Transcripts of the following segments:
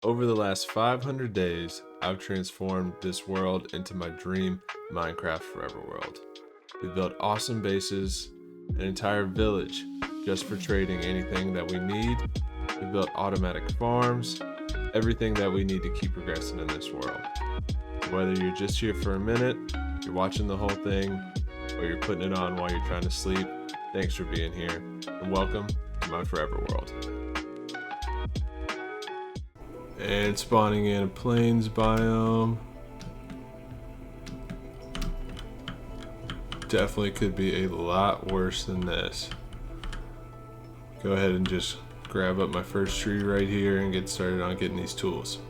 Over the last 500 days, I've transformed this world into my dream Minecraft Forever world. We built awesome bases, an entire village just for trading anything that we need. We built automatic farms, everything that we need to keep progressing in this world. Whether you're just here for a minute, you're watching the whole thing, or you're putting it on while you're trying to sleep, thanks for being here, and welcome to my Forever world. And spawning in a plains biome. Definitely could be a lot worse than this. Go ahead and just grab up my first tree right here and get started on getting these tools.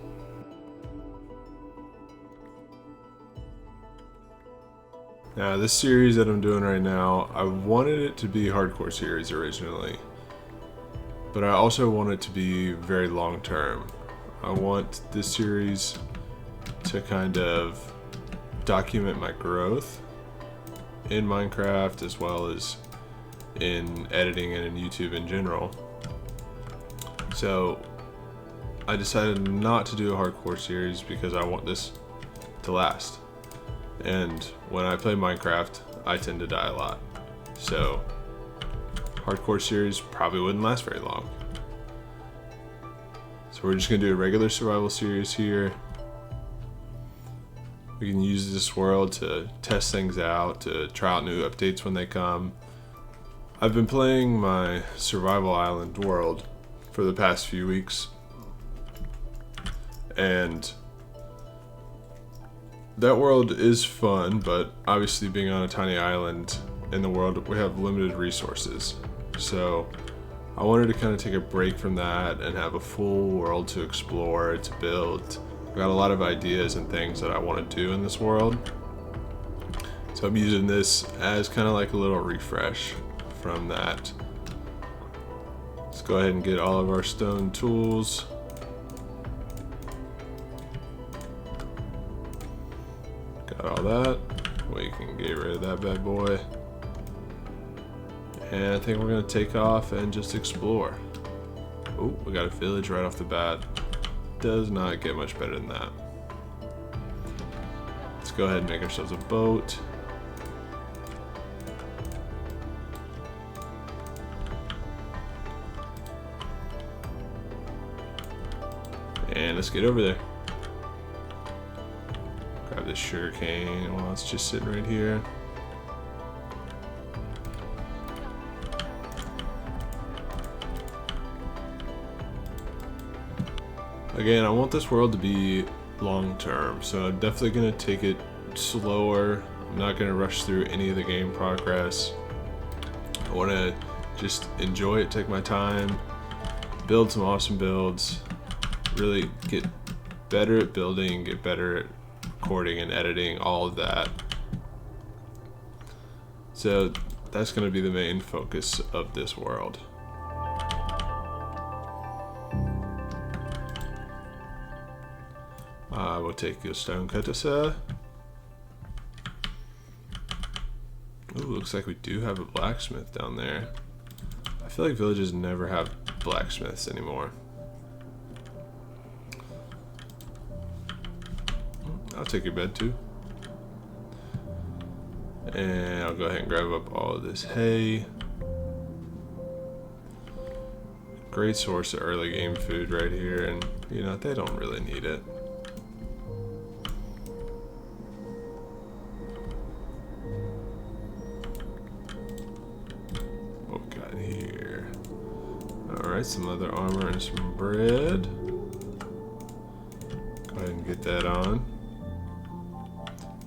Now this series that I'm doing right now, I wanted it to be a hardcore series originally, but I also want it to be very long term. I want this series to kind of document my growth in Minecraft as well as in editing and in YouTube in general. So I decided not to do a hardcore series because I want this to last. And when I play Minecraft, I tend to die a lot. So hardcore series probably wouldn't last very long. So we're just going to do a regular survival series here. We can use this world to test things out, to try out new updates when they come. I've been playing my survival island world for the past few weeks. And that world is fun, but obviously being on a tiny island in the world, we have limited resources. So I wanted to kind of take a break from that and have a full world to explore, to build. I've got a lot of ideas and things that I want to do in this world. So I'm using this as kind of like a little refresh from that. Let's go ahead and get all of our stone tools. Got all that. We can get rid of that bad boy. And I think we're going to take off and just explore. Oh, we got a village right off the bat. Does not get much better than that. Let's go ahead and make ourselves a boat. And let's get over there. Grab this sugar cane while it's just sitting right here. Again, I want this world to be long term, so I'm definitely going to take it slower. I'm not going to rush through any of the game progress. I want to just enjoy it, take my time, build some awesome builds, really get better at building, get better at recording and editing, all of that. So that's going to be the main focus of this world. I will take your stone cutter, sir. Ooh, looks like we do have a blacksmith down there. I feel like villages never have blacksmiths anymore. I'll take your bed too. And I'll go ahead and grab up all of this hay. Great source of early game food right here, and you know, they don't really need it. What we got here? Alright, some leather armor and some bread. Go ahead and get that on.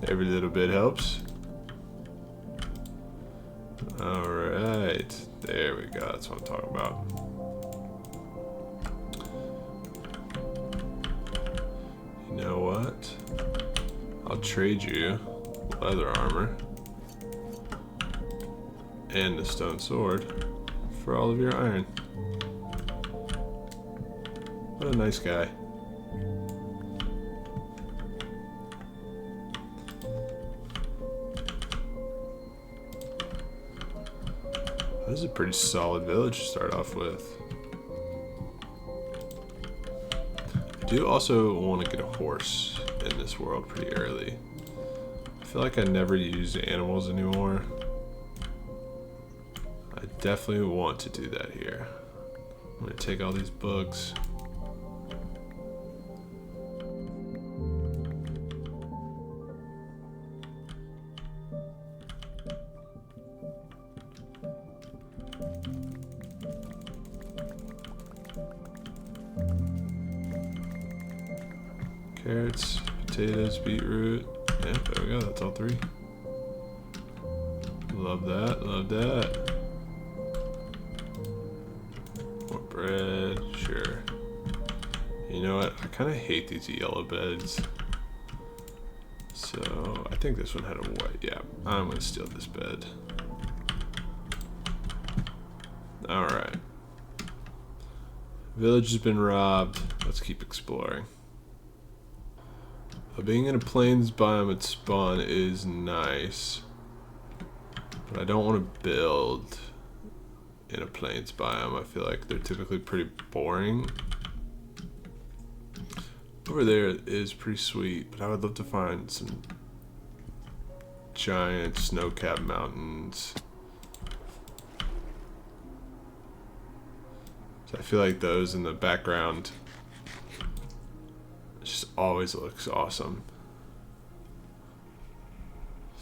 Every little bit helps. Alright, there we go, that's what I'm talking about. You know what? I'll trade you leather armor and the stone sword for all of your iron. What a nice guy. This is a pretty solid village to start off with. I do also want to get a horse in this world pretty early. I feel like I never use animals anymore. I definitely want to do that here. I'm gonna take all these books. Carrots, potatoes, beetroot. Yeah, there we go, that's all 3. Love that, love that. More bread, sure. You know what, I kind of hate these yellow beds. So, I think this one had a white, yeah. I'm gonna steal this bed. Alright. Village has been robbed, let's keep exploring. Being in a plains biome at spawn is nice, but I don't want to build in a plains biome. I feel like they're typically pretty boring. Over there is pretty sweet, but I would love to find some giant snow-capped mountains. So I feel like those in the background just always looks awesome.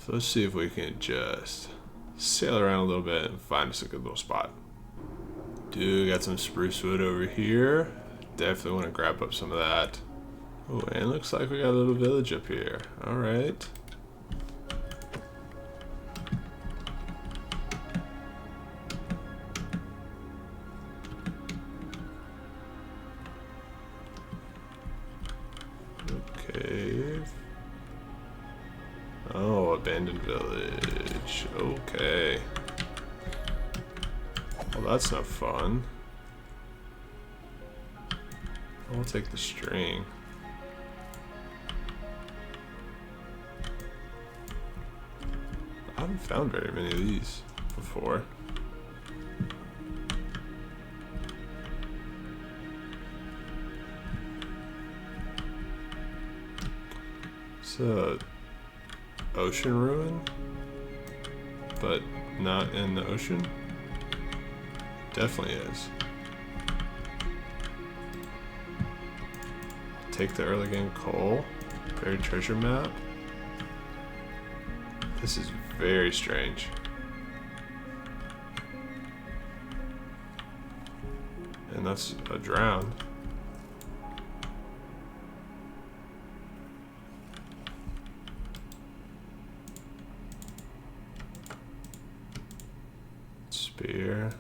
So let's see if we can just sail around a little bit and find us a good little spot. Dude, got some spruce wood over here. Definitely want to grab up some of that. Oh, and it looks like we got a little village up here. Alright. Cave. Oh, abandoned village. Okay. Well, that's not fun. I'll take the string. I haven't found very many of these before. It's ocean ruin, but not in the ocean. Definitely is. Take the early game coal. Buried treasure map. This is very strange. And that's a drown. Spear.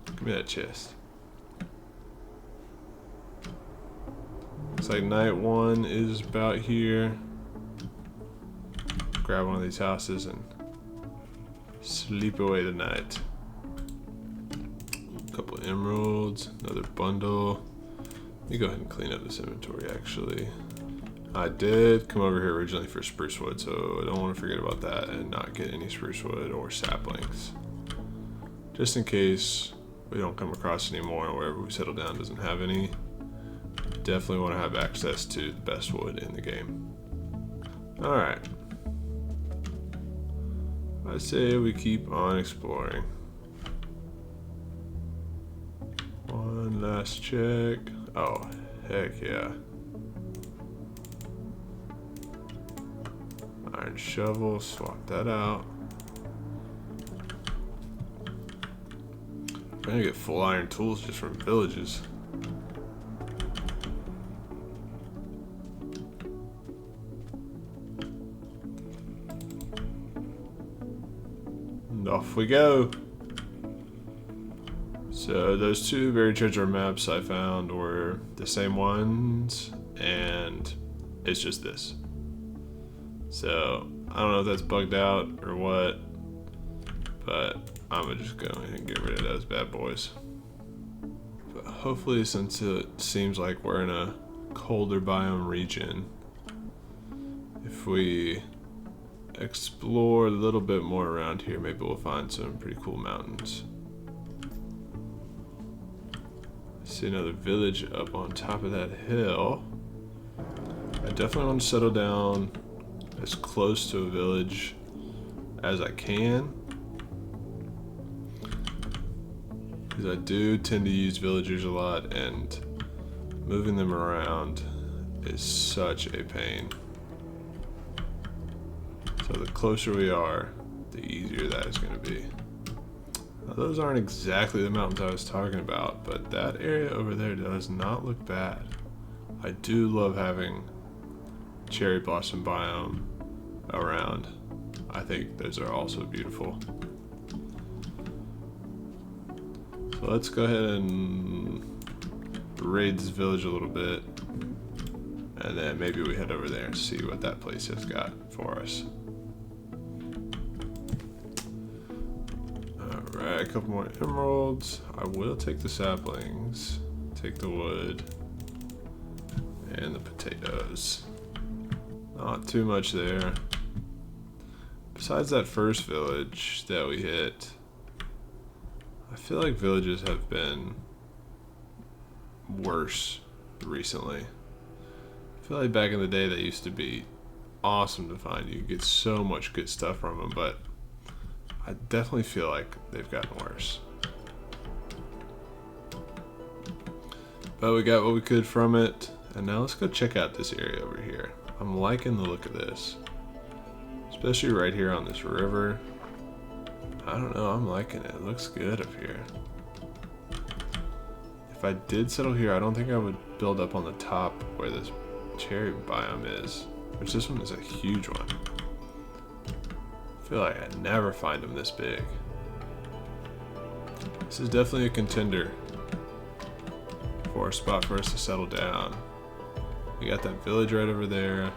Give me that chest. Looks like night 1 is about here. Grab one of these houses and sleep away the night. A couple emeralds, another bundle. Let me go ahead and clean up this inventory actually. I did come over here originally for spruce wood, so I don't want to forget about that and not get any spruce wood or saplings. Just in case we don't come across any more and wherever we settle down doesn't have any. Definitely want to have access to the best wood in the game. Alright. I say we keep on exploring. One last check. Oh, heck yeah. Iron shovel, swap that out. We're gonna get full iron tools just from villages. And off we go. So those 2 buried treasure maps I found were the same ones, and it's just this. So I don't know if that's bugged out or what, but I'm gonna just go ahead and get rid of those bad boys. But hopefully, since it seems like we're in a colder biome region, if we explore a little bit more around here. Maybe we'll find some pretty cool mountains. I see another village up on top of that hill. I definitely want to settle down as close to a village as I can, because I do tend to use villagers a lot, and moving them around is such a pain. So the closer we are, the easier that is going to be. Now, those aren't exactly the mountains I was talking about, but that area over there does not look bad. I do love having cherry blossom biome around. I think those are also beautiful. So let's go ahead and raid this village a little bit, and then maybe we head over there and see what that place has got for us. Alright, a couple more emeralds. I will take the saplings, take the wood, and the potatoes. Not too much there. Besides that first village that we hit, I feel like villages have been worse recently. I feel like back in the day they used to be awesome to find. You could get so much good stuff from them, but I definitely feel like they've gotten worse. But we got what we could from it, and now let's go check out this area over here. I'm liking the look of this, especially right here on this river. I don't know, I'm liking it. It looks good up here. If I did settle here, I don't think I would build up on the top where this cherry biome is, which this one is a huge one. I feel like I never find them this big. This is definitely a contender for a spot for us to settle down. We got that village right over there.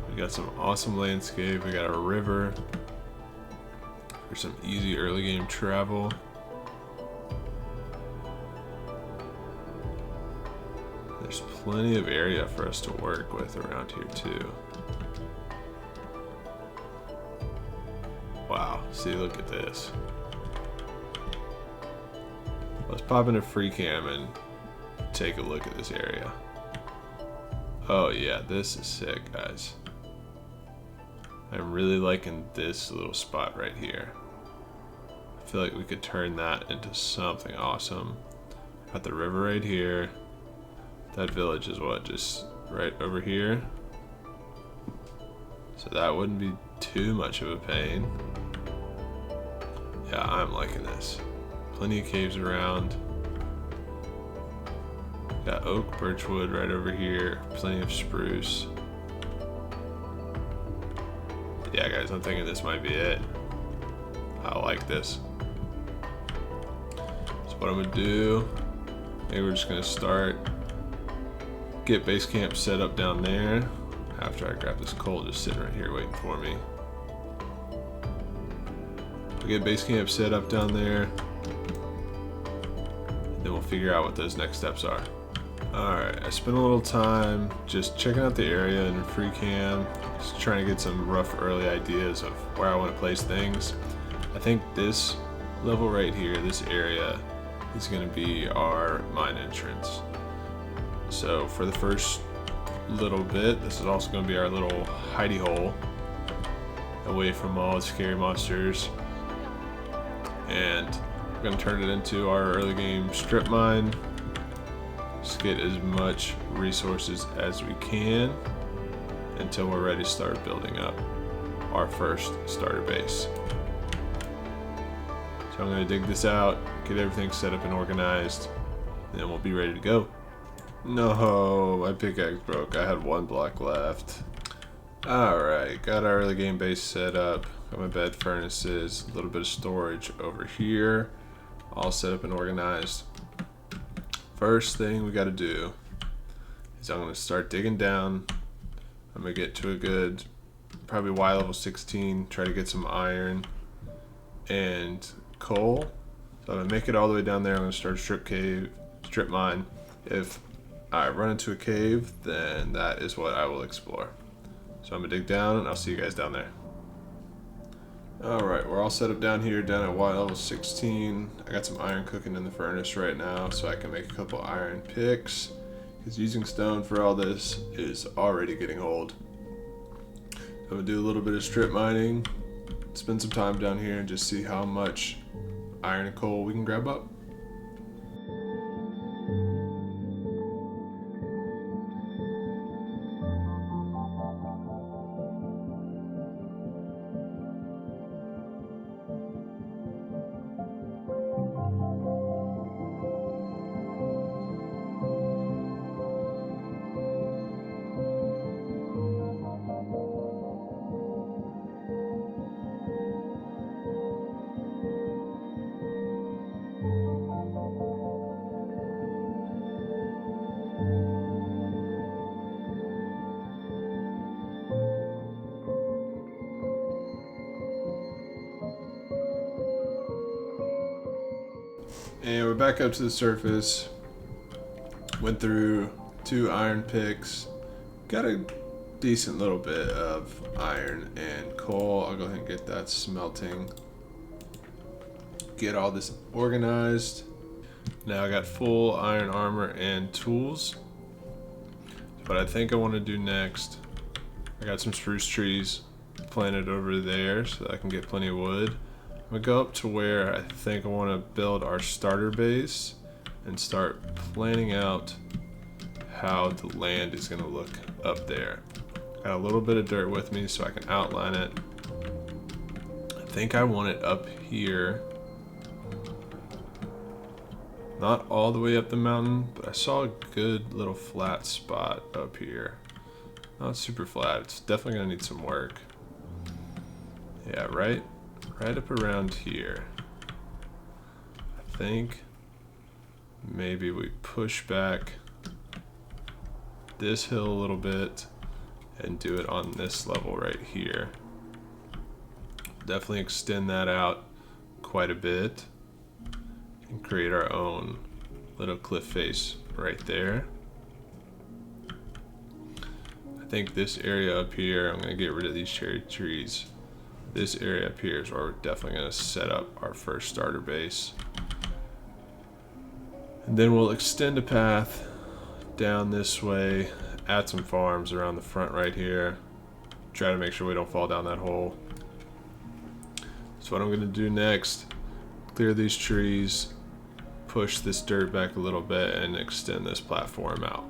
We got some awesome landscape. We got a river for some easy early game travel. There's plenty of area for us to work with around here too. Wow, see, look at this. Let's pop into free cam and take a look at this area. Oh yeah, this is sick, guys. I'm really liking this little spot right here. I feel like we could turn that into something awesome. Got the river right here. That village is what, just right over here? So that wouldn't be too much of a pain. Yeah, I'm liking this. Plenty of caves around. Got oak, birchwood right over here. Plenty of spruce. Yeah, guys, I'm thinking this might be it. I like this. So what I'm gonna do, maybe we're just gonna start, get base camp set up down there. After I grab this coal just sitting right here waiting for me. We'll get base camp set up down there. Then we'll figure out what those next steps are. Alright, I spent a little time just checking out the area in free cam, just trying to get some rough early ideas of where I want to place things. I think this level right here, this area, is going to be our mine entrance. So for the first little bit, this is also going to be our little hidey hole away from all the scary monsters. And we're going to turn it into our early game strip mine. Just get as much resources as we can until we're ready to start building up our first starter base. So I'm going to dig this out, get everything set up and organized, and then we'll be ready to go. No, my pickaxe broke. I had one block left. Alright, got our early game base set up. Got my bed furnaces, a little bit of storage over here, all set up and organized. First thing we got to do is I'm going to start digging down. I'm going to get to a good, probably Y level 16, try to get some iron and coal. So I'm going to make it all the way down there. I'm going to start a strip mine. If I run into a cave, then that is what I will explore. So I'm gonna dig down and I'll see you guys down there. Alright, we're all set up down here, down at Y level 16. I got some iron cooking in the furnace right now so I can make a couple iron picks. Because using stone for all this is already getting old. I'm gonna do a little bit of strip mining, spend some time down here and just see how much iron and coal we can grab up. And we're back up to the surface. Went through 2 iron picks. Got a decent little bit of iron and coal. I'll go ahead and get that smelting. Get all this organized. Now I got full iron armor and tools. What I think I want to do next, I got some spruce trees planted over there so that I can get plenty of wood. I'm gonna go up to where I think I want to build our starter base and start planning out how the land is gonna look up there. Got a little bit of dirt with me so I can outline it. I think I want it up here. Not all the way up the mountain, but I saw a good little flat spot up here. Not super flat, it's definitely gonna need some work. Yeah, right up around here. I think maybe we push back this hill a little bit and do it on this level right here. Definitely extend that out quite a bit and create our own little cliff face right there. I think this area up here, I'm gonna get rid of these cherry trees. This area up here is where we're definitely gonna set up our first starter base. And then we'll extend a path down this way, add some farms around the front right here. Try to make sure we don't fall down that hole. So what I'm gonna do next, clear these trees, push this dirt back a little bit and extend this platform out.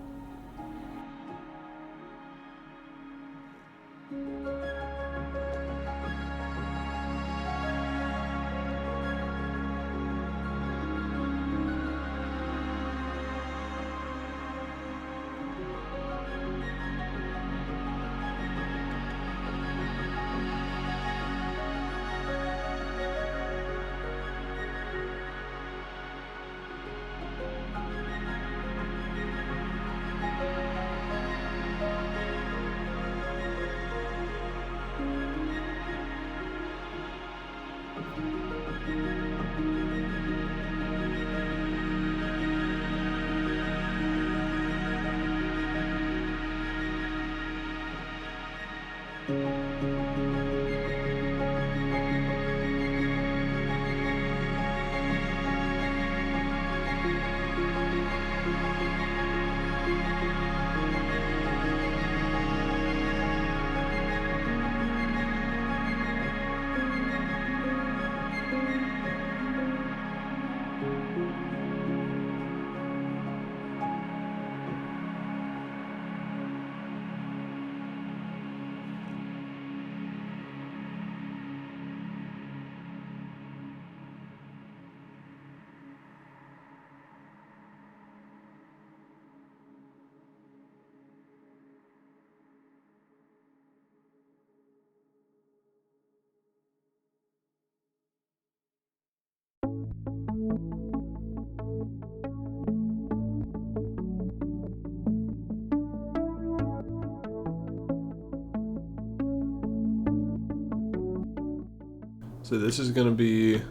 So this is going to be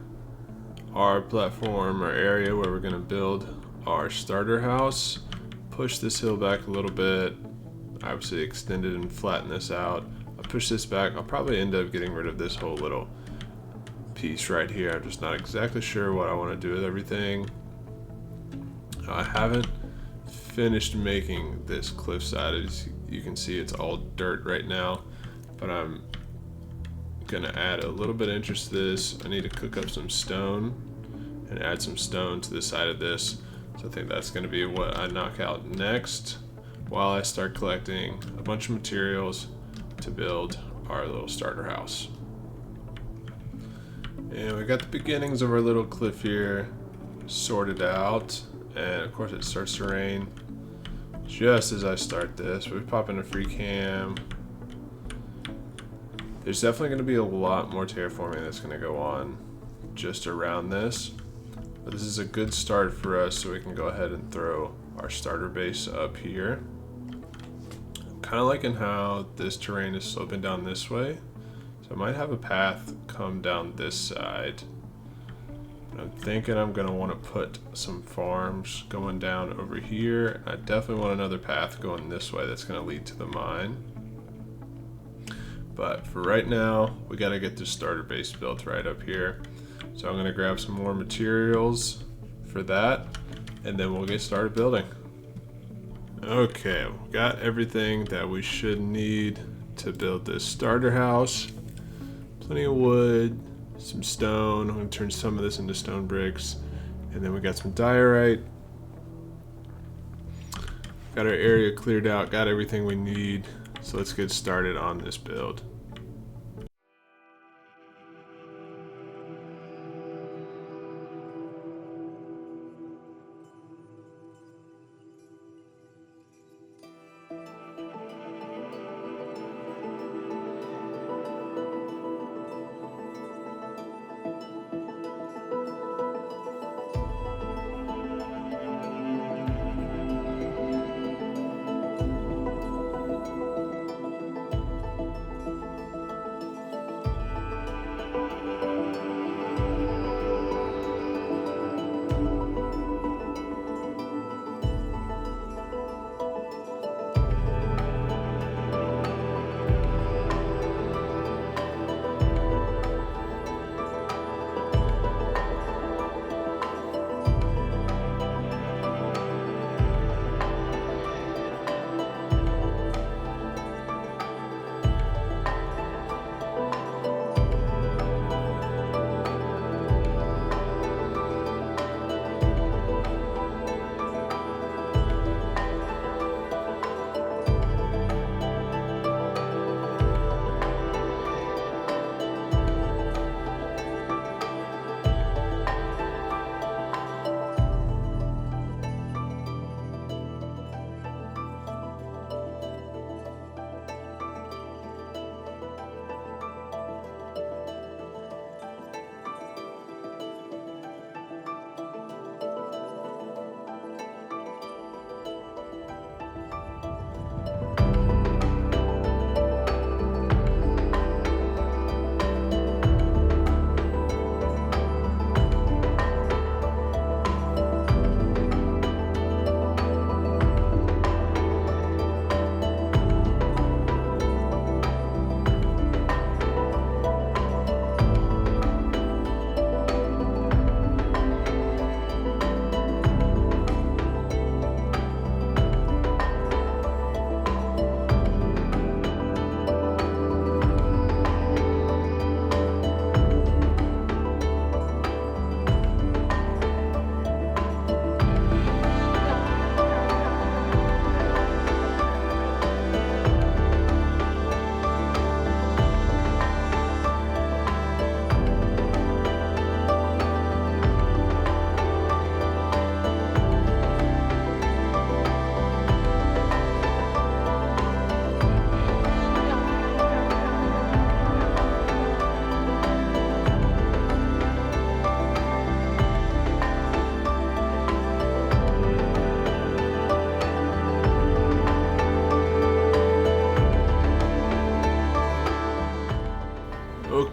our platform, our area where we're going to build our starter house. Push this hill back a little bit. obviously extend it and flatten this out. I'll push this back. I'll probably end up getting rid of this whole little piece right here. I'm just not exactly sure what I want to do with everything. I haven't finished making this cliffside. As you can see, it's all dirt right now, but I'm gonna add a little bit of interest to this. I need to cook up some stone and add some stone to the side of this. So I think that's gonna be what I knock out next while I start collecting a bunch of materials to build our little starter house. And we got the beginnings of our little cliff here sorted out, and of course it starts to rain just as I start this. We pop in a free cam. There's definitely going to be a lot more terraforming that's going to go on just around this, but this is a good start for us, so we can go ahead and throw our starter base up here. Kind of liking how this terrain is sloping down this way, so I might have a path come down this side. I'm thinking I'm going to want to put some farms going down over here. I definitely want another path going this way that's going to lead to the mine. But for right now, we got to get this starter base built right up here. So I'm going to grab some more materials for that, and then we'll get started building. Okay, we got everything that we should need to build this starter house. Plenty of wood, some stone. I'm going to turn some of this into stone bricks, and then we got some diorite. Got our area cleared out, got everything we need, so let's get started on this build.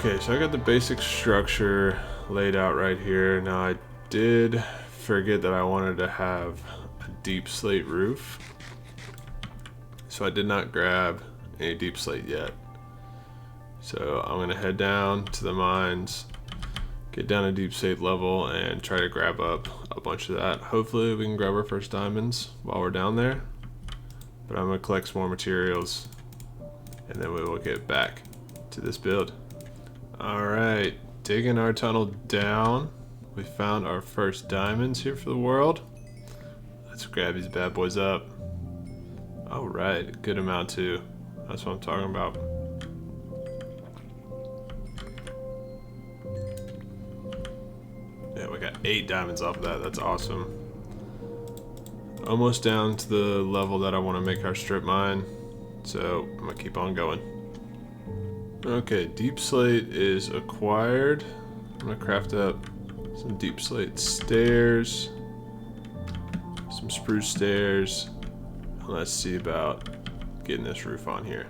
Okay, so I got the basic structure laid out right here. Now I did forget that I wanted to have a deep slate roof. So So I did not grab any deep slate yet. So I'm gonna head down to the mines, get down to deep slate level, and try to grab up a bunch of that. Hopefully we can grab our first diamonds while we're down there. But I'm gonna collect some more materials, and then we will get back to this build. Alright, digging our tunnel down. We found our first diamonds here for the world. Let's grab these bad boys up. Alright, good amount too. That's what I'm talking about. Yeah, we got 8 diamonds off of that. That's awesome. Almost down to the level that I want to make our strip mine. So I'm gonna keep on going. Okay, deep slate is acquired. I'm gonna craft up some deep slate stairs, some spruce stairs. Let's see about getting this roof on here.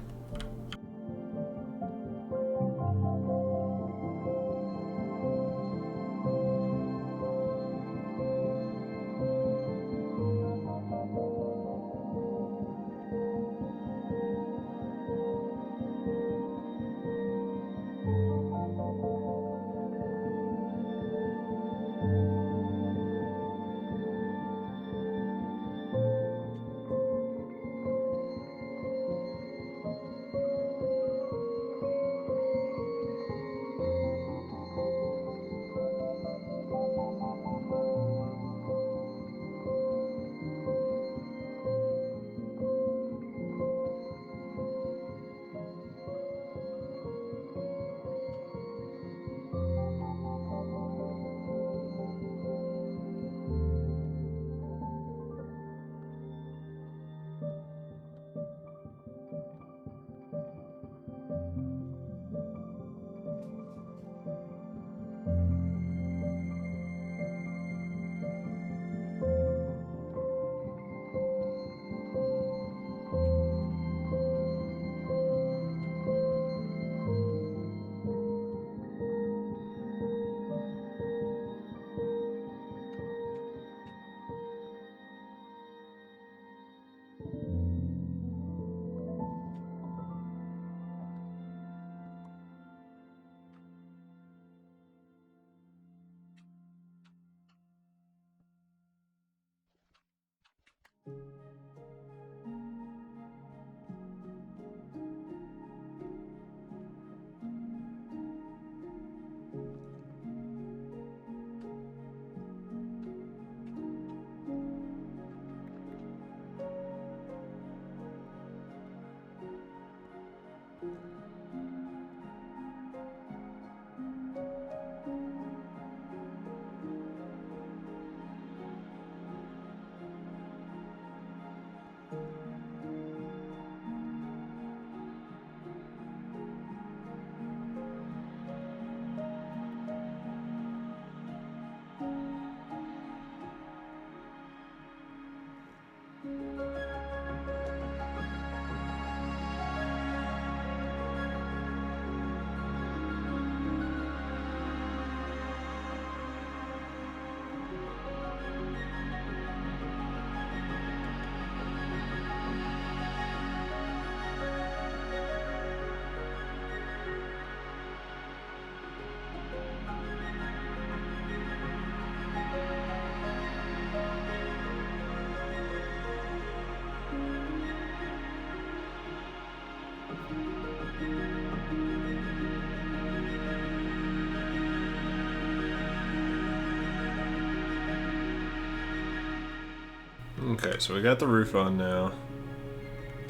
Okay, so we got the roof on now.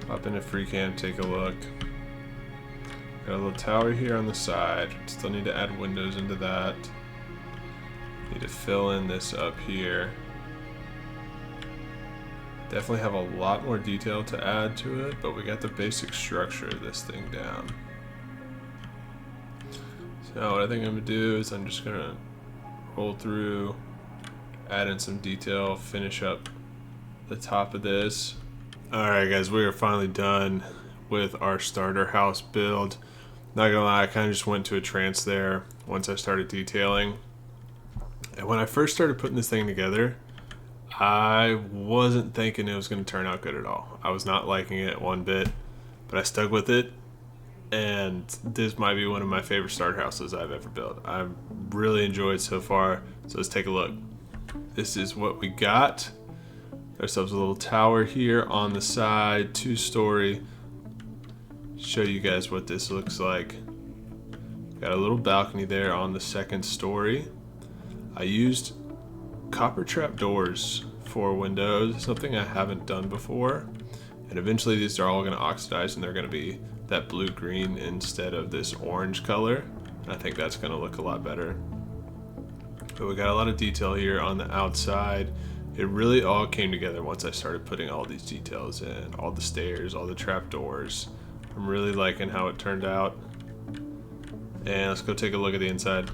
Hop into FreeCam, take a look. Got a little tower here on the side. Still need to add windows into that. Need to fill in this up here. Definitely have a lot more detail to add to it, but we got the basic structure of this thing down. So what I think I'm gonna do is I'm just gonna roll through, add in some detail, finish up the top of this. Alright guys, we are finally done with our starter house build. Not gonna lie, I kind of just went into a trance there once I started detailing. And when I first started putting this thing together, I wasn't thinking it was going to turn out good at all. I was not liking it one bit, but I stuck with it, and this might be one of my favorite starter houses I've ever built. I've really enjoyed so far, so let's take a look. This is what we got. Ourselves a little tower here on the side, 2-story. Show you guys what this looks like. Got a little balcony there on the 2nd story. I used copper trap doors for windows, something I haven't done before. And eventually these are all going to oxidize and they're going to be that blue-green instead of this orange color. And I think that's going to look a lot better. But we got a lot of detail here on the outside. It really all came together once I started putting all these details in, all the stairs, all the trap doors. I'm really liking how it turned out. And let's go take a look at the inside.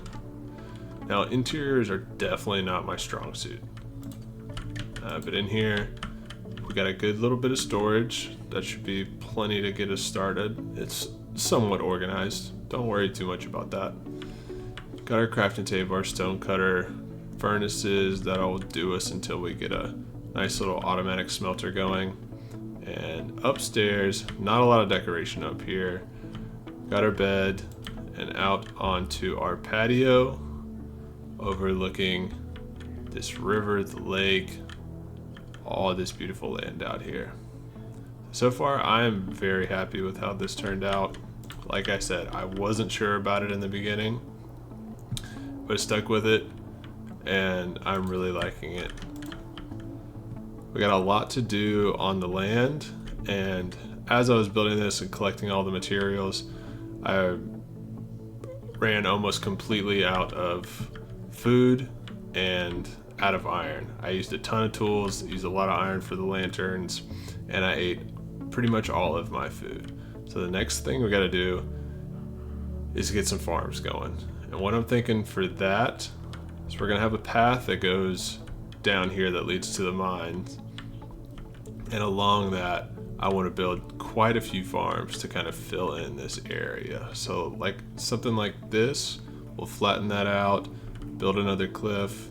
Now, interiors are definitely not my strong suit. But in here, we got a good little bit of storage. That should be plenty to get us started. It's somewhat organized. Don't worry too much about that. Got our crafting table, our stone cutter, furnaces that'll do us until we get a nice little automatic smelter going. And upstairs, not a lot of decoration up here. Got our bed and out onto our patio overlooking this river, the lake, all this beautiful land out here. So far, I am very happy with how this turned out. Like I said, I wasn't sure about it in the beginning, but I stuck with it, and I'm really liking it. We got a lot to do on the land, and as I was building this and collecting all the materials, I ran almost completely out of food and out of iron. I used a ton of tools, used a lot of iron for the lanterns, and I ate pretty much all of my food. So the next thing we gotta do is get some farms going. And what I'm thinking for that is we're gonna have a path that goes down here that leads to the mines. And along that, I want to build quite a few farms to kind of fill in this area. So like something like this, we'll flatten that out, build another cliff,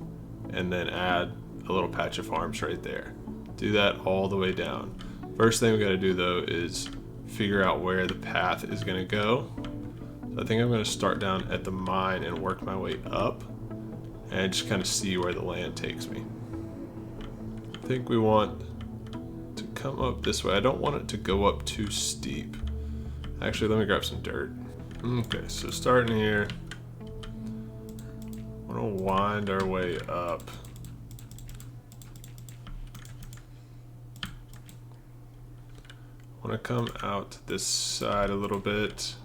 and then add a little patch of farms right there. Do that all the way down. First thing we got to do though is figure out where the path is going to go. So I think I'm going to start down at the mine and work my way up and just kind of see where the land takes me. I think we want to come up this way. I don't want it to go up too steep. Actually, let me grab some dirt. Okay, so starting here, we're gonna wind our way up. I want to come out this side a little bit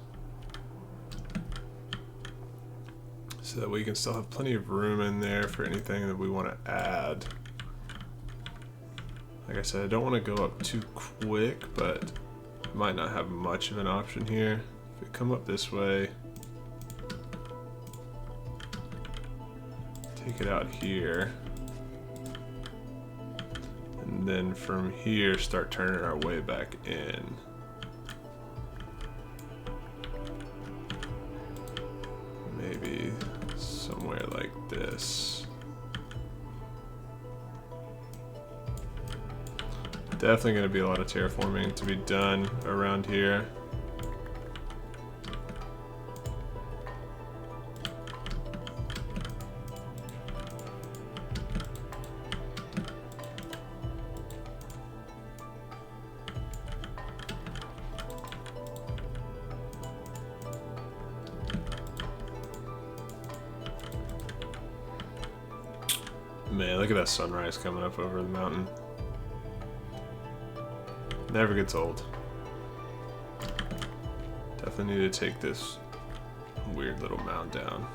so that we can still have plenty of room in there for anything that we want to add. Like I said, I don't want to go up too quick, but might not have much of an option here. If we come up this way, take it out here, and then from here start turning our way back in. Maybe somewhere like this. Definitely going to be a lot of terraforming to be done around here. Man, look at that sunrise coming up over the mountain. Never gets old. Definitely need to take this weird little mound down.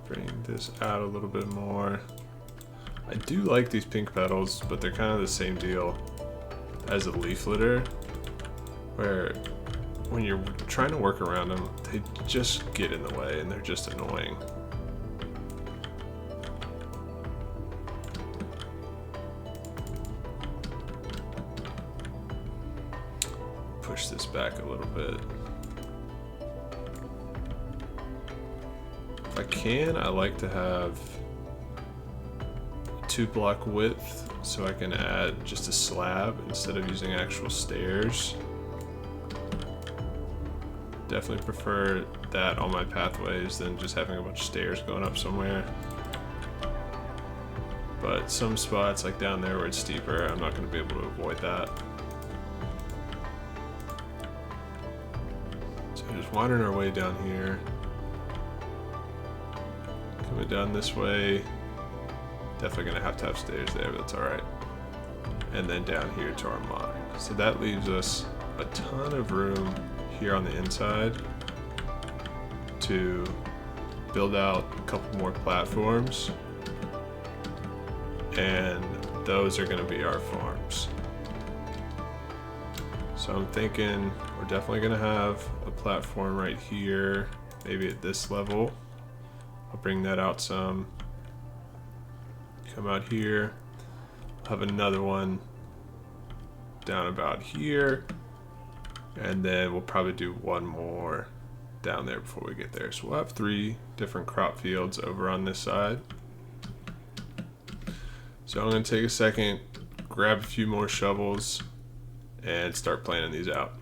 Bring this out a little bit more. I do like these pink petals, but they're kind of the same deal as a leaf litter, where when you're trying to work around them, they just get in the way and they're just annoying. back a little bit. If I can, I like to have a 2-block width so I can add just a slab instead of using actual stairs. Definitely prefer that on my pathways than just having a bunch of stairs going up somewhere. But some spots like down there where it's steeper, I'm not going to be able to avoid that. So just wandering our way down here. Coming down this way. Definitely going to have stairs there, but that's alright. And then down here to our mine. So that leaves us a ton of room here on the inside to build out a couple more platforms, and those are going to be our farms. So I'm thinking we're definitely going to have a platform right here, maybe at this level. I'll bring that out some. Come out here. I'll have another one down about here. And then we'll probably do one more down there before we get there. So we'll have 3 different crop fields over on this side. So I'm going to take a second, grab a few more shovels, and start planning these out.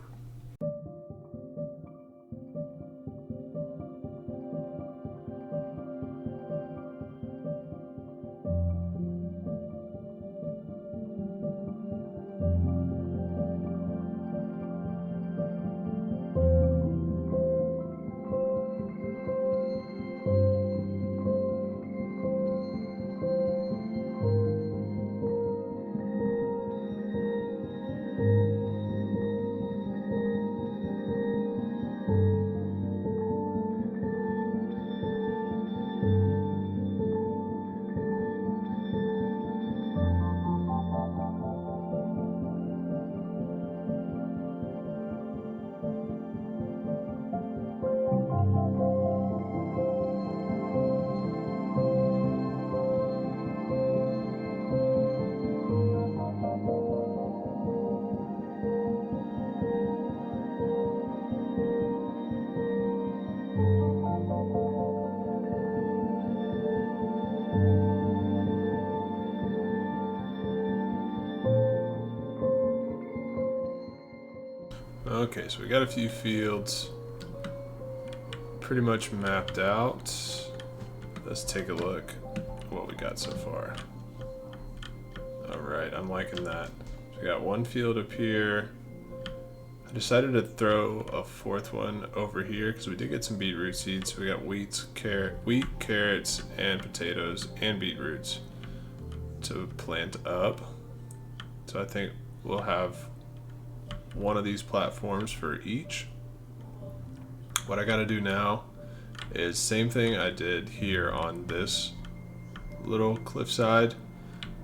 Okay, so we got a few fields pretty much mapped out. Let's take a look at what we got so far. Alright, I'm liking that. So we got one field up here. I decided to throw a 4th one over here because we did get some beetroot seeds. So we got wheat, carrots, and potatoes, and beetroots to plant up. So I think we'll have one of these platforms for each. What I gotta do now is same thing I did here on this little cliffside.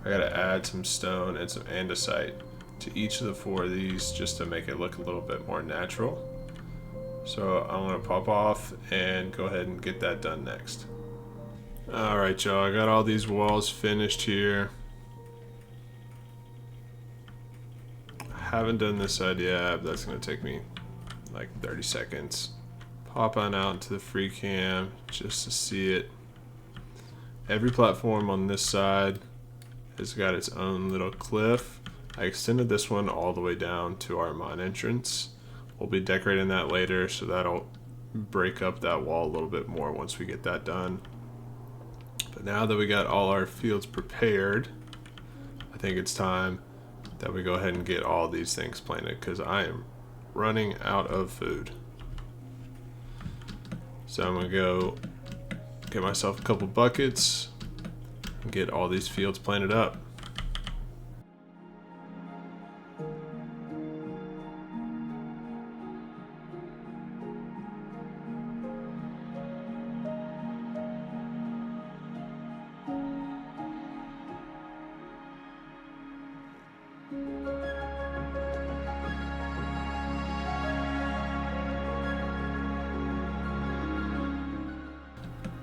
I gotta add some stone and some andesite to each of the 4 of these just to make it look a little bit more natural. So I'm gonna pop off and go ahead and get that done next. Alright y'all, I got all these walls finished here. Haven't done this side yet, but that's gonna take me like 30 seconds. Pop on out into the free cam just to see it. Every platform on this side has got its own little cliff. I extended this one all the way down to our mine entrance. We'll be decorating that later, so that'll break up that wall a little bit more once we get that done. But now that we got all our fields prepared, I think it's time that we go ahead and get all these things planted because I am running out of food. So I'm gonna go get myself a couple buckets and get all these fields planted up.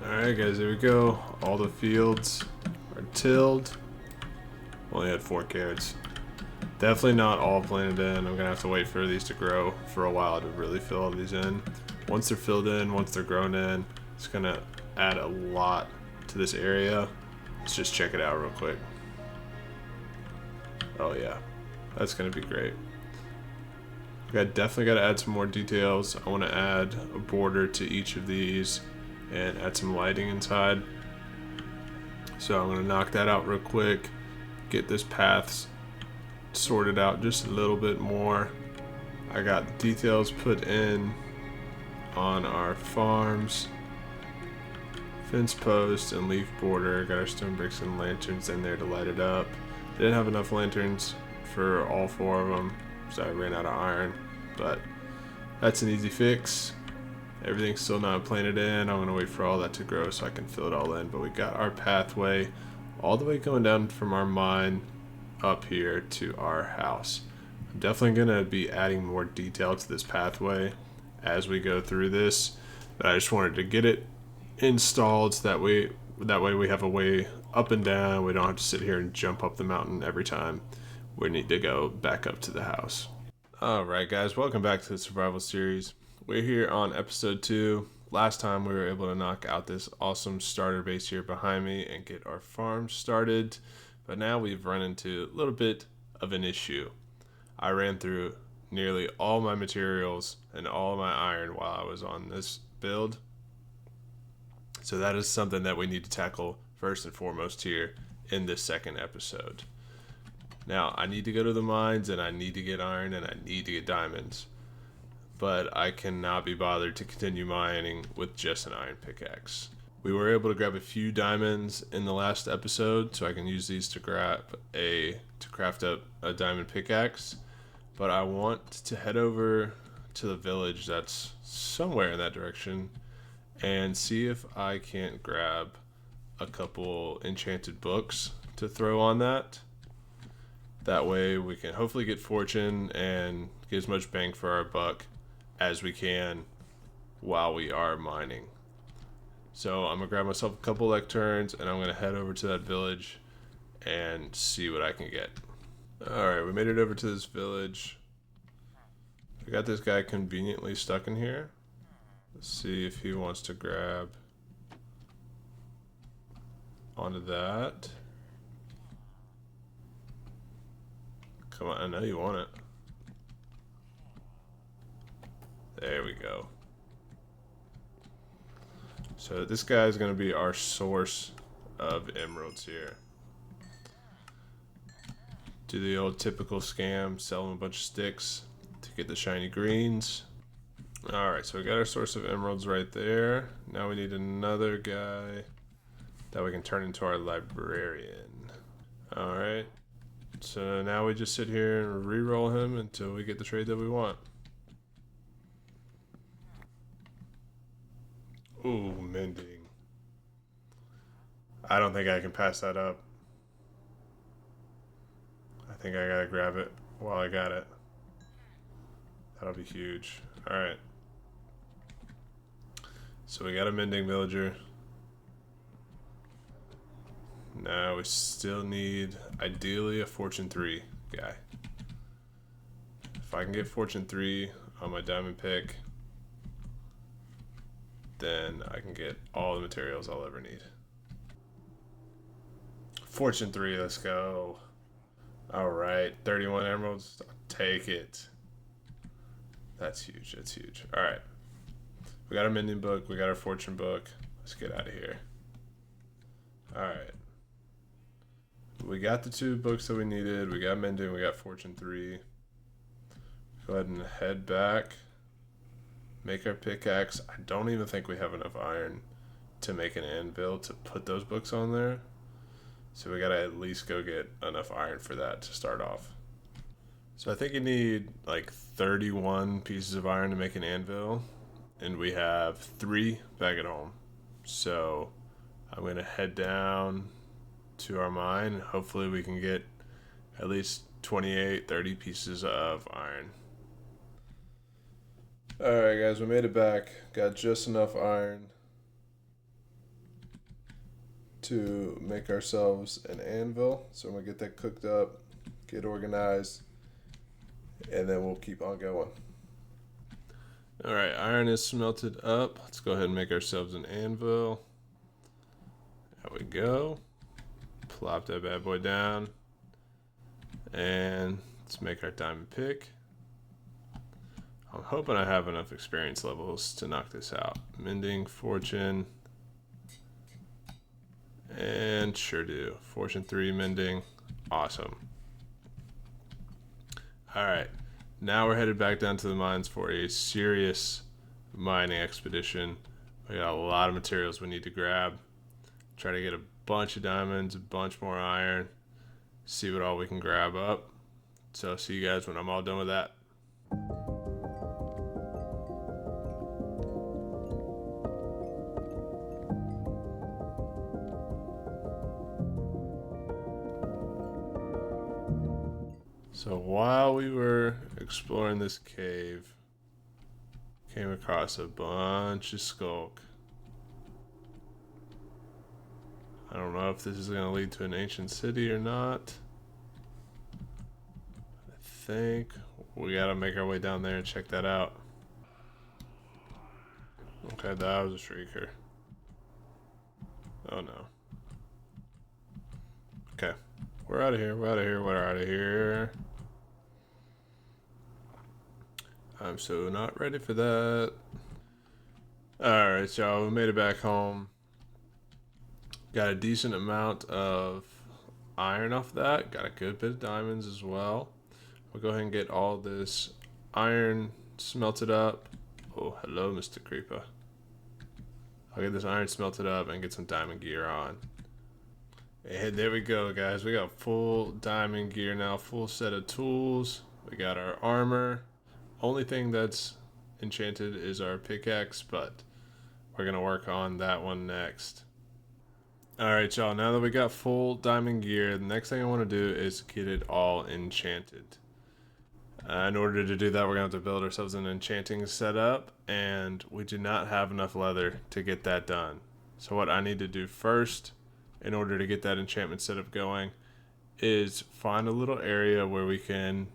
Alright guys, there we go. All the fields are tilled. Only had 4 carrots. Definitely not all planted in. I'm gonna have to wait for these to grow for a while to really fill all these in. Once they're filled in, once they're grown in, it's gonna add a lot to this area. Let's just check it out real quick. Oh yeah, that's gonna be great. Definitely gotta add some more details. I wanna add a border to each of these and add some lighting inside. So I'm gonna knock that out real quick, get this path sorted out just a little bit more. I got details put in on our farms, fence post and leaf border. Got our stone bricks and lanterns in there to light it up. Didn't have enough lanterns for all 4 of them, so I ran out of iron, but that's an easy fix. Everything's still not planted in. I'm gonna wait for all that to grow so I can fill it all in, but we got our pathway all the way going down from our mine up here to our house. I'm definitely gonna be adding more detail to this pathway as we go through this, but I just wanted to get it installed so that way we have a way up and down. We don't have to sit here and jump up the mountain every time we need to go back up to the house. Alright guys, welcome back to the survival series. We're here on episode 2. Last time we were able to knock out this awesome starter base here behind me and get our farm started, but now we've run into a little bit of an issue. I ran through nearly all my materials and all my iron while I was on this build, so that is something that we need to tackle first and foremost here in this second episode. Now, I need to go to the mines and I need to get iron and I need to get diamonds, but I cannot be bothered to continue mining with just an iron pickaxe. We were able to grab a few diamonds in the last episode, so I can use these to craft up a diamond pickaxe, but I want to head over to the village that's somewhere in that direction and see if I can't grab a couple enchanted books to throw on that. That way we can hopefully get fortune and get as much bang for our buck as we can while we are mining. So I'm gonna grab myself a couple lecterns and I'm gonna head over to that village and see what I can get. Alright, we made it over to this village. We got this guy conveniently stuck in here. Let's see if he wants to grab onto that. Come on, I know you want it. There we go. So this guy is going to be our source of emeralds here. Do the old typical scam, sell him a bunch of sticks to get the shiny greens. Alright, so we got our source of emeralds right there. Now we need another guy that we can turn into our librarian. Alright, so now we just sit here and re-roll him until we get the trade that we want. Ooh, mending. I don't think I can pass that up. I think I gotta grab it while I got it. That'll be huge. Alright. So we got a mending villager. Now we still need, ideally, a Fortune 3 guy. If I can get Fortune 3 on my diamond pick, then I can get all the materials I'll ever need. Fortune 3, let's go. Alright, 31 emeralds, I'll take it. That's huge, that's huge. Alright. We got our mending book, we got our fortune book. Let's get out of here. Alright. We got the 2 books that we needed. We got mending, we got fortune 3. Go ahead and head back. Make our pickaxe. I don't even think we have enough iron to make an anvil to put those books on there. So we gotta at least go get enough iron for that to start off. So I think you need like 31 pieces of iron to make an anvil. And we have 3 back at home. So I'm gonna head down to our mine. Hopefully we can get at least 28, 30 pieces of iron. Alright guys, we made it back. Got just enough iron to make ourselves an anvil. So I'm gonna get that cooked up, get organized, and then we'll keep on going. All right, iron is smelted up. Let's go ahead and make ourselves an anvil. There we go. Plop that bad boy down. And let's make our diamond pick. I'm hoping I have enough experience levels to knock this out. Mending, fortune. And sure do. Fortune 3 mending. Awesome. Alright. Now we're headed back down to the mines for a serious mining expedition. We got a lot of materials we need to grab. Try to get a bunch of diamonds, a bunch more iron. See what all we can grab up. So see you guys when I'm all done with that. So while we were exploring this cave, came across a bunch of skulk. I don't know if this is going to lead to an ancient city or not. I think we got to make our way down there and check that out. Okay, that was a shrieker. Oh no. Okay, we're out of here, we're out of here, we're out of here. I'm so not ready for that. Alright, y'all, we made it back home. Got a decent amount of iron off that. Got a good bit of diamonds as well. We'll go ahead and get all this iron smelted up. Oh, hello, Mr. Creeper. I'll get this iron smelted up and get some diamond gear on. And there we go, guys. We got full diamond gear now, full set of tools. We got our armor. Only thing that's enchanted is our pickaxe, but we're gonna work on that one next. Alright, y'all, now that we got full diamond gear, the next thing I want to do is get it all enchanted. In order to do that, we're going to have to build ourselves an enchanting setup, and we do not have enough leather to get that done. So what I need to do first, in order to get that enchantment setup going, is find a little area where we can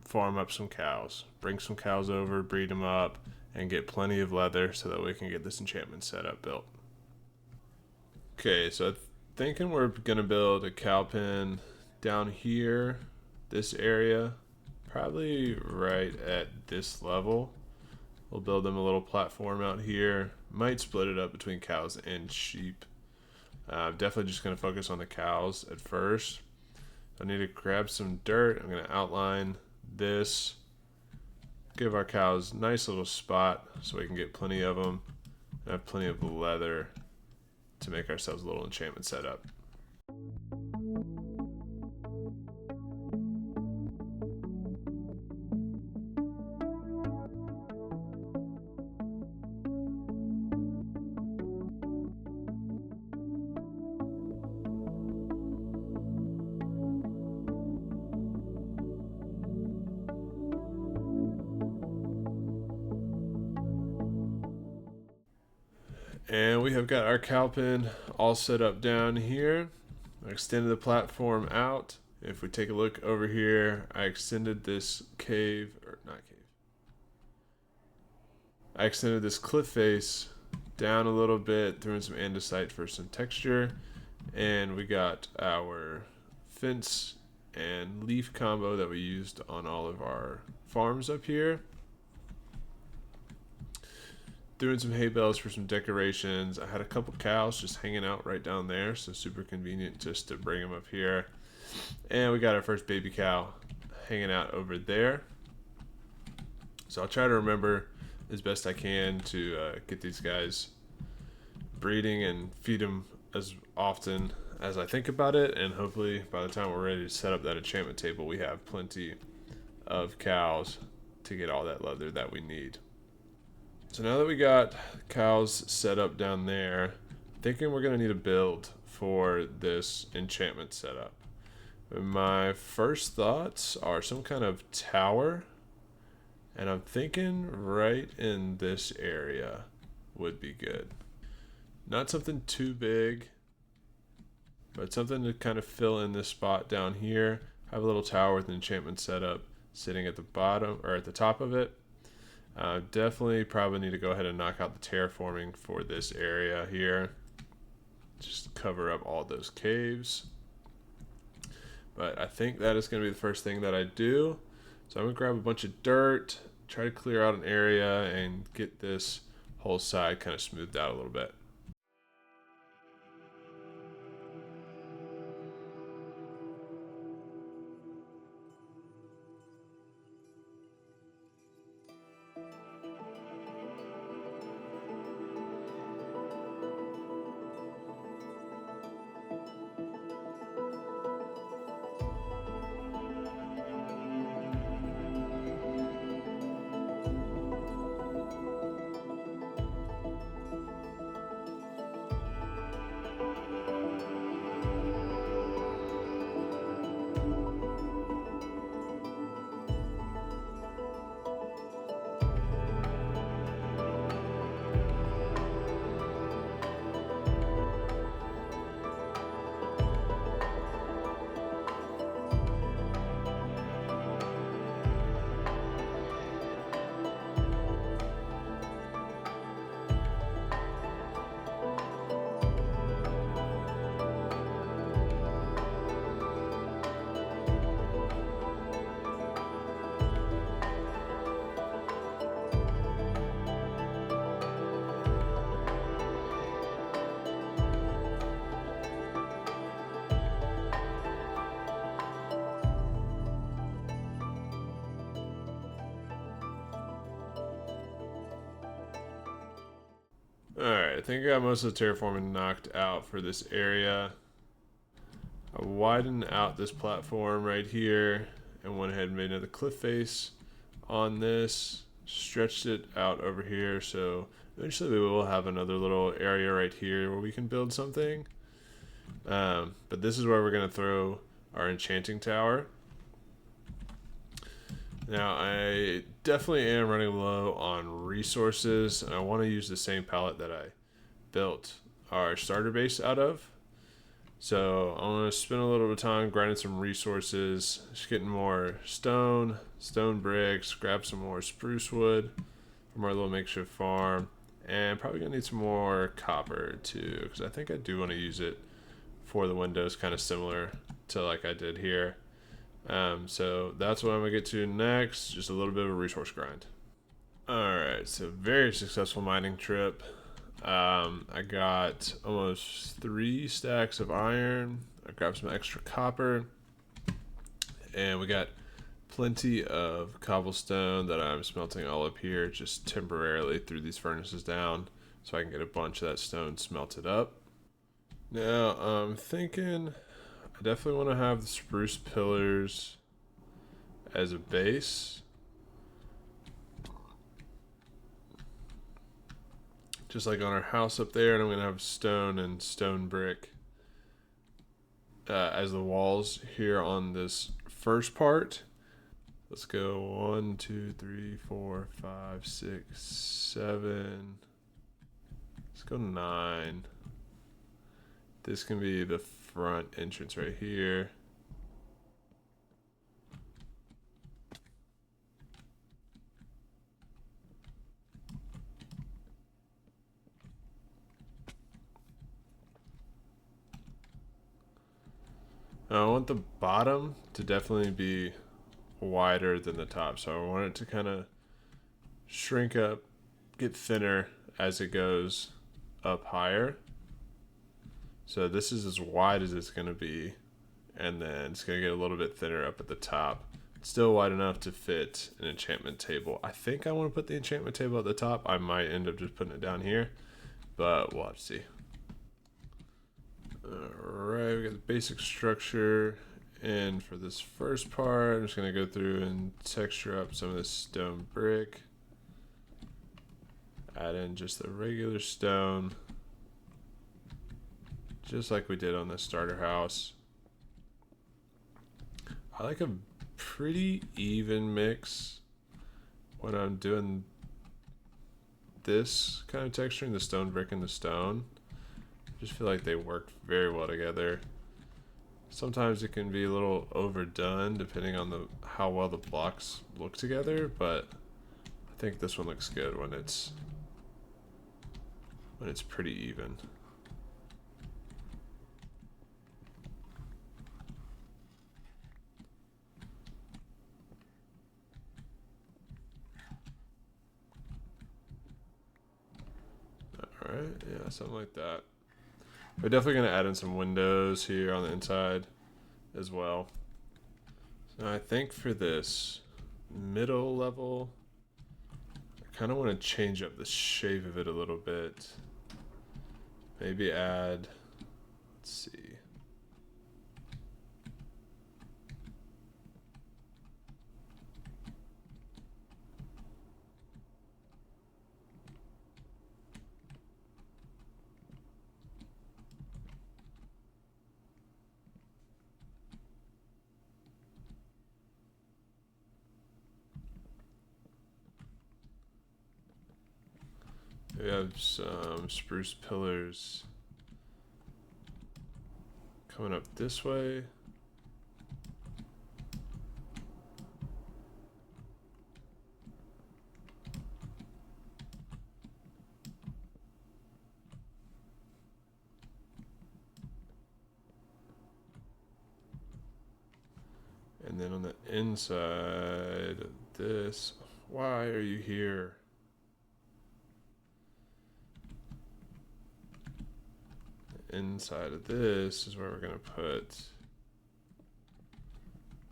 farm up some cows. Bring some cows over, breed them up, and get plenty of leather so that we can get this enchantment setup built. Okay, so I'm thinking we're gonna build a cow pen down here, this area, probably right at this level. We'll build them a little platform out here. Might split it up between cows and sheep. Definitely just gonna focus on the cows at first. I need to grab some dirt. I'm gonna outline this. Give our cows a nice little spot so we can get plenty of them. And have plenty of leather to make ourselves a little enchantment setup. And we have got our cow pen all set up down here. I extended the platform out. If we take a look over here, I extended this I extended this cliff face down a little bit, threw in some andesite for some texture, and we got our fence and leaf combo that we used on all of our farms up here. Threw in some hay bales for some decorations. I had a couple cows just hanging out right down there, so super convenient just to bring them up here. And we got our first baby cow hanging out over there. So I'll try to remember as best I can to get these guys breeding and feed them as often as I think about it. And hopefully by the time we're ready to set up that enchantment table, we have plenty of cows to get all that leather that we need. So now that we got cows set up down there, I'm thinking we're going to need a build for this enchantment setup. My first thoughts are some kind of tower, and I'm thinking right in this area would be good. Not something too big, but something to kind of fill in this spot down here. Have a little tower with an enchantment setup. sitting at the bottom or at the top of it. Definitely probably need to go ahead and knock out the terraforming for this area here. Just cover up all those caves. But I think that is going to be the first thing that I do. So I'm going to grab a bunch of dirt, try to clear out an area, and get this whole side kind of smoothed out a little bit. Alright, I think I got most of the terraforming knocked out for this area. I widened out this platform right here and went ahead and made another cliff face on this. Stretched it out over here, so eventually we will have another little area right here where we can build something. But this is where we're going to throw our enchanting tower. Now, I definitely am running low on resources, and I want to use the same palette that I built our starter base out of. So I'm going to spend a little bit of time grinding some resources, just getting more stone bricks, grab some more spruce wood from our little makeshift farm, and probably going to need some more copper too, because I think I do want to use it for the windows, kind of similar to like I did here. So that's what I'm gonna get to next, just a little bit of a resource grind. Alright, so very successful mining trip. I got almost 3 stacks of iron. I grabbed some extra copper, and we got plenty of cobblestone that I'm smelting all up here just temporarily through these furnaces down so I can get a bunch of that stone smelted up. Now I'm thinking I definitely want to have the spruce pillars as a base. Just like on our house up there, and I'm going to have stone and stone brick as the walls here on this first part. Let's go 1, 2, 3, 4, 5, 6, 7. Let's go 9. This can be the front entrance right here. Now I want the bottom to definitely be wider than the top, so I want it to kind of shrink up, get thinner as it goes up higher. So this is as wide as it's going to be, and then it's going to get a little bit thinner up at the top. It's still wide enough to fit an enchantment table. I think I want to put the enchantment table at the top. I might end up just putting it down here, but we'll have to see. Alright, we got the basic structure in for this first part. I'm just going to go through and texture up some of this stone brick. Add in just the regular stone, just like we did on the starter house. I like a pretty even mix when I'm doing this kind of texturing, the stone brick and the stone. I just feel like they work very well together. Sometimes it can be a little overdone depending on the how well the blocks look together, but I think this one looks good when it's pretty even. Alright, yeah, something like that. We're definitely going to add in some windows here on the inside as well. So I think for this middle level, I kind of want to change up the shape of it a little bit. Maybe add, let's see. We have some spruce pillars coming up this way. And then on the inside of this, why are you here? Inside of this is where we're gonna put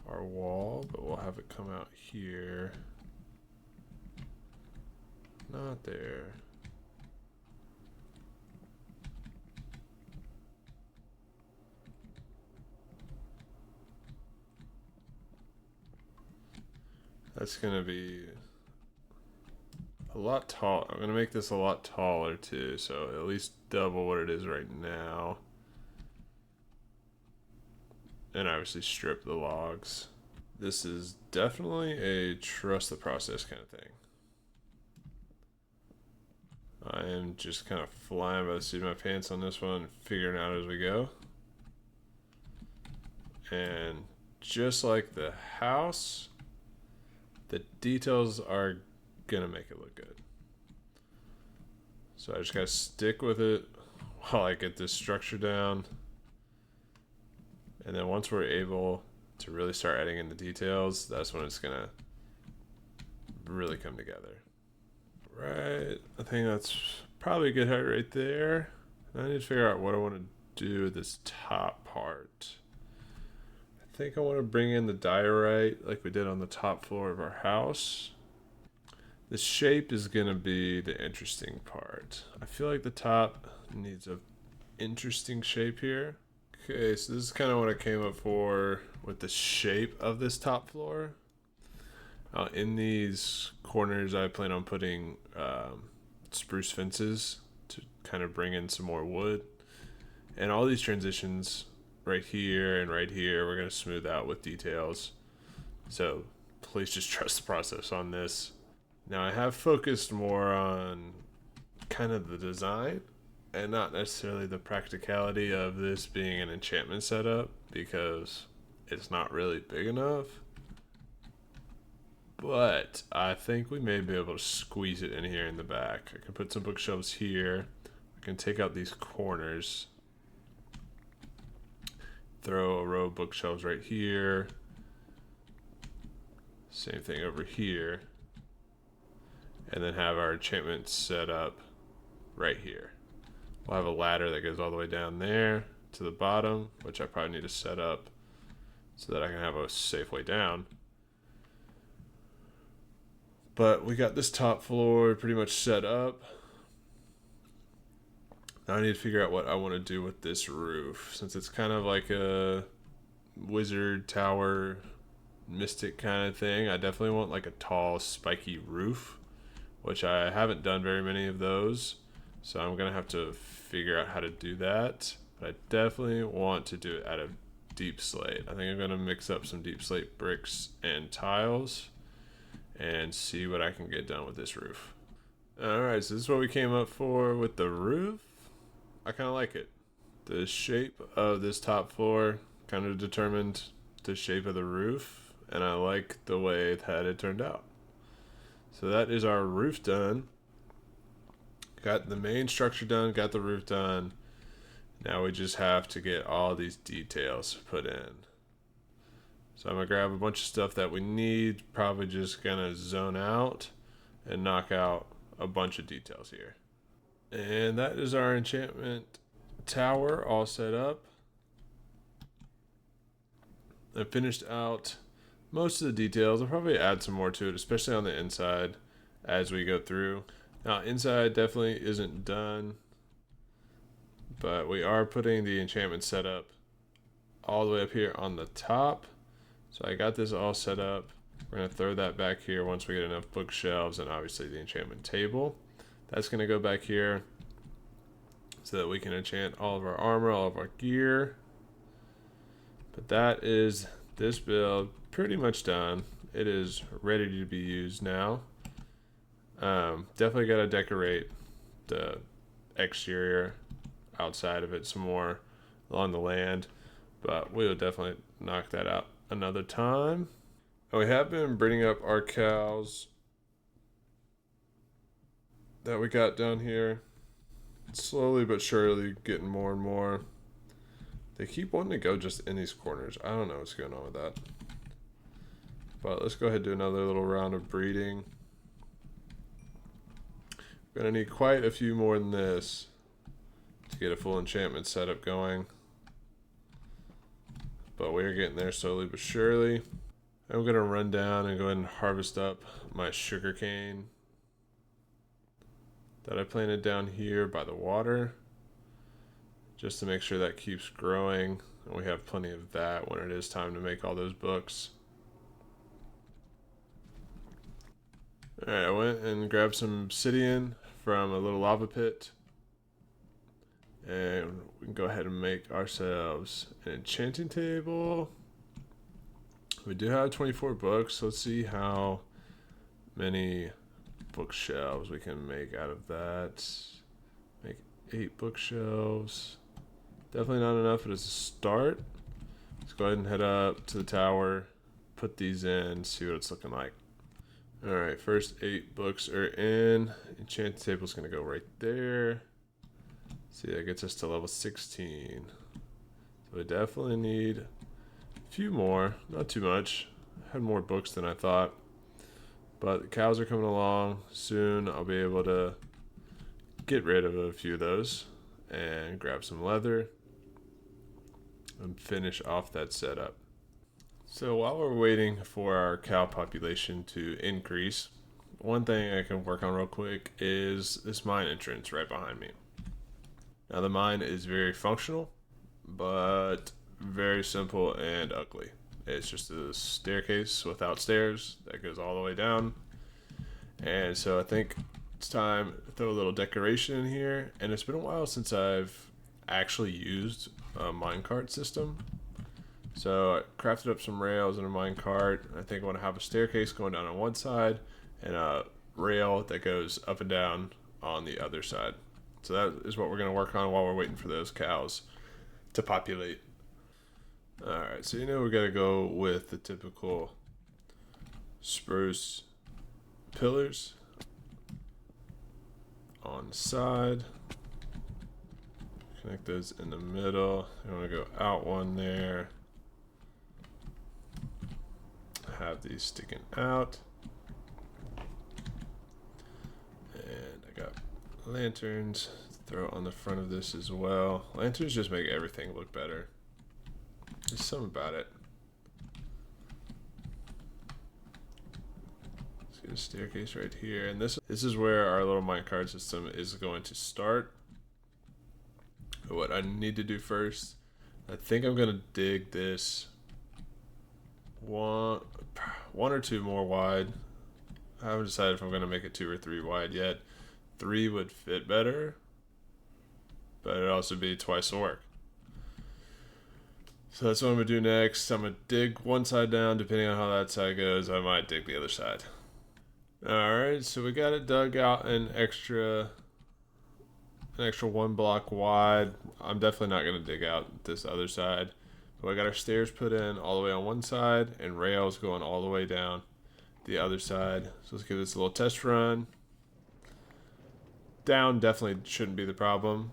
our wall, but we'll have it come out here. Not there. That's gonna be a lot tall. I'm gonna make this a lot taller too, so at least double what it is right now. And obviously strip the logs. This is definitely a trust the process kind of thing. I am just kind of flying by the seat of my pants on this one, figuring out as we go. And just like the house, the details are gonna make it look good. So I just gotta stick with it while I get this structure down. And then once we're able to really start adding in the details, that's when it's gonna really come together. Right, I think that's probably a good height right there. I need to figure out what I want to do with this top part. I think I want to bring in the diorite like we did on the top floor of our house. The shape is going to be the interesting part. I feel like the top needs a interesting shape here. Okay, so this is kind of what I came up for with the shape of this top floor. In these corners, I plan on putting spruce fences to kind of bring in some more wood. And all these transitions right here and right here, we're going to smooth out with details. So please just trust the process on this. Now I have focused more on kind of the design and not necessarily the practicality of this being an enchantment setup because it's not really big enough. But I think we may be able to squeeze it in here in the back. I can put some bookshelves here. I can take out these corners. Throw a row of bookshelves right here. Same thing over here. And then have our enchantment set up right here. We'll have a ladder that goes all the way down there to the bottom, which I probably need to set up so that I can have a safe way down. But we got this top floor pretty much set up. Now I need to figure out what I want to do with this roof, since it's kind of like a wizard tower mystic kind of thing. I definitely want like a tall spiky roof, which I haven't done very many of those, so I'm gonna have to figure out how to do that. But I definitely want to do it out of deep slate. I think I'm gonna mix up some deep slate bricks and tiles and see what I can get done with this roof. Alright, so this is what we came up for with the roof. I kind of like it. The shape of this top floor kind of determined the shape of the roof, and I like the way that it turned out. So that is our roof done. Got the main structure done, got the roof done. Now we just have to get all these details put in. So I'm gonna grab a bunch of stuff that we need, probably just gonna zone out and knock out a bunch of details here. And that is our enchantment tower all set up. I finished out most of the details. I'll probably add some more to it, especially on the inside as we go through. Now, inside definitely isn't done, but we are putting the enchantment setup all the way up here on the top. So I got this all set up. We're going to throw that back here once we get enough bookshelves and obviously the enchantment table. That's going to go back here so that we can enchant all of our armor, all of our gear. But that is this build pretty much done. It is ready to be used now. Definitely got to decorate the exterior outside of it some more along the land, but we'll definitely knock that out another time. And we have been bringing up our cows that we got down here, slowly but surely getting more and more. They keep wanting to go just in these corners. I don't know what's going on with that. But let's go ahead and do another little round of breeding. We're going to need quite a few more than this to get a full enchantment setup going. But we're getting there slowly but surely. I'm going to run down and go ahead and harvest up my sugarcane that I planted down here by the water, just to make sure that keeps growing and we have plenty of that when it is time to make all those books. Alright, I went and grabbed some obsidian from a little lava pit, and we can go ahead and make ourselves an enchanting table. We do have 24 books. Let's see how many bookshelves we can make out of that. Make 8 bookshelves. Definitely not enough, but it's a start. Let's go ahead and head up to the tower, put these in, see what it's looking like. Alright, first 8 books are in. Enchanted table's gonna go right there. See, that gets us to level 16. So we definitely need a few more, not too much. I had more books than I thought. But the cows are coming along. Soon I'll be able to get rid of a few of those and grab some leather and finish off that setup. So while we're waiting for our cow population to increase, one thing I can work on real quick is this mine entrance right behind me. Now the mine is very functional, but very simple and ugly. It's just a staircase without stairs that goes all the way down. And so I think it's time to throw a little decoration in here. And it's been a while since I've actually used a minecart system. So I crafted up some rails and a minecart. I think I want to have a staircase going down on one side and a rail that goes up and down on the other side. So that is what we're going to work on while we're waiting for those cows to populate. Alright, so we got to go with the typical spruce pillars on the side. Connect those in the middle. I want to go out one there. Have these sticking out. And I got lanterns to throw on the front of this as well. Lanterns just make everything look better. There's something about it. Let's get a staircase right here. And this is where our little minecart system is going to start. What I need to do first, I think I'm going to dig this one or two more wide. I haven't decided if I'm going to make it 2 or 3 wide yet. 3 would fit better, but it'd also be twice the work. So that's what I'm going to do next. I'm going to dig one side down. Depending on how that side goes, I might dig the other side. Alright, so we got it dug out an extra 1 block wide. I'm definitely not going to dig out this other side So I got our stairs put in all the way on one side and rails going all the way down the other side. So let's give this a little test run. Down definitely shouldn't be the problem.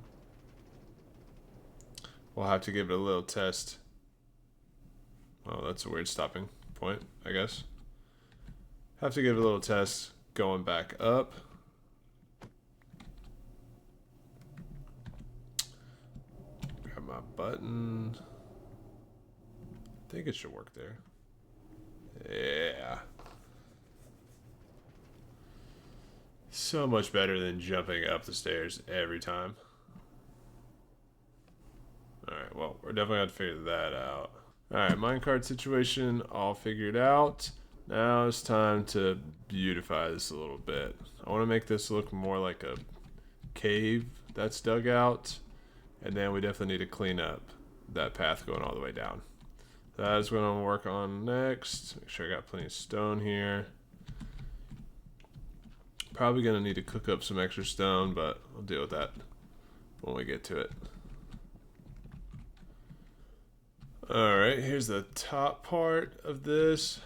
We'll have to give it a little test. Well, that's a weird stopping point, I guess. Have to give it a little test going back up. Grab my button. I think it should work there. Yeah. So much better than jumping up the stairs every time. Alright, well, we're definitely going to figure that out. Alright, minecart situation all figured out. Now it's time to beautify this a little bit. I want to make this look more like a cave that's dug out. And then we definitely need to clean up that path going all the way down. That is what I'm going to work on next. Make sure I got plenty of stone here. Probably going to need to cook up some extra stone, but I'll deal with that when we get to it. Alright, here's the top part of this.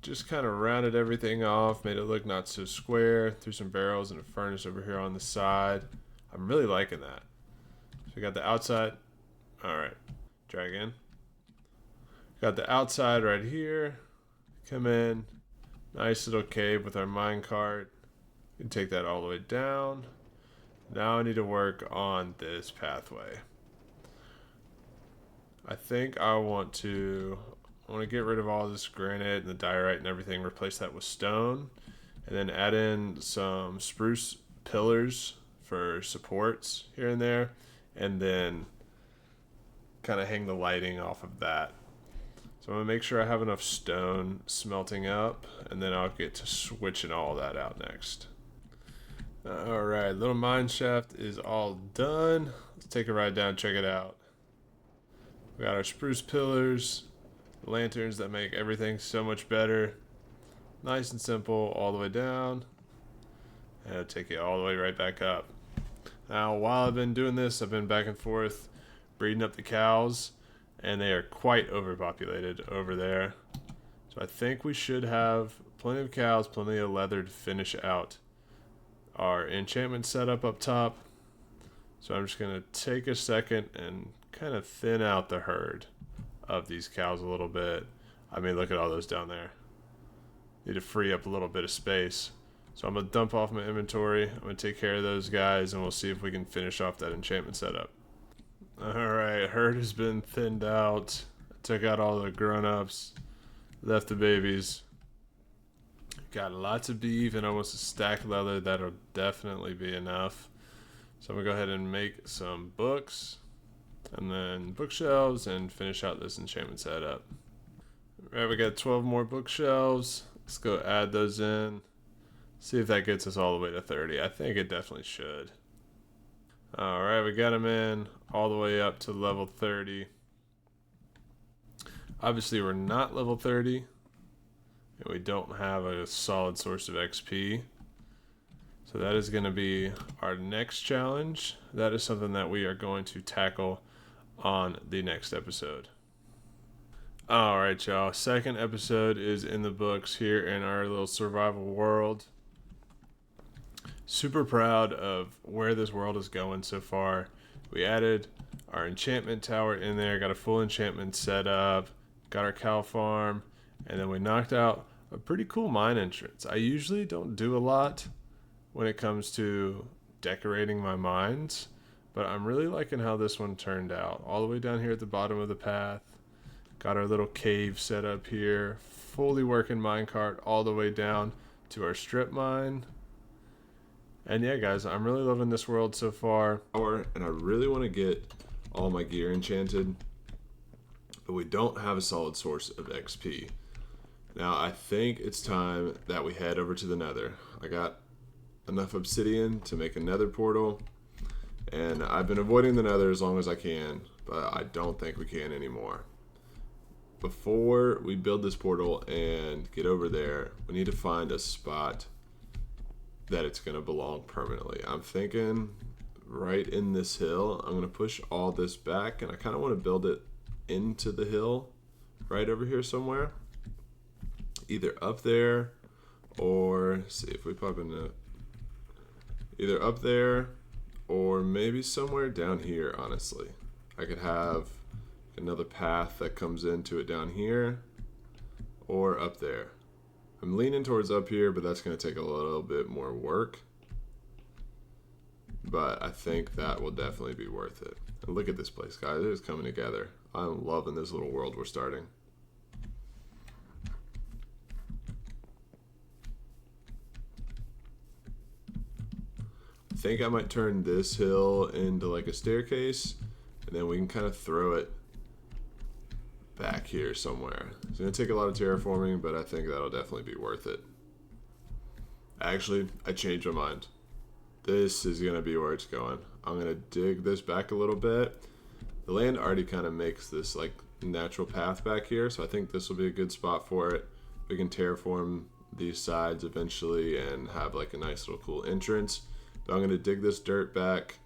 Just kind of rounded everything off, made it look not so square. Threw some barrels and a furnace over here on the side. I'm really liking that. So we got the outside. Alright, try again. Got the outside right here. Come in. Nice little cave with our minecart. We can take that all the way down. Now I need to work on this pathway. I think I want to get rid of all this granite and the diorite and everything, replace that with stone, and then add in some spruce pillars for supports here and there, and then kind of hang the lighting off of that. So I'm going to make sure I have enough stone smelting up, and then I'll get to switching all that out next. Alright, little mine shaft is all done. Let's take a ride down, check it out. We got our spruce pillars, lanterns that make everything so much better. Nice and simple all the way down. And it'll take it all the way right back up. Now, while I've been doing this, I've been back and forth breeding up the cows, and they are quite overpopulated over there. So I think we should have plenty of cows, plenty of leather to finish out our enchantment setup up top. So I'm just going to take a second and kind of thin out the herd of these cows a little bit. I mean, look at all those down there. Need to free up a little bit of space. So I'm going to dump off my inventory. I'm going to take care of those guys, and we'll see if we can finish off that enchantment setup. Alright, herd has been thinned out. I took out all the grown-ups, left the babies. Got lots of beef and almost a stack of leather. That'll definitely be enough. So I'm going to go ahead and make some books, and then bookshelves, and finish out this enchantment setup. Alright, we got 12 more bookshelves. Let's go add those in. See if that gets us all the way to 30. I think it definitely should. Alright, we got them in all the way up to level 30. Obviously, we're not level 30. And we don't have a solid source of XP. So that is going to be our next challenge. That is something that we are going to tackle on the next episode. Alright, y'all. Second episode is in the books here in our little survival world. Super proud of where this world is going so far. We added our enchantment tower in there, got a full enchantment set up, got our cow farm, and then we knocked out a pretty cool mine entrance. I usually don't do a lot when it comes to decorating my mines, but I'm really liking how this one turned out. All the way down here at the bottom of the path, got our little cave set up here, fully working minecart all the way down to our strip mine. And yeah, guys, I'm really loving this world so far. And I really want to get all my gear enchanted, but we don't have a solid source of XP. Now, I think it's time that we head over to the Nether. I got enough obsidian to make a Nether portal, and I've been avoiding the Nether as long as I can, but I don't think we can anymore. Before we build this portal and get over there, we need to find a spot that it's going to belong permanently. I'm thinking right in this hill. I'm going to push all this back, and I kind of want to build it into the hill right over here somewhere. Either up there or, see if we pop into, either up there or maybe somewhere down here, honestly. I could have another path that comes into it down here or up there. I'm leaning towards up here, but that's going to take a little bit more work. But I think that will definitely be worth it. And look at this place, guys. It is coming together. I'm loving this little world we're starting. I think I might turn this hill into like a staircase, and then we can kind of throw it back here somewhere. It's going to take a lot of terraforming, but I think that'll definitely be worth it. Actually, I changed my mind. This is going to be where it's going. I'm going to dig this back a little bit. The land already kind of makes this like natural path back here, so I think this will be a good spot for it. We can terraform these sides eventually and have like a nice little cool entrance. But I'm going to dig this dirt back,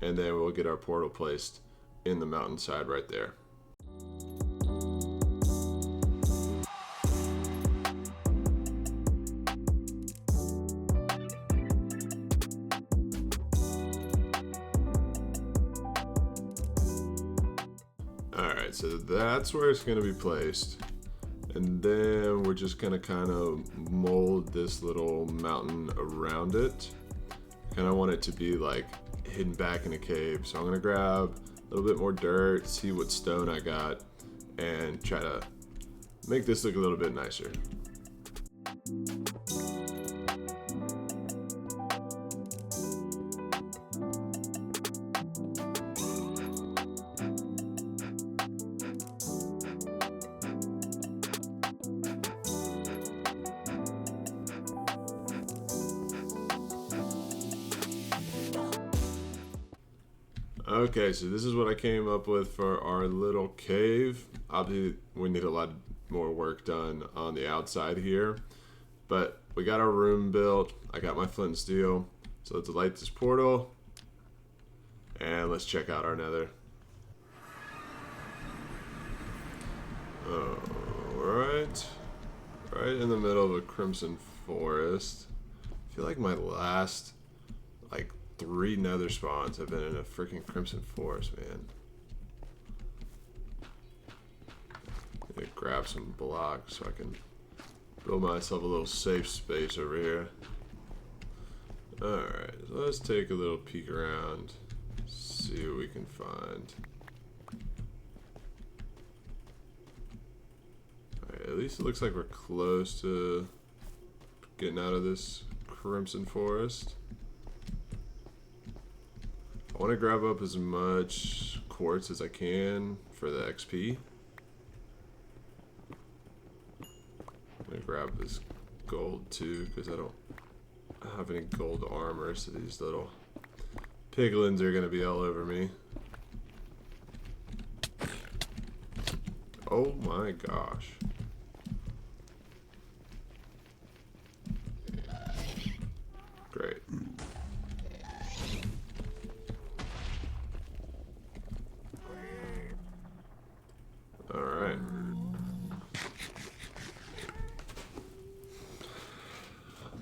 and then we'll get our portal placed in the mountainside right there. Alright, so that's where it's going to be placed. And then we're just going to kind of mold this little mountain around it. Kind of want it to be like hidden back in a cave. So I'm going to grab a little bit more dirt, see what stone I got, and try to make this look a little bit nicer. Okay, so this is what I came up with for our little cave. Obviously, we need a lot more work done on the outside here, but we got our room built. I got my flint and steel. So let's light this portal, and let's check out our nether. Alright, right in the middle of a crimson forest. I feel like my last, like, 3 nether spawns have been in a freaking crimson forest, man. I'm gonna grab some blocks so I can build myself a little safe space over here. Alright, so let's take a little peek around, see what we can find. Alright, at least it looks like we're close to getting out of this crimson forest. I want to grab up as much quartz as I can for the XP. I'm going to grab this gold too, because I don't have any gold armor, so these little piglins are going to be all over me. Oh my gosh. Great. Alright.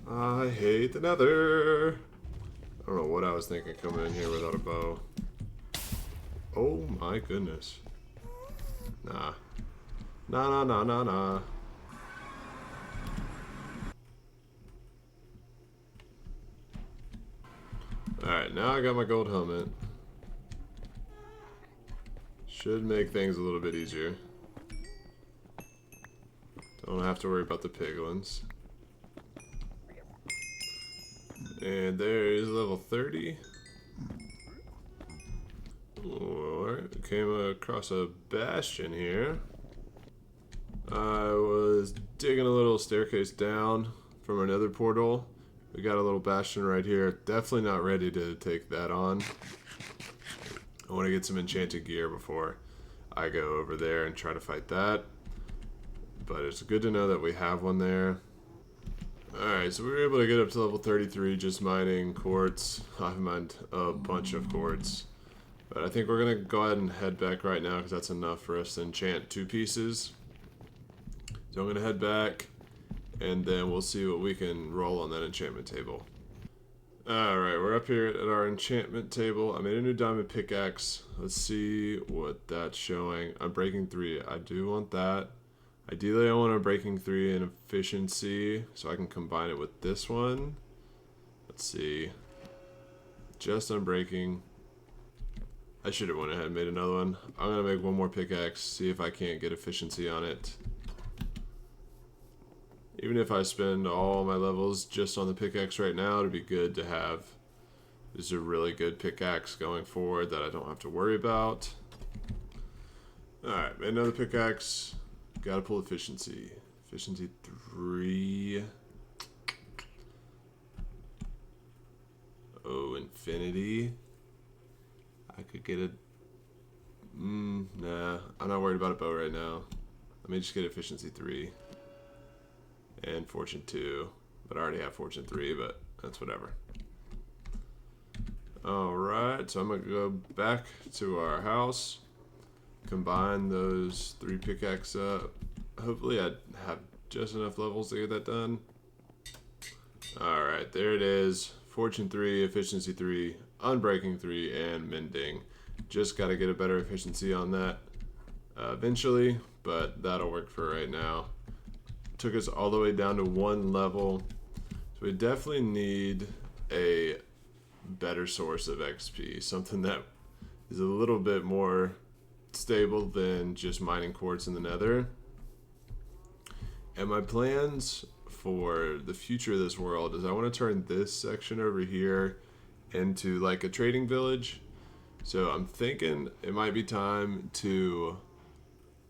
I hate the nether. I don't know what I was thinking coming in here without a bow. Oh my goodness. Nah. Nah, nah, nah, nah, nah. Alright, now I got my gold helmet. Should make things a little bit easier. Don't have to worry about the piglins. And there is level 30. Alright, came across a bastion here. I was digging a little staircase down from another portal. We got a little bastion right here. Definitely not ready to take that on. I want to get some enchanted gear before I go over there and try to fight that. But it's good to know that we have one there. Alright, so we were able to get up to level 33 just mining quartz. I've mined a bunch of quartz. But I think we're going to go ahead and head back right now because that's enough for us to enchant 2 pieces. So I'm going to head back and then we'll see what we can roll on that enchantment table. Alright, we're up here at our enchantment table. I made a new diamond pickaxe. Let's see what that's showing. Unbreaking 3. I do want that. Ideally, I want a breaking 3 in efficiency so I can combine it with this one. Let's see. Just unbreaking. I should have went ahead and made another one. I'm going to make one more pickaxe, see if I can't get efficiency on it. Even if I spend all my levels just on the pickaxe right now, it'd be good to have. This is a really good pickaxe going forward that I don't have to worry about. Alright, made another pickaxe. Gotta pull efficiency. Efficiency 3. Oh, infinity. I could get a... nah, I'm not worried about a bow right now. Let me just get efficiency 3. And fortune 2. But I already have fortune 3, but that's whatever. Alright, so I'm going to go back to our house. Combine those 3 pickaxes up. Hopefully I have just enough levels to get that done. Alright, there it is. Fortune 3, efficiency 3, unbreaking 3, and mending. Just got to get a better efficiency on that eventually, but that'll work for right now. Took us all the way down to 1 level. So we definitely need a better source of XP. Something that is a little bit more stable than just mining quartz in the nether. And my plans for the future of this world is I want to turn this section over here into like a trading village. So I'm thinking it might be time to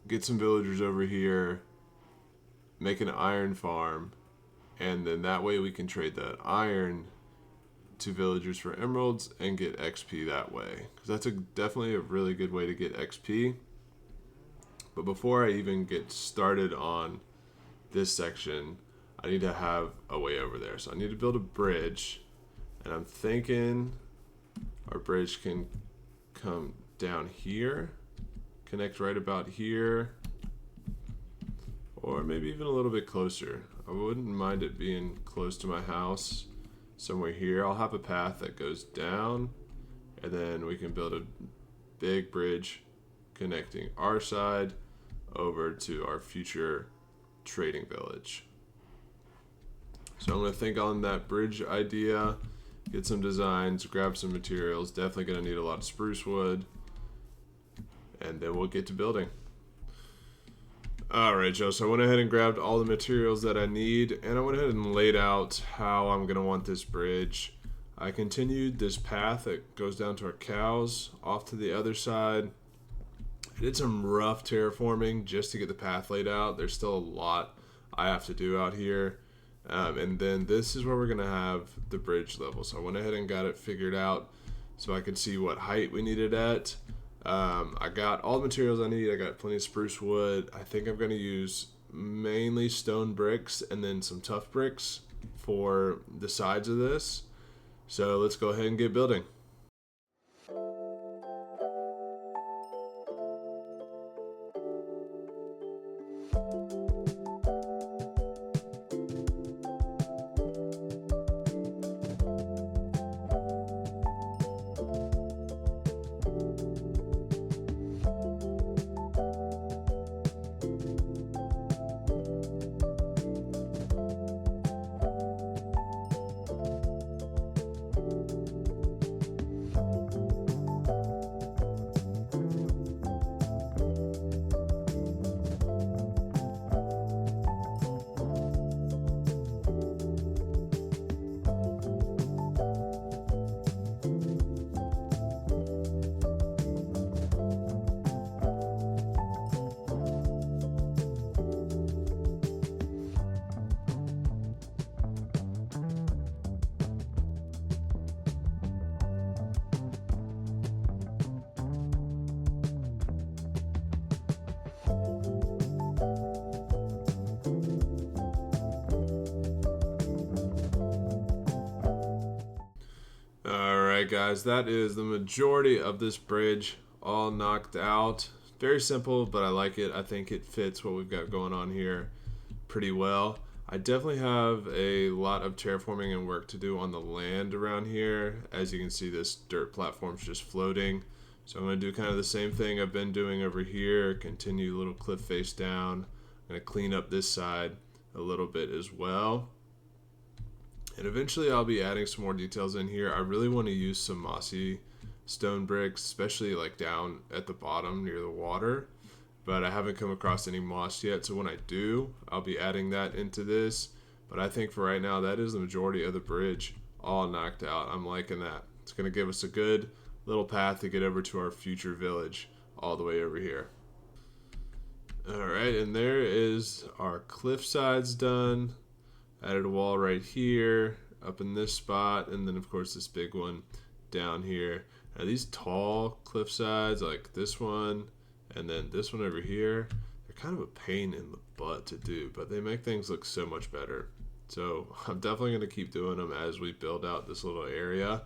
get some villagers over here, make an iron farm, and then that way we can trade that iron to villagers for emeralds and get XP that way. Because that's definitely a really good way to get XP. But before I even get started on this section, I need to have a way over there. So I need to build a bridge, and I'm thinking our bridge can come down here, connect right about here, or maybe even a little bit closer. I wouldn't mind it being close to my house, somewhere here. I'll have a path that goes down, and then we can build a big bridge connecting our side over to our future trading village. So I'm going to think on that bridge idea, get some designs, grab some materials. Definitely going to need a lot of spruce wood, and then we'll get to building. Alright, Joe, so I went ahead and grabbed all the materials that I need, and I went ahead and laid out how I'm going to want this bridge. I continued this path that goes down to our cows off to the other side. I did some rough terraforming just to get the path laid out. There's still a lot I have to do out here. And then this is where we're going to have the bridge level. So I went ahead and got it figured out so I could see what height we needed at. I got all the materials I need. I got plenty of spruce wood. I think I'm going to use mainly stone bricks and then some tough bricks for the sides of this. So let's go ahead and get building. Alright guys, that is the majority of this bridge all knocked out. Very simple, but I like it. I think it fits what we've got going on here pretty well. I definitely have a lot of terraforming and work to do on the land around here. As you can see, this dirt platform's just floating. So I'm going to do kind of the same thing I've been doing over here. Continue a little cliff face down. I'm going to clean up this side a little bit as well. And eventually I'll be adding some more details in here. I really want to use some mossy stone bricks, especially like down at the bottom near the water. But I haven't come across any moss yet, so when I do, I'll be adding that into this. But I think for right now, that is the majority of the bridge all knocked out. I'm liking that. It's going to give us a good little path to get over to our future village all the way over here. Alright, and there is our cliff sides done. Added a wall right here, up in this spot, and then of course this big one down here. Now these tall cliff sides, like this one, and then this one over here, they're kind of a pain in the butt to do, but they make things look so much better. So I'm definitely going to keep doing them as we build out this little area.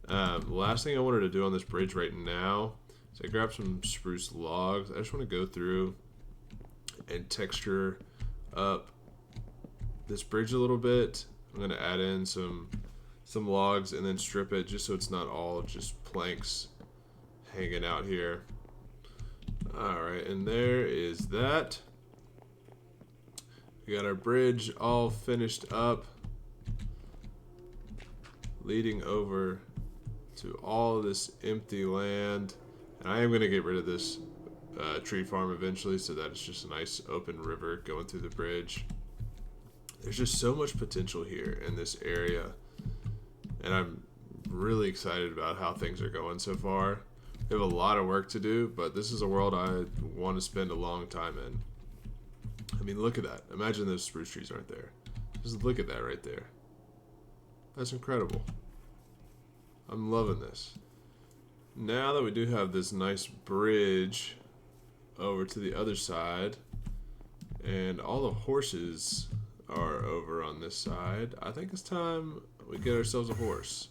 The last thing I wanted to do on this bridge right now is I grabbed some spruce logs. I just want to go through and texture up this bridge a little bit. I'm going to add in some logs and then strip it just so it's not all just planks hanging out here. Alright, and there is that. We got our bridge all finished up, leading over to all this empty land. And I am going to get rid of this tree farm eventually so that it's just a nice open river going through the bridge. There's just so much potential here in this area, and I'm really excited about how things are going so far. We have a lot of work to do, but this is a world I want to spend a long time in. I mean, look at that. Imagine those spruce trees aren't there. Just look at that right there. That's incredible. I'm loving this. Now that we do have this nice bridge over to the other side, and all the horses are over on this side, I think it's time we get ourselves a horse.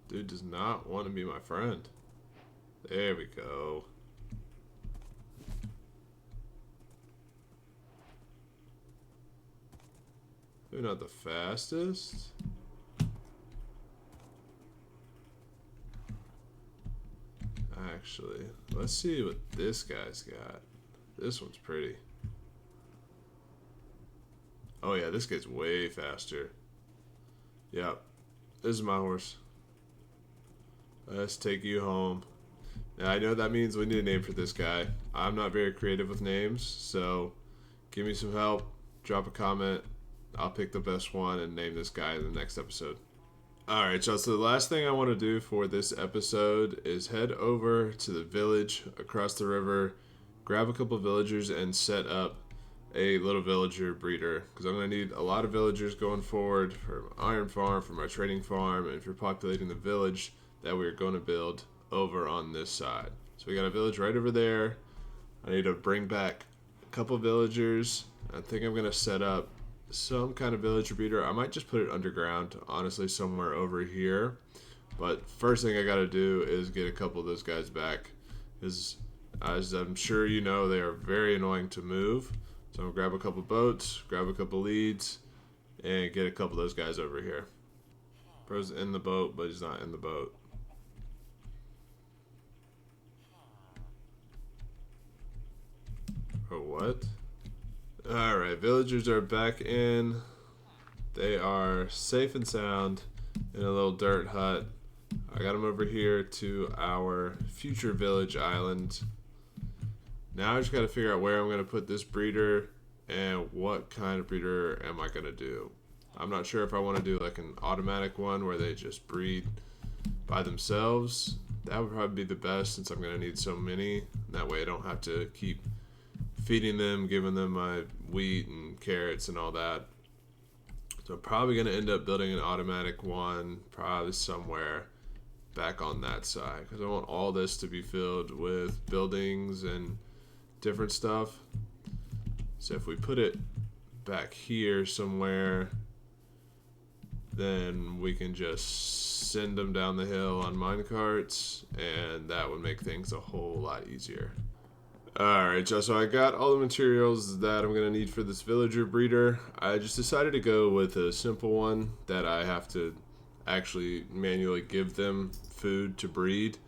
Dude does not want to be my friend. There we go. Maybe not the fastest. Actually, let's see what this guy's got. This one's pretty. Oh yeah, this guy's way faster. Yep, this is my horse. Let's take you home. Now I know that means we need a name for this guy. I'm not very creative with names, so give me some help. Drop a comment. I'll pick the best one and name this guy in the next episode. Alright, so the last thing I want to do for this episode is head over to the village across the river, grab a couple villagers, and set up a little villager breeder. Because I'm going to need a lot of villagers going forward for my iron farm, for my trading farm, and for populating the village that we're going to build over on this side. So we got a village right over there. I need to bring back a couple villagers. I think I'm going to set up some kind of villager breeder. I might just put it underground, honestly, somewhere over here. But first thing I got to do is get a couple of those guys back, because as I'm sure you know, they are very annoying to move. So I'm gonna grab a couple boats, grab a couple leads, and get a couple of those guys over here. Bro's in the boat, but he's not in the boat. Oh, what? Alright, villagers are back in. They are safe and sound in a little dirt hut. I got them over here to our future village island. Now I just got to figure out where I'm going to put this breeder and what kind of breeder am I going to do. I'm not sure if I want to do like an automatic one where they just breed by themselves. That would probably be the best since I'm going to need so many. That way I don't have to keep feeding them, giving them my wheat and carrots and all that. So I'm probably going to end up building an automatic one, probably somewhere back on that side, because I want all this to be filled with buildings and different stuff. So if we put it back here somewhere, then we can just send them down the hill on minecarts, and that would make things a whole lot easier. Alright, so I got all the materials that I'm going to need for this villager breeder. I just decided to go with a simple one that I have to actually manually give them food to breed.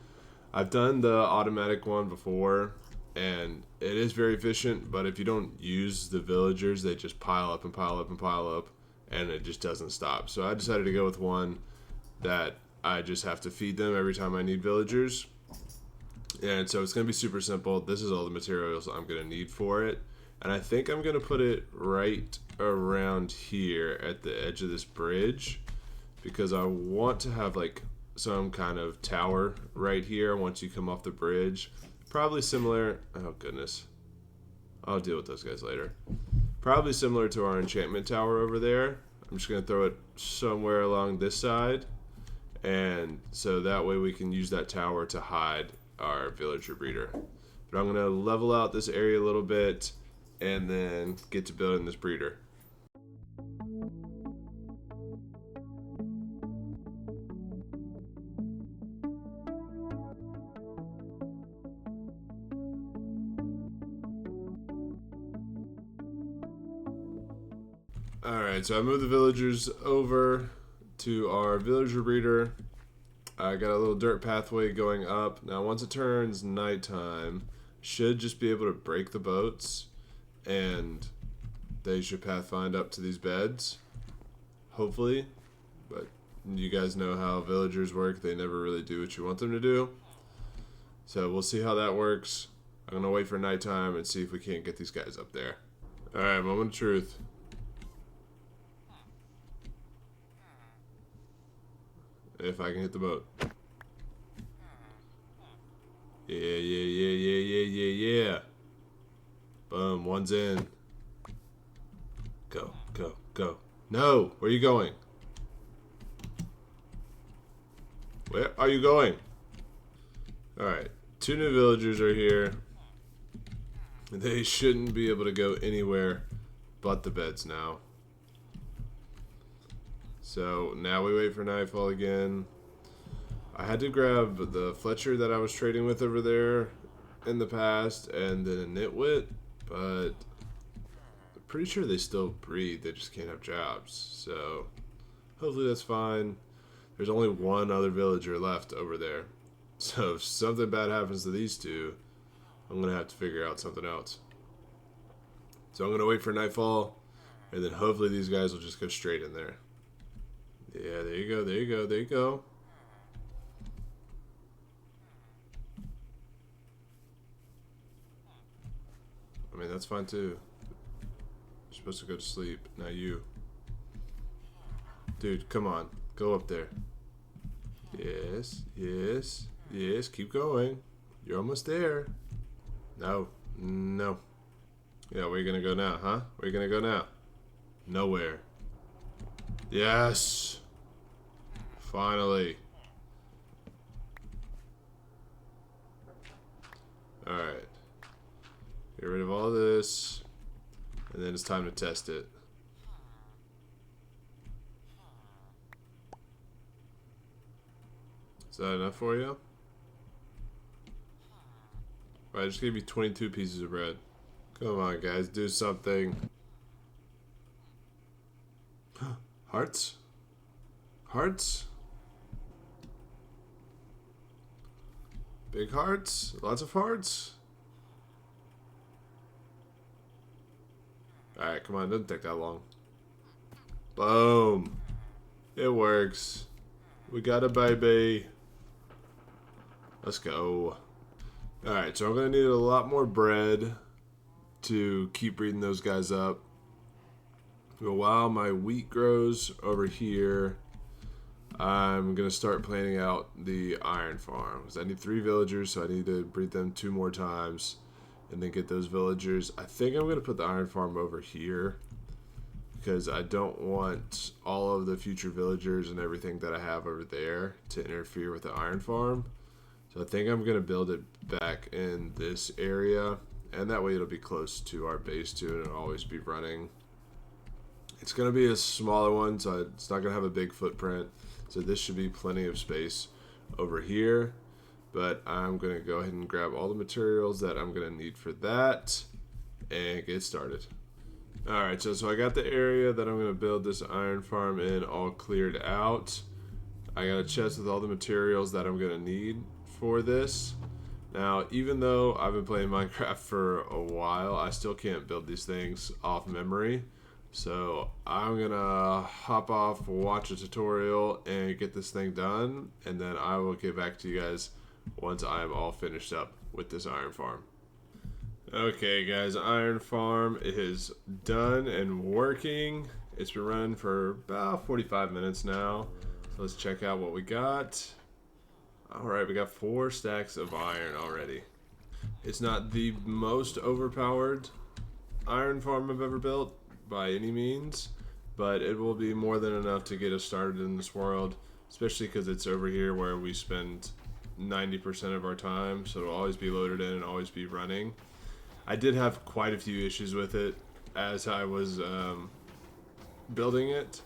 I've done the automatic one before, and it is very efficient, but if you don't use the villagers, they just pile up and pile up and pile up, and it just doesn't stop. So I decided to go with one that I just have to feed them every time I need villagers. And so it's going to be super simple. This is all the materials I'm going to need for it. And I think I'm going to put it right around here at the edge of this bridge, because I want to have like some kind of tower right here once you come off the bridge. Probably similar. Oh, goodness. I'll deal with those guys later. Probably similar to our enchantment tower over there. I'm just going to throw it somewhere along this side. And so that way we can use that tower to hide our villager breeder. But I'm going to level out this area a little bit and then get to building this breeder. Alright, so I moved the villagers over to our villager breeder. I got a little dirt pathway going up. Now once it turns nighttime, should just be able to break the boats, and they should pathfind up to these beds, hopefully. But you guys know how villagers work. They never really do what you want them to do. So we'll see how that works. I'm going to wait for nighttime and see if we can't get these guys up there. Alright, moment of truth. If I can hit the boat. Yeah. Boom, one's in. Go. No, where are you going? Where are you going? Alright, 2 new villagers are here. They shouldn't be able to go anywhere but the beds now. So now we wait for nightfall again. I had to grab the Fletcher that I was trading with over there in the past, and then a Nitwit, but I'm pretty sure they still breed. They just can't have jobs. So hopefully that's fine. There's only one other villager left over there. So if something bad happens to these two, I'm going to have to figure out something else. So I'm going to wait for nightfall, and then hopefully these guys will just go straight in there. Yeah, there you go. I mean, that's fine too. You're supposed to go to sleep, not you. Dude, come on. Go up there. Yes. Keep going. You're almost there. No. Yeah, where are you gonna go now, huh? Where are you gonna go now? Nowhere. Yes! Finally. Alright. Get rid of all this. And then it's time to test it. Is that enough for you? Alright, I just gave you 22 pieces of bread. Come on, guys, do something. Hearts? Big hearts? Lots of hearts? Alright, come on, doesn't take that long. Boom. It works. We got a baby. Let's go. Alright, so I'm going to need a lot more bread to keep breeding those guys up. But while my wheat grows over here, I'm going to start planning out the iron farm. Because I need 3 villagers, so I need to breed them 2 more times. And then get those villagers. I think I'm going to put the iron farm over here. Because I don't want all of the future villagers and everything that I have over there to interfere with the iron farm. So I think I'm going to build it back in this area. and that way it'll be close to our base too, and it'll always be running. It's going to be a smaller one, so it's not going to have a big footprint, so this should be plenty of space over here. But I'm going to go ahead and grab all the materials that I'm going to need for that and get started. Alright, so I got the area that I'm going to build this iron farm in all cleared out. I got a chest with all the materials that I'm going to need for this. Now, even though I've been playing Minecraft for a while, I still can't build these things off memory. So I'm going to hop off, watch a tutorial, and get this thing done. And then I will get back to you guys once I'm all finished up with this iron farm. Okay guys, iron farm is done and working. It's been running for about 45 minutes now. So let's check out what we got. Alright, we got 4 stacks of iron already. It's not the most overpowered iron farm I've ever built by any means, but it will be more than enough to get us started in this world, especially because it's over here where we spend 90% of our time, so it'll always be loaded in and always be running. I did have quite a few issues with it as I was building it,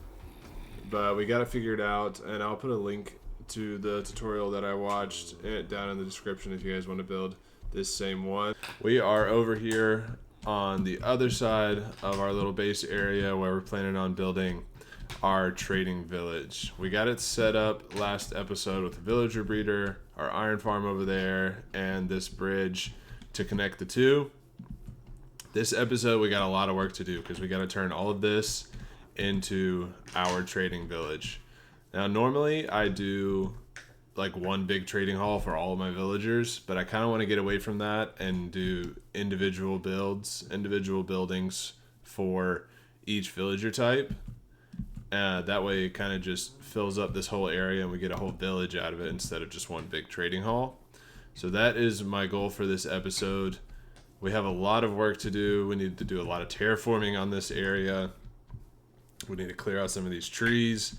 but we got it figured out, and I'll put a link to the tutorial that I watched down in the description if you guys want to build this same one. We are over here on the other side of our little base area where we're planning on building our trading village. We got it set up last episode with the villager breeder, our iron farm over there, and this bridge to connect the two. This episode we got a lot of work to do because we got to turn all of this into our trading village. Now normally I do like one big trading hall for all of my villagers, but I kind of want to get away from that and do individual buildings for each villager type. That way it kind of just fills up this whole area and we get a whole village out of it instead of just one big trading hall. So that is my goal for this episode. We have a lot of work to do. We need to do a lot of terraforming on this area. We need to clear out some of these trees,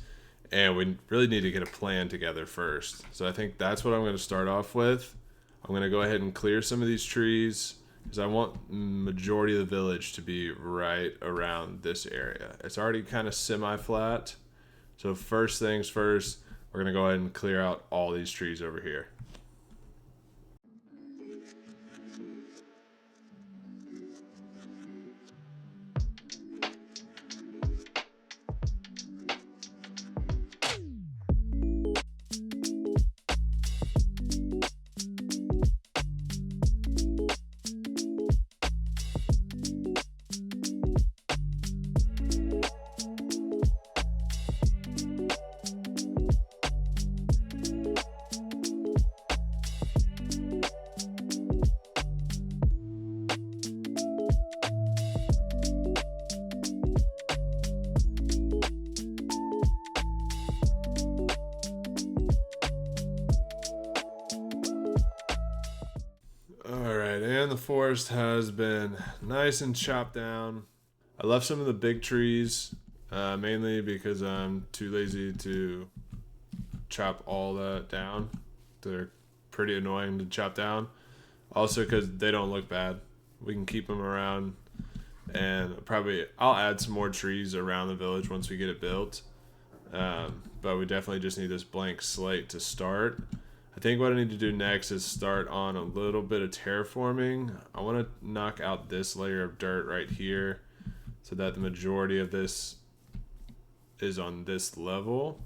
and we really need to get a plan together first. So I think that's what I'm going to start off with. I'm going to go ahead and clear some of these trees because I want majority of the village to be right around this area. It's already kind of semi-flat. So first things first, we're going to go ahead and clear out all these trees over here. Alright, and the forest has been nice and chopped down. I left some of the big trees, mainly because I'm too lazy to chop all that down. They're pretty annoying to chop down. Also because they don't look bad. We can keep them around, and I'll add some more trees around the village once we get it built. But we definitely just need this blank slate to start. I think what I need to do next is start on a little bit of terraforming. I want to knock out this layer of dirt right here so that the majority of this is on this level.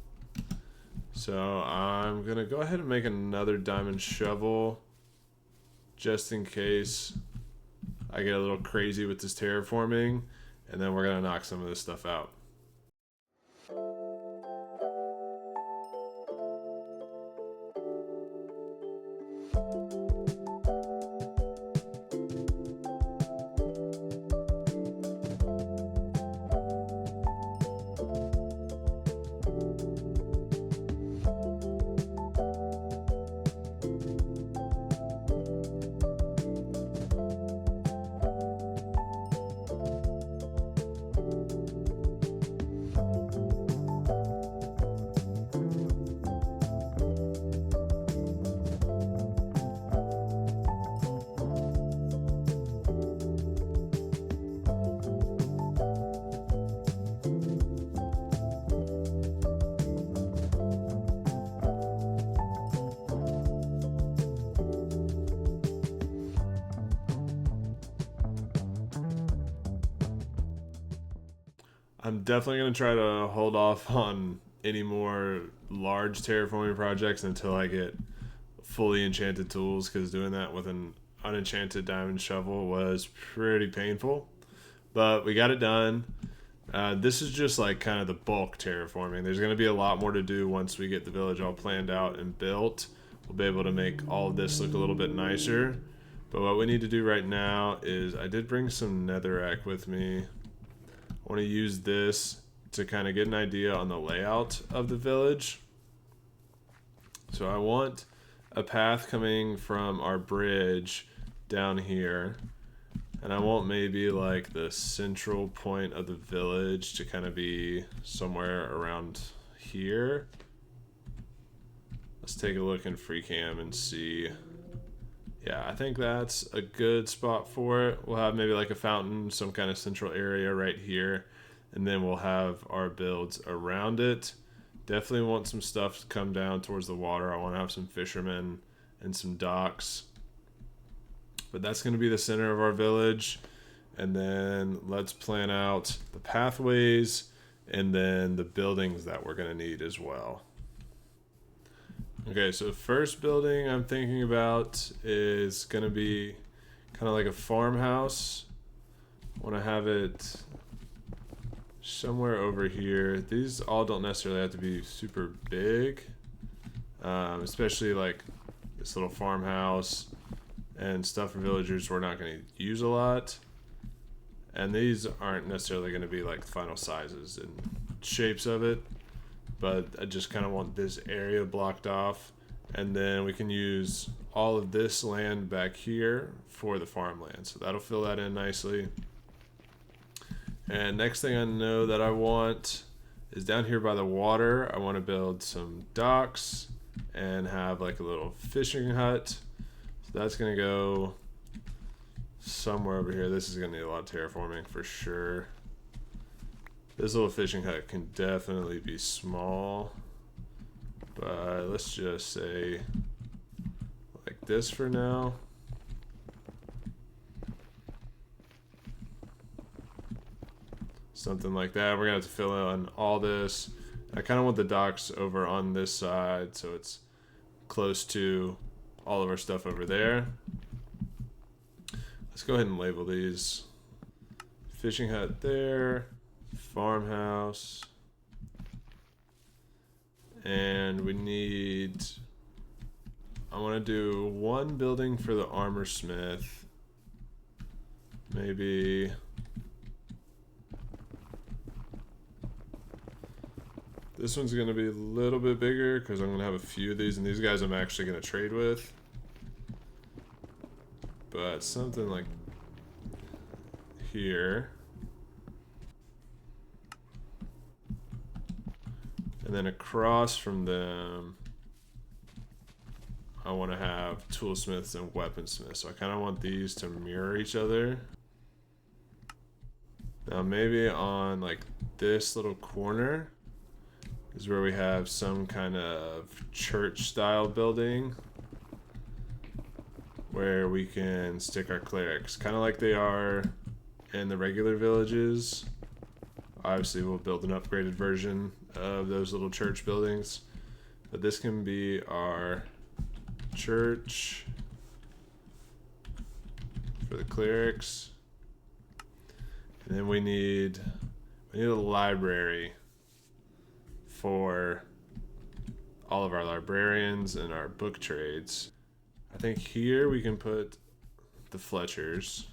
So I'm going to go ahead and make another diamond shovel just in case I get a little crazy with this terraforming, and then we're going to knock some of this stuff out. I'm definitely going to try to hold off on any more large terraforming projects until I get fully enchanted tools, because doing that with an unenchanted diamond shovel was pretty painful. But we got it done. This is just like kind of the bulk terraforming. There's going to be a lot more to do once we get the village all planned out and built. We'll be able to make all of this look a little bit nicer. But what we need to do right now is, I did bring some netherrack with me. I want to use this to kind of get an idea on the layout of the village. So I want a path coming from our bridge down here, and I want maybe like the central point of the village to kind of be somewhere around here. Let's take a look in FreeCam and see. Yeah, I think that's a good spot for it. We'll have maybe like a fountain, some kind of central area right here, and then we'll have our builds around it. Definitely want some stuff to come down towards the water. I want to have some fishermen and some docks. But that's going to be the center of our village. And then let's plan out the pathways and then the buildings that we're going to need as well. Okay, so first building I'm thinking about is going to be kind of like a farmhouse. I want to have it somewhere over here. These all don't necessarily have to be super big, especially like this little farmhouse and stuff for villagers we're not going to use a lot. And these aren't necessarily going to be like final sizes and shapes of it, but I just kind of want this area blocked off, and then we can use all of this land back here for the farmland, so that'll fill that in nicely. And next thing I know that I want is down here by the water. I want to build some docks and have like a little fishing hut. So that's going to go somewhere over here. This is going to need a lot of terraforming for sure. This little fishing hut can definitely be small, but let's just say like this for now. Something like that. We're gonna have to fill in all this. I kind of want the docks over on this side so it's close to all of our stuff over there. Let's go ahead and label these. Fishing hut there, farmhouse, and we need, I want to do one building for the armor smith, maybe this one's going to be a little bit bigger because I'm going to have a few of these, and these guys I'm actually going to trade with. But something like here. And then across from them, I want to have toolsmiths and weaponsmiths. So I kind of want these to mirror each other. Now maybe on like this little corner is where we have some kind of church style building where we can stick our clerics, kind of like they are in the regular villages. Obviously we'll build an upgraded version of those little church buildings, but this can be our church for the clerics. And then we need a library for all of our librarians and our book trades. I think here we can put the Fletchers.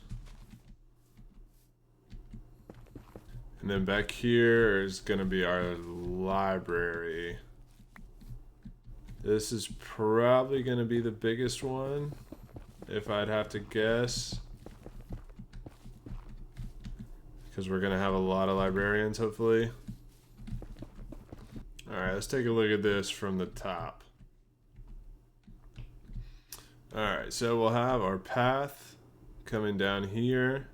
And then back here is going to be our library. This is probably going to be the biggest one, if I'd have to guess, because we're going to have a lot of librarians, hopefully. Alright, let's take a look at this from the top. Alright, so we'll have our path coming down here.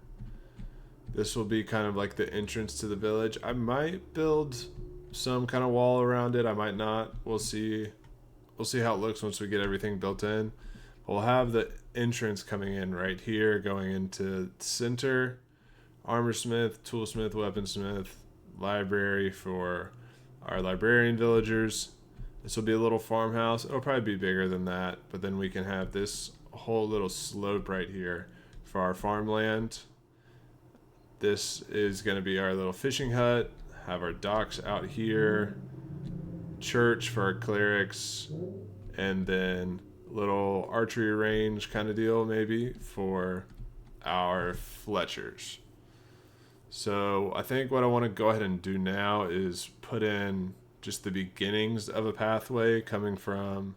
This will be kind of like the entrance to the village. I might build some kind of wall around it. I might not. We'll see. We'll see how it looks once we get everything built in. We'll have the entrance coming in right here, going into center. Armorsmith, toolsmith, weaponsmith, library for our librarian villagers. This will be a little farmhouse. It'll probably be bigger than that, but then we can have this whole little slope right here for our farmland. This is going to be our little fishing hut. Have our docks out here. Church for our clerics. And then little archery range kind of deal maybe for our Fletchers. So I think what I want to go ahead and do now is put in just the beginnings of a pathway coming from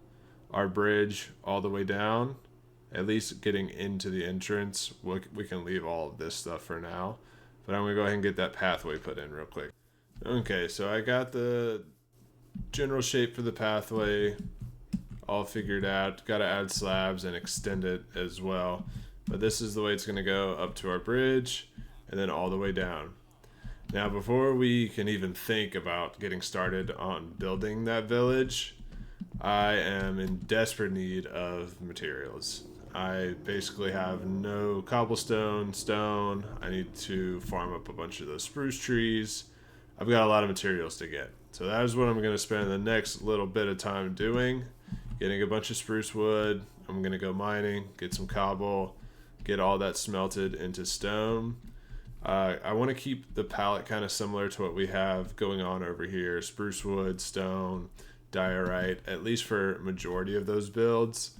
our bridge all the way down. At least getting into the entrance. We can leave all of this stuff for now. But I'm going to go ahead and get that pathway put in real quick. Okay, so I got the general shape for the pathway all figured out. Got to add slabs and extend it as well. But this is the way it's going to go up to our bridge and then all the way down. Now, before we can even think about getting started on building that village, I am in desperate need of materials. I basically have no cobblestone, stone. I need to farm up a bunch of those spruce trees. I've got a lot of materials to get. So that is what I'm going to spend the next little bit of time doing. Getting a bunch of spruce wood. I'm going to go mining, get some cobble, get all that smelted into stone. I want to keep the palette kind of similar to what we have going on over here. Spruce wood, stone, diorite, at least for majority of those builds.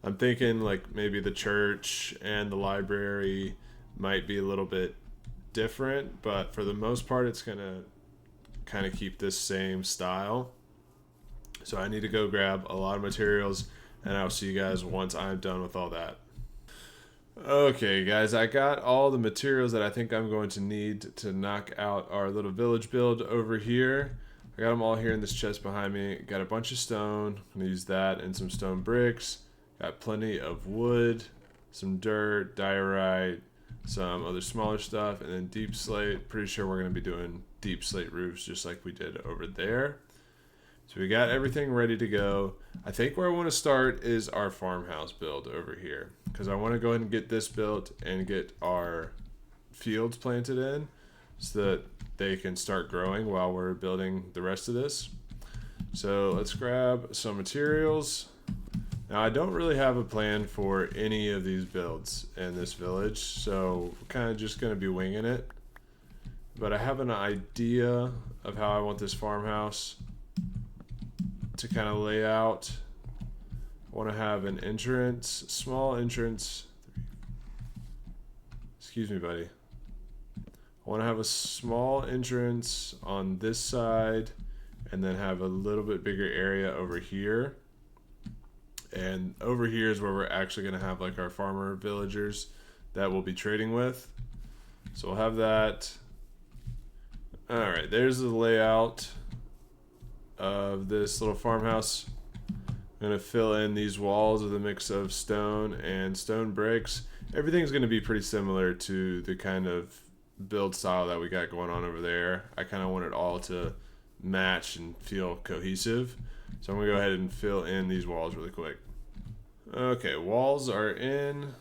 I'm thinking like maybe the church and the library might be a little bit different, but for the most part it's going to kind of keep this same style. So I need to go grab a lot of materials, and I'll see you guys once I'm done with all that. Okay guys, I got all the materials that I think I'm going to need to knock out our little village build over here. I got them all here in this chest behind me. Got a bunch of stone. I'm going to use that and some stone bricks. Got plenty of wood, some dirt, diorite, some other smaller stuff, and then deep slate. Pretty sure we're going to be doing deep slate roofs just like we did over there. So we got everything ready to go. I think where I want to start is our farmhouse build over here, because I want to go ahead and get this built and get our fields planted in so that they can start growing while we're building the rest of this. So let's grab some materials. Now I don't really have a plan for any of these builds in this village, so we're kind of just going to be winging it. But I have an idea of how I want this farmhouse to kind of lay out. I want to have an entrance, small entrance. Excuse me, buddy. I want to have a small entrance on this side and then have a little bit bigger area over here. And over here is where we're actually going to have like our farmer villagers that we'll be trading with. So we'll have that. All right, there's the layout of this little farmhouse. I'm going to fill in these walls with a mix of stone and stone bricks. Everything's going to be pretty similar to the kind of build style that we got going on over there. I kind of want it all to match and feel cohesive. So I'm going to go ahead and fill in these walls really quick. Okay, walls are in.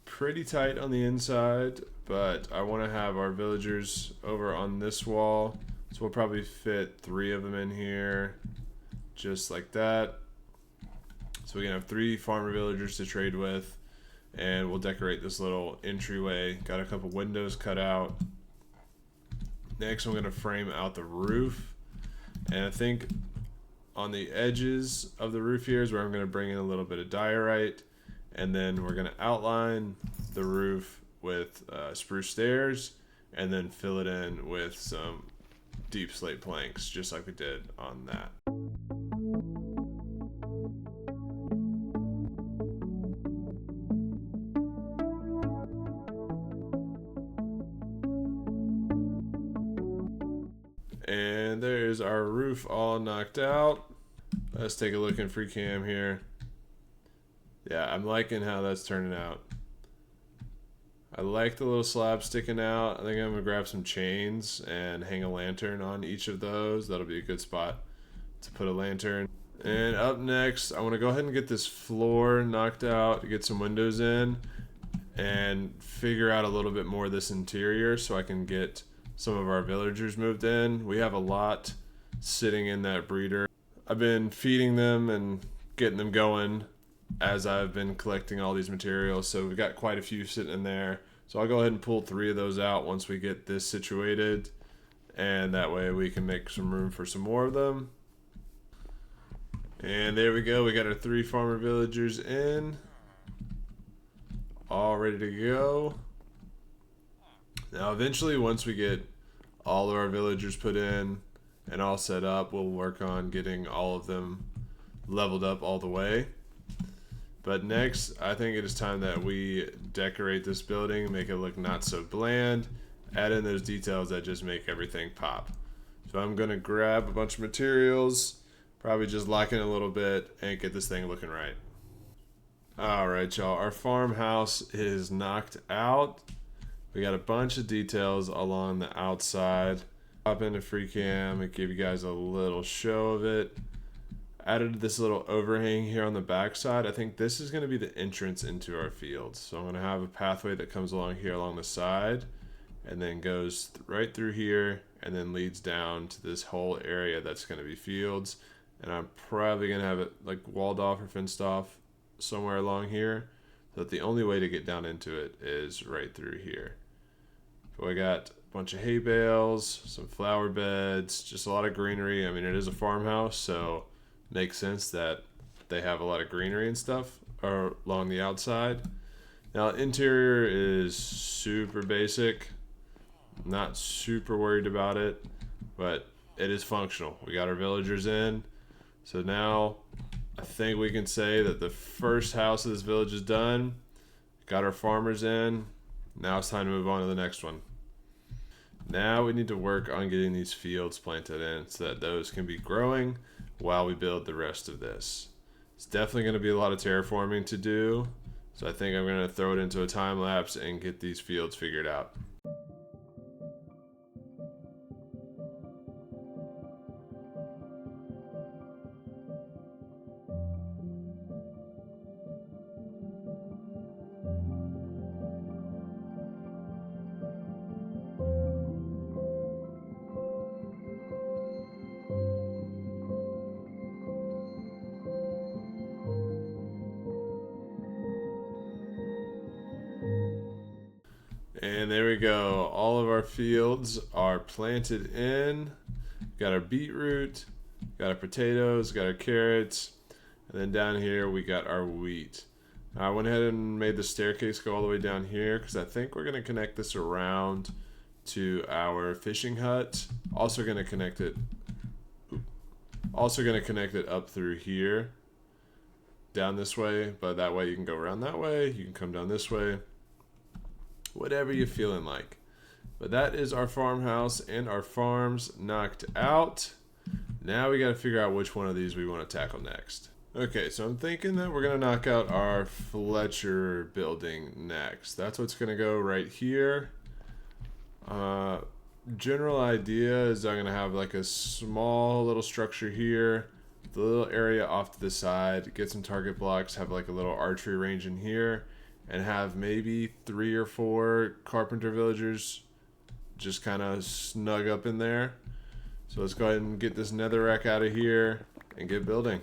Pretty tight on the inside, but I want to have our villagers over on this wall. So we'll probably fit 3 of them in here, just like that. So we can have 3 farmer villagers to trade with, and we'll decorate this little entryway. Got a couple windows cut out. Next, I'm going to frame out the roof, and I think on the edges of the roof here is where I'm going to bring in a little bit of diorite, and then we're going to outline the roof with spruce stairs, and then fill it in with some deep slate planks, just like we did on that. And there's our roof all knocked out. Let's take a look in free cam here. Yeah, I'm liking how that's turning out. I like the little slab sticking out. I think I'm gonna grab some chains and hang a lantern on each of those. That'll be a good spot to put a lantern. And up next, I want to go ahead and get this floor knocked out to get some windows in. and figure out a little bit more of this interior so I can get some of our villagers moved in. We have a lot sitting in that breeder. I've been feeding them and getting them going as I've been collecting all these materials, so we've got quite a few sitting in there. So I'll go ahead and pull 3 of those out once we get this situated, and that way we can make some room for some more of them. And there we go, we got our 3 farmer villagers in, all ready to go. Now eventually, once we get all of our villagers put in and all set up, we'll work on getting all of them leveled up all the way. But next, I think it is time that we decorate this building, make it look not so bland, add in those details that just make everything pop. So I'm gonna grab a bunch of materials, probably just lock in a little bit, and get this thing looking right. Alright y'all, our farmhouse is knocked out. We got a bunch of details along the outside. Hop into FreeCam and give you guys a little show of it. Added this little overhang here on the backside. I think this is going to be the entrance into our fields. So I'm going to have a pathway that comes along here along the side and then goes right through here and then leads down to this whole area that's going to be fields. And I'm probably going to have it like walled off or fenced off somewhere along here, so that the only way to get down into it is right through here. So I got a bunch of hay bales, some flower beds, just a lot of greenery. I mean, it is a farmhouse, so it makes sense that they have a lot of greenery and stuff along the outside. Now, interior is super basic. Not super worried about it, but it is functional. We got our villagers in, so now I think we can say that the first house of this village is done. Got our farmers in. Now it's time to move on to the next one. Now we need to work on getting these fields planted in so that those can be growing while we build the rest of this. It's definitely going to be a lot of terraforming to do, so I think I'm going to throw it into a time lapse and get these fields figured out. And there we go. All of our fields are planted in. Got our beetroot, got our potatoes, got our carrots, and then down here we got our wheat. Now I went ahead and made the staircase go all the way down here because I think we're going to connect this around to our fishing hut. Also going to connect it up through here down this way, but that way you can go around that way, you can come down this way, whatever you're feeling like. But that is our farmhouse and our farms knocked out. Now we got to figure out which one of these we want to tackle next. Okay, so I'm thinking that we're going to knock out our Fletcher building next. That's what's going to go right here. General idea is I'm going to have like a small little structure here, the little area off to the side, get some target blocks, have like a little archery range in here, and have maybe 3 or 4 carpenter villagers just kind of snug up in there. So let's go ahead and get this netherrack out of here and get building.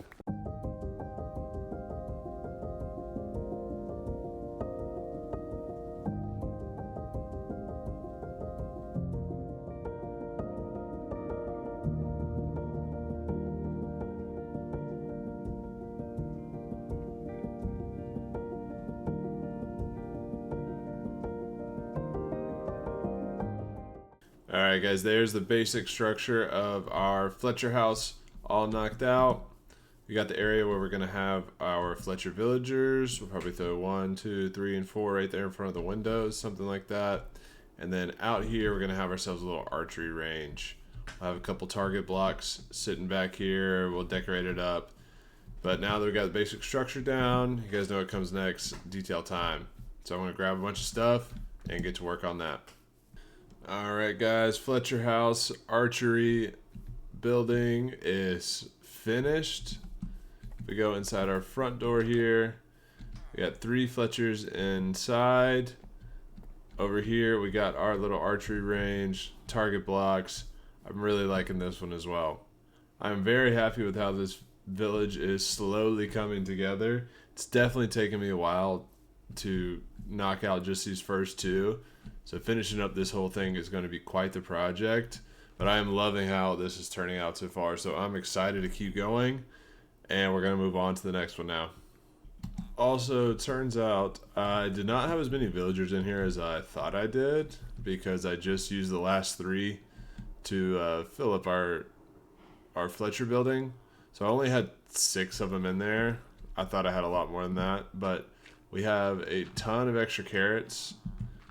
Alright guys, there's the basic structure of our Fletcher house all knocked out. We got the area where we're going to have our Fletcher villagers. We'll probably throw 1, 2, 3, and 4 right there in front of the windows, something like that. And then out here we're going to have ourselves a little archery range. We'll have a couple target blocks sitting back here. We'll decorate it up. But now that we got the basic structure down, you guys know what comes next, detail time. So I'm going to grab a bunch of stuff and get to work on that. Alright guys, Fletcher house archery building is finished. We go inside our front door here. We got 3 Fletchers inside. Over here, we got our little archery range, target blocks. I'm really liking this one as well. I'm very happy with how this village is slowly coming together. It's definitely taken me a while to knock out just these first 2. So finishing up this whole thing is going to be quite the project. But I am loving how this is turning out so far. So I'm excited to keep going. And we're going to move on to the next one now. Also, it turns out I did not have as many villagers in here as I thought I did, because I just used the last 3 to fill up our Fletcher building. So I only had 6 of them in there. I thought I had a lot more than that, but we have a ton of extra carrots.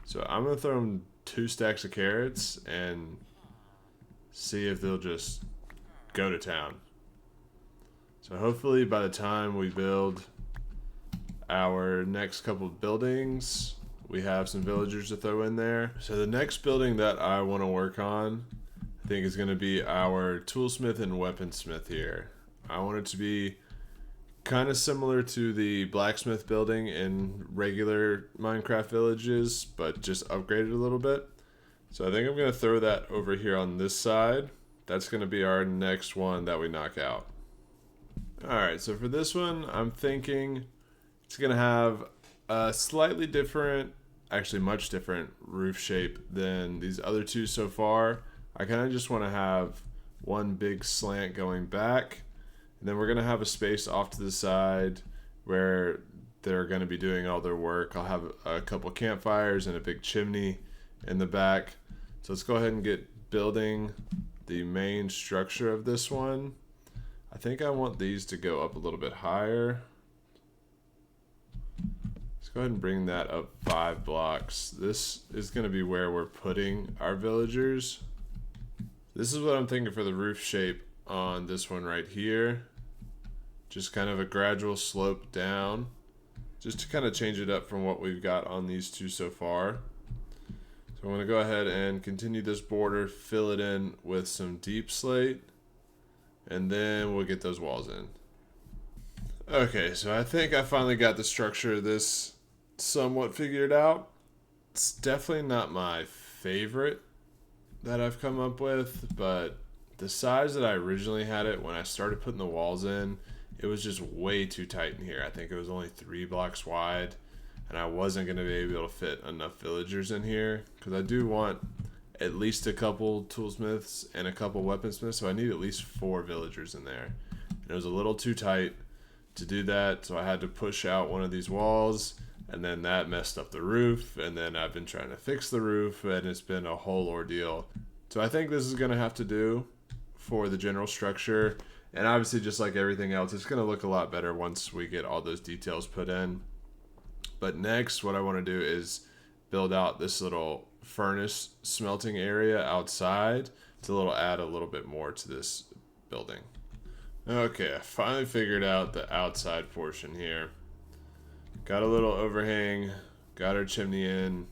So I'm going to throw them 2 stacks of carrots and see if they'll just go to town. So hopefully by the time we build our next couple of buildings, we have some villagers to throw in there. So the next building that I want to work on, I think, is going to be our toolsmith and weaponsmith here. I want it to be kind of similar to the blacksmith building in regular Minecraft villages, but just upgraded a little bit. So I think I'm going to throw that over here on this side. That's going to be our next one that we knock out. Alright, so for this one, I'm thinking it's going to have a slightly different, actually much different roof shape than these other 2 so far. I kind of just want to have one big slant going back, and then we're going to have a space off to the side where they're going to be doing all their work. I'll have a couple campfires and a big chimney in the back. So let's go ahead and get building the main structure of this one. I think I want these to go up a little bit higher. Let's go ahead and bring that up 5 blocks. This is going to be where we're putting our villagers. This is what I'm thinking for the roof shape on this one right here. Just kind of a gradual slope down, just to kind of change it up from what we've got on these 2 so far. So I'm going to go ahead and continue this border, fill it in with some deep slate, and then we'll get those walls in. Okay, so I think I finally got the structure of this somewhat figured out. It's definitely not my favorite that I've come up with, but the size that I originally had it when I started putting the walls in, it was just way too tight in here. I think it was only 3 blocks wide, and I wasn't going to be able to fit enough villagers in here, because I do want at least a couple toolsmiths and a couple weaponsmiths, so I need at least 4 villagers in there. And it was a little too tight to do that, so I had to push out one of these walls, and then that messed up the roof, and then I've been trying to fix the roof, and it's been a whole ordeal. So I think this is going to have to do for the general structure, and obviously just like everything else, it's going to look a lot better once we get all those details put in. But next, what I want to do is build out this little furnace smelting area outside to add a little bit more to this building. Okay, I finally figured out the outside portion here. Got a little overhang, got our chimney in.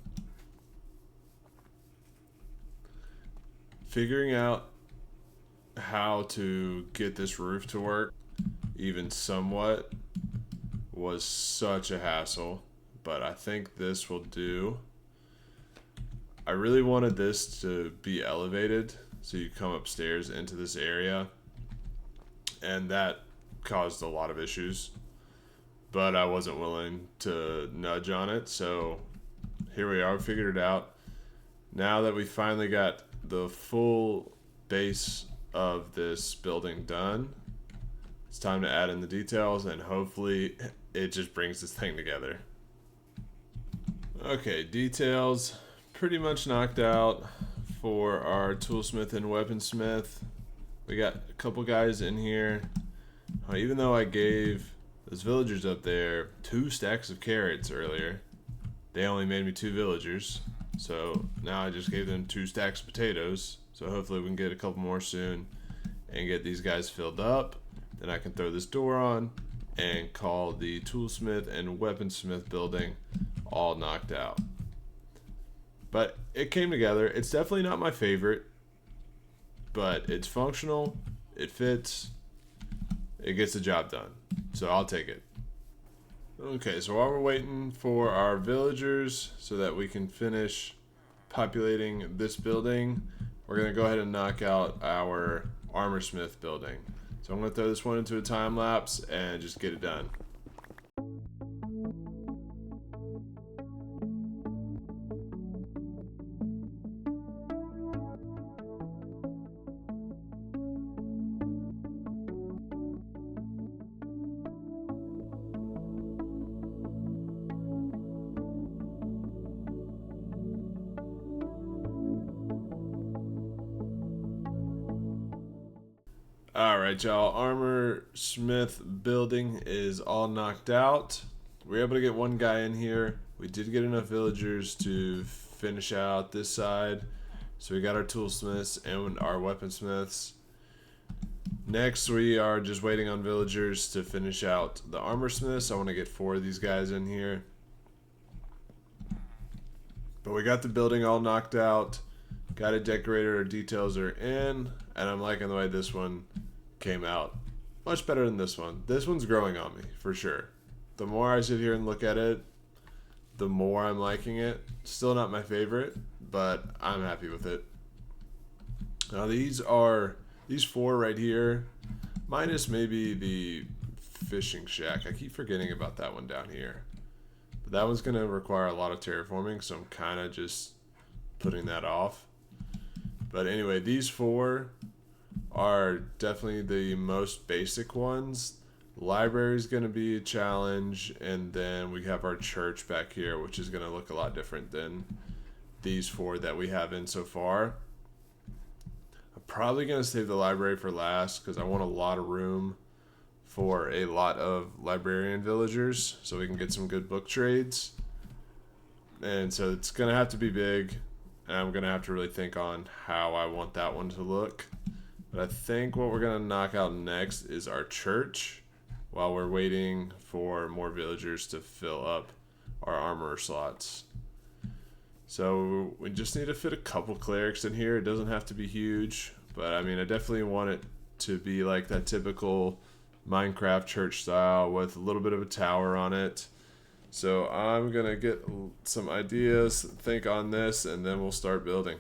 Figuring out how to get this roof to work, even somewhat, was such a hassle, but I think this will do. I really wanted this to be elevated, so you come upstairs into this area, and that caused a lot of issues, but I wasn't willing to nudge on it, so here we are, we figured it out. Now that we finally got the full base of this building done, it's time to add in the details, and hopefully it just brings this thing together. Okay, details pretty much knocked out for our toolsmith and weaponsmith. We got a couple guys in here. Even though I gave those villagers up there 2 stacks of carrots earlier, they only made me 2 villagers. So now I just gave them 2 stacks of potatoes. So hopefully we can get a couple more soon and get these guys filled up. Then I can throw this door on and call the toolsmith and weaponsmith building all knocked out. But it came together. It's definitely not my favorite, but it's functional, it fits, it gets the job done. So I'll take it. Okay, so while we're waiting for our villagers so that we can finish populating this building, we're going to go ahead and knock out our armor smith building. So I'm going to throw this one into a time lapse and just get it done. Alright, y'all. Armor Smith building is all knocked out. We were able to get one guy in here. We did get enough villagers to finish out this side. So we got our toolsmiths and our weaponsmiths. Next, we are just waiting on villagers to finish out the armor smiths. I want to get 4 of these guys in here. But we got the building all knocked out. Got it decorated, our details are in, and I'm liking the way this one came out. Much better than this one. This one's growing on me, for sure. The more I sit here and look at it, the more I'm liking it. Still not my favorite, but I'm happy with it. Now these 4 right here, minus maybe the fishing shack. I keep forgetting about that one down here. But that one's going to require a lot of terraforming, so I'm kind of just putting that off. But anyway, these 4 are definitely the most basic ones. Library is going to be a challenge, and then we have our church back here, which is going to look a lot different than these 4 that we have in so far. I'm probably going to save the library for last because I want a lot of room for a lot of librarian villagers so we can get some good book trades. And so it's going to have to be big. And I'm going to have to really think on how I want that one to look. But I think what we're going to knock out next is our church while we're waiting for more villagers to fill up our armor slots. So we just need to fit a couple clerics in here. It doesn't have to be huge, but I mean, I definitely want it to be like that typical Minecraft church style with a little bit of a tower on it. So I'm going to get some ideas, think on this, and then we'll start building.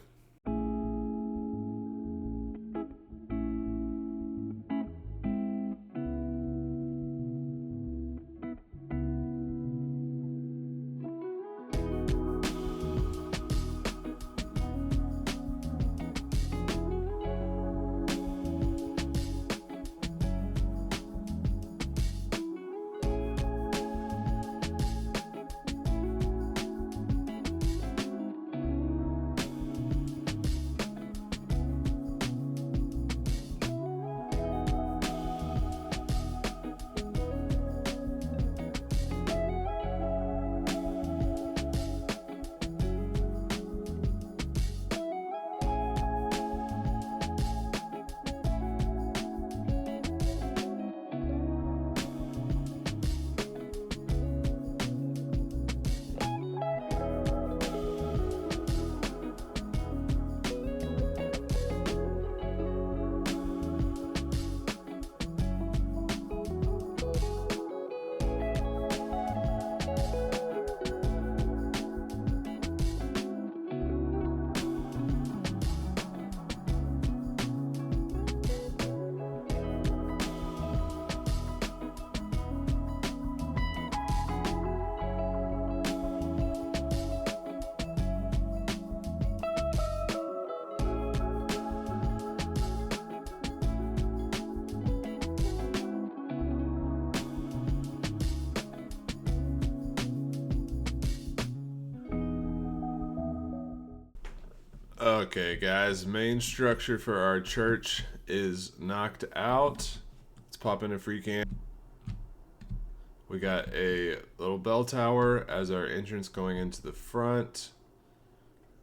Okay, guys, main structure for our church is knocked out. Let's pop in a free can. We got a little bell tower as our entrance going into the front.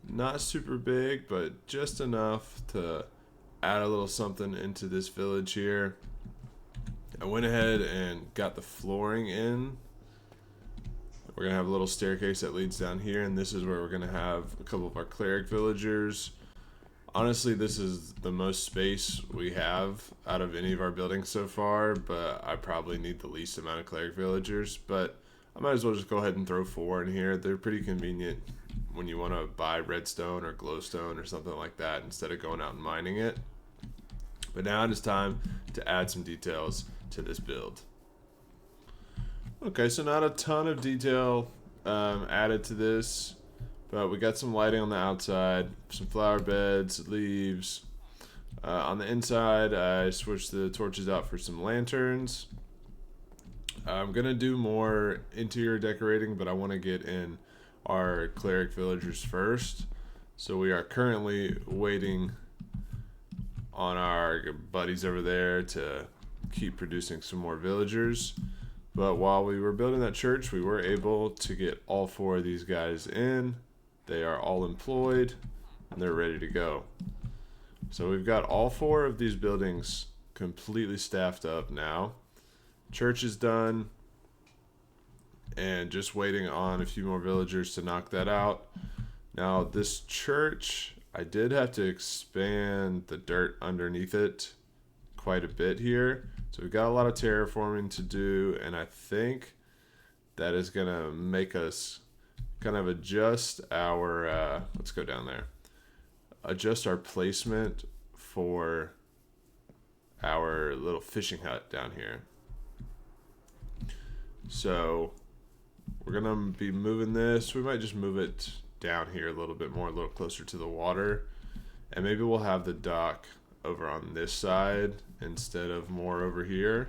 Not super big, but just enough to add a little something into this village here. I went ahead and got the flooring in. We're going to have a little staircase that leads down here, and this is where we're going to have a couple of our cleric villagers. Honestly, this is the most space we have out of any of our buildings so far, but I probably need the least amount of cleric villagers. But I might as well just go ahead and throw 4 in here. They're pretty convenient when you want to buy redstone or glowstone or something like that instead of going out and mining it. But now it is time to add some details to this build. Okay, so not a ton of detail added to this, but we got some lighting on the outside, some flower beds, leaves. On the inside, I switched the torches out for some lanterns. I'm gonna do more interior decorating, but I want to get in our cleric villagers first. So we are currently waiting on our buddies over there to keep producing some more villagers. But while we were building that church, we were able to get all 4 of these guys in. They are all employed and they're ready to go. So we've got all 4 of these buildings completely staffed up now. Church is done and just waiting on a few more villagers to knock that out. Now this church, I did have to expand the dirt underneath it quite a bit here. So we've got a lot of terraforming to do, and I think that is gonna make us kind of adjust our, let's go down there. Adjust our placement for our little fishing hut down here. So we're gonna be moving this. We might just move it down here a little bit more, a little closer to the water, and maybe we'll have the dock over on this side instead of more over here.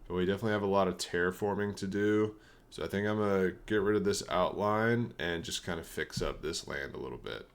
But we definitely have a lot of terraforming to do, so I think I'm gonna get rid of this outline and just kind of fix up this land a little bit.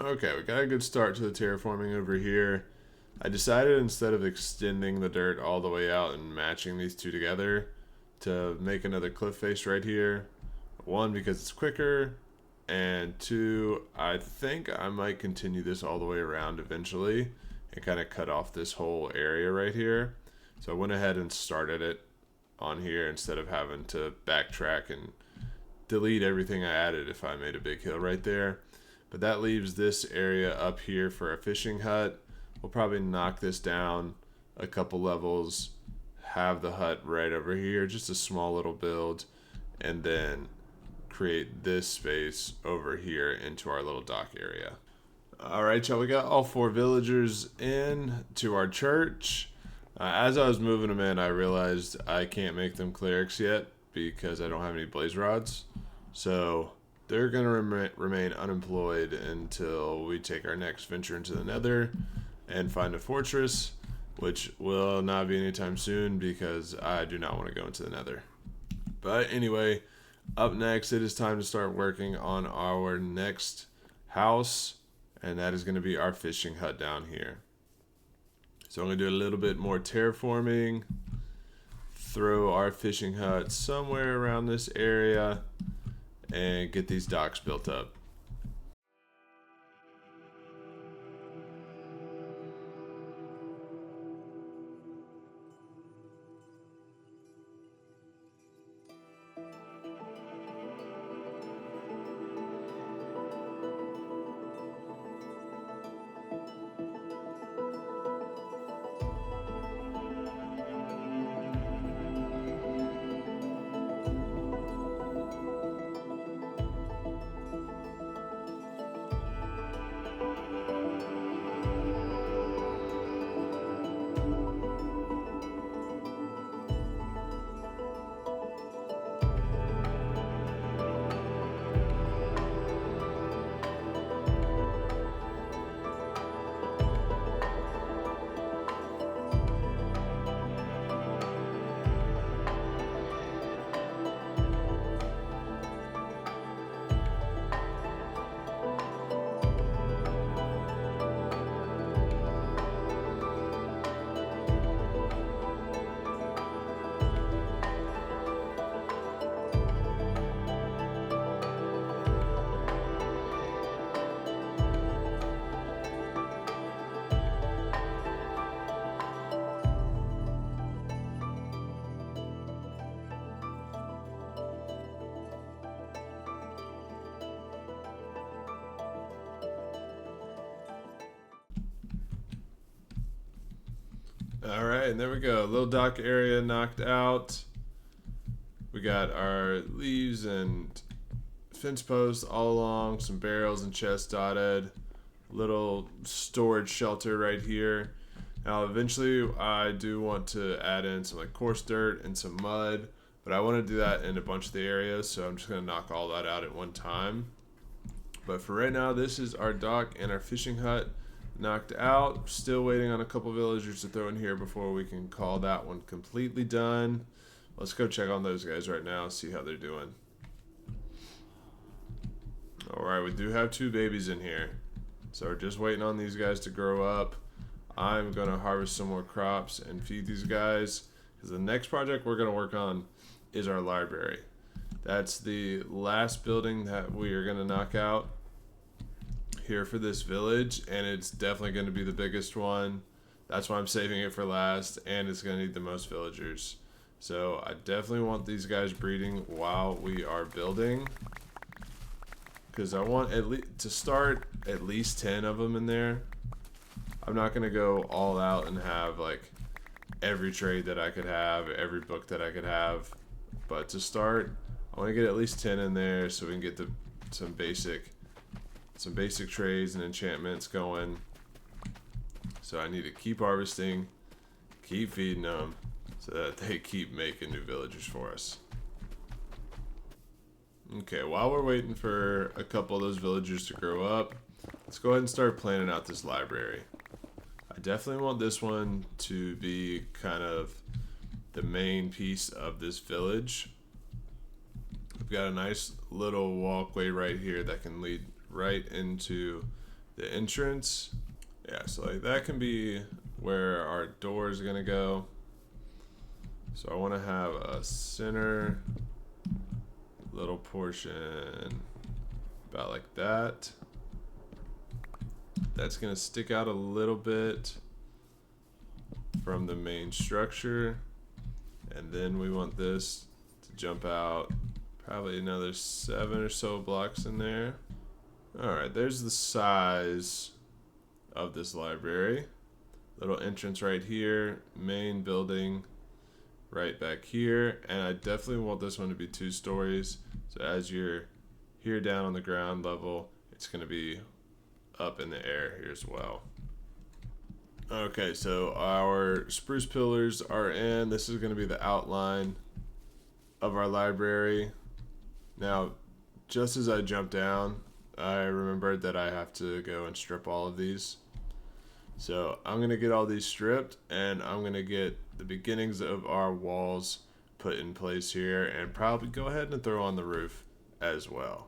Okay, we got a good start to the terraforming over here. I decided instead of extending the dirt all the way out and matching these two together to make another cliff face right here. 1, because it's quicker, and 2, I think I might continue this all the way around eventually and kind of cut off this whole area right here. So I went ahead and started it on here instead of having to backtrack and delete everything I added if I made a big hill right there. But that leaves this area up here for a fishing hut. We'll probably knock this down a couple levels, have the hut right over here, just a small little build, and then create this space over here into our little dock area. All right, y'all, we got all 4 villagers in to our church. As I was moving them in, I realized I can't make them clerics yet because I don't have any blaze rods. So they're going to remain unemployed until we take our next venture into the Nether and find a fortress, which will not be anytime soon because I do not want to go into the Nether. But anyway, up next, it is time to start working on our next house, and that is going to be our fishing hut down here. So I'm going to do a little bit more terraforming, throw our fishing hut somewhere around this area, and get these docks built up. All right, and there we go. Little dock area knocked out. We got our leaves and fence posts all along, some barrels and chests dotted. Little storage shelter right here. Now, eventually, I do want to add in some like coarse dirt and some mud, but I want to do that in a bunch of the areas, so I'm just gonna knock all that out at one time. But for right now, this is our dock and our fishing hut knocked out. Still waiting on a couple villagers to throw in here before we can call that one completely done. Let's go check on those guys right now, see how they're doing. Alright, we do have 2 babies in here. So we're just waiting on these guys to grow up. I'm going to harvest some more crops and feed these guys, because the next project we're going to work on is our library. That's the last building that we are going to knock out here for this village, and it's definitely going to be the biggest one. That's why I'm saving it for last, and it's going to need the most villagers. So I definitely want these guys breeding while we are building, because I want at least to start at least 10 of them in there. I'm not going to go all out and have like every trade that I could have, every book that I could have, but to start I want to get at least 10 in there so we can get some basic trades and enchantments going. So I need to keep harvesting, keep feeding them, so that they keep making new villagers for us. Okay, while we're waiting for a couple of those villagers to grow up, let's go ahead and start planning out this library. I definitely want this one to be kind of the main piece of this village. We've got a nice little walkway right here that can lead right into the entrance. Yeah, so like that can be where our door is gonna go. So I want to have a center little portion about like that. That's gonna stick out a little bit from the main structure, and then we want this to jump out probably another 7 or so blocks in there. Alright, there's the size of this library. Little entrance right here, main building right back here, and I definitely want this one to be 2 stories. So as you're here down on the ground level, it's going to be up in the air here as well. Okay, so our spruce pillars are in. This is going to be the outline of our library. Now, just as I jumped down, I remembered that I have to go and strip all of these. So I'm going to get all these stripped, and I'm going to get the beginnings of our walls put in place here, and probably go ahead and throw on the roof as well.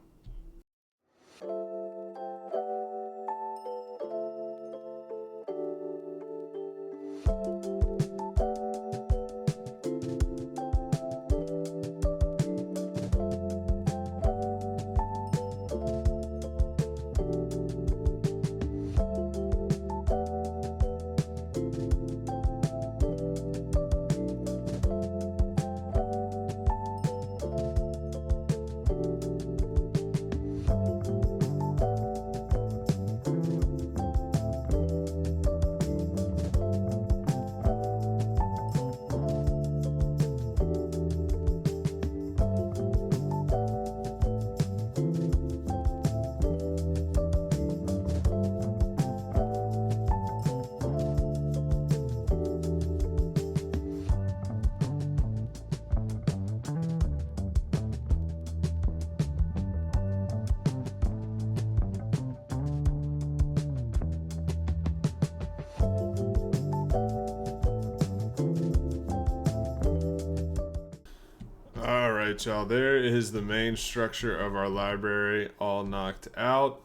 Alright, y'all, there is the main structure of our library all knocked out.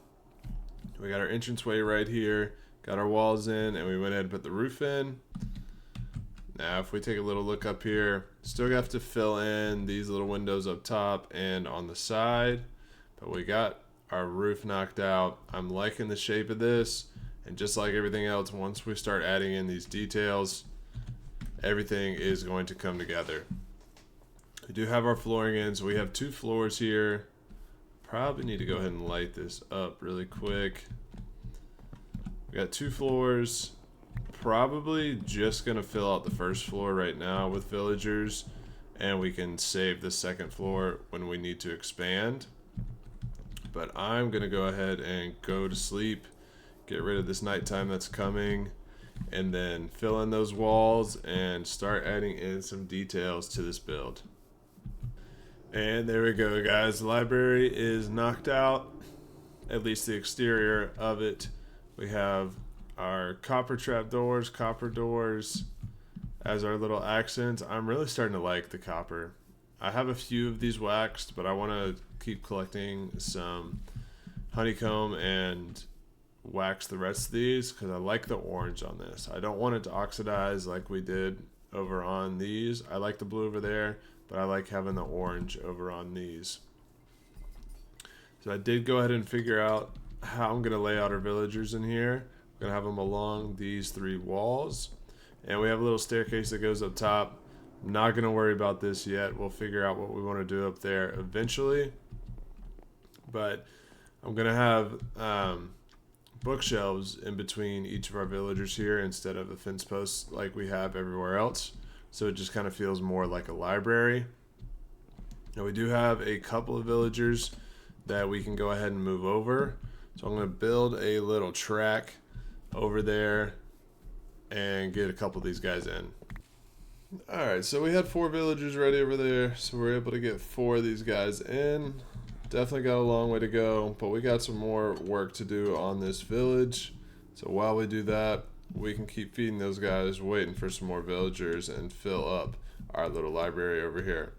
We got our entranceway right here, got our walls in, and we went ahead and put the roof in. Now, if we take a little look up here, still have to fill in these little windows up top and on the side, but we got our roof knocked out. I'm liking the shape of this, and just like everything else, once we start adding in these details, everything is going to come together. We do have our flooring in, so we have 2 floors here. Probably need to go ahead and light this up really quick. We got 2 floors, probably just gonna fill out the first floor right now with villagers, and we can save the second floor when we need to expand. But I'm gonna go ahead and go to sleep, get rid of this nighttime that's coming, and then fill in those walls and start adding in some details to this build. And there we go, guys. The library is knocked out, at least the exterior of it. We have our copper doors as our little accents. I'm really starting to like the copper. I have a few of these waxed, but I want to keep collecting some honeycomb and wax the rest of these because I like the orange on this. I don't want it to oxidize like we did over on these. I like the blue over there, but I like having the orange over on these. So I did go ahead and figure out how I'm going to lay out our villagers in here. I'm going to have them along these 3 walls. And we have a little staircase that goes up top. I'm not going to worry about this yet. We'll figure out what we want to do up there eventually. But I'm going to have bookshelves in between each of our villagers here instead of the fence posts like we have everywhere else. So it just kind of feels more like a library. Now we do have a couple of villagers that we can go ahead and move over. So I'm going to build a little track over there and get a couple of these guys in. Alright, so we had 4 villagers ready over there, so we're able to get 4 of these guys in. Definitely got a long way to go, but we got some more work to do on this village. So while we do that, we can keep feeding those guys, waiting for some more villagers and fill up our little library over here.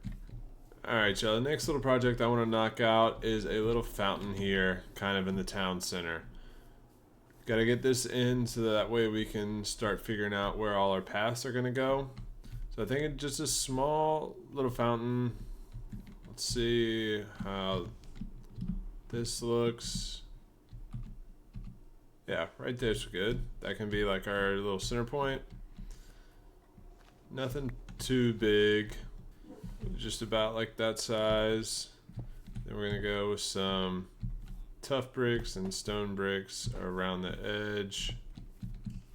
Alright, y'all, the next little project I want to knock out is a little fountain here, kind of in the town center. Gotta get this in so that way we can start figuring out where all our paths are gonna go. So I think it's just a small little fountain. Let's see how this looks. Yeah, right there's good. That can be like our little center point. Nothing too big. Just about like that size. Then we're gonna go with some tough bricks and stone bricks around the edge.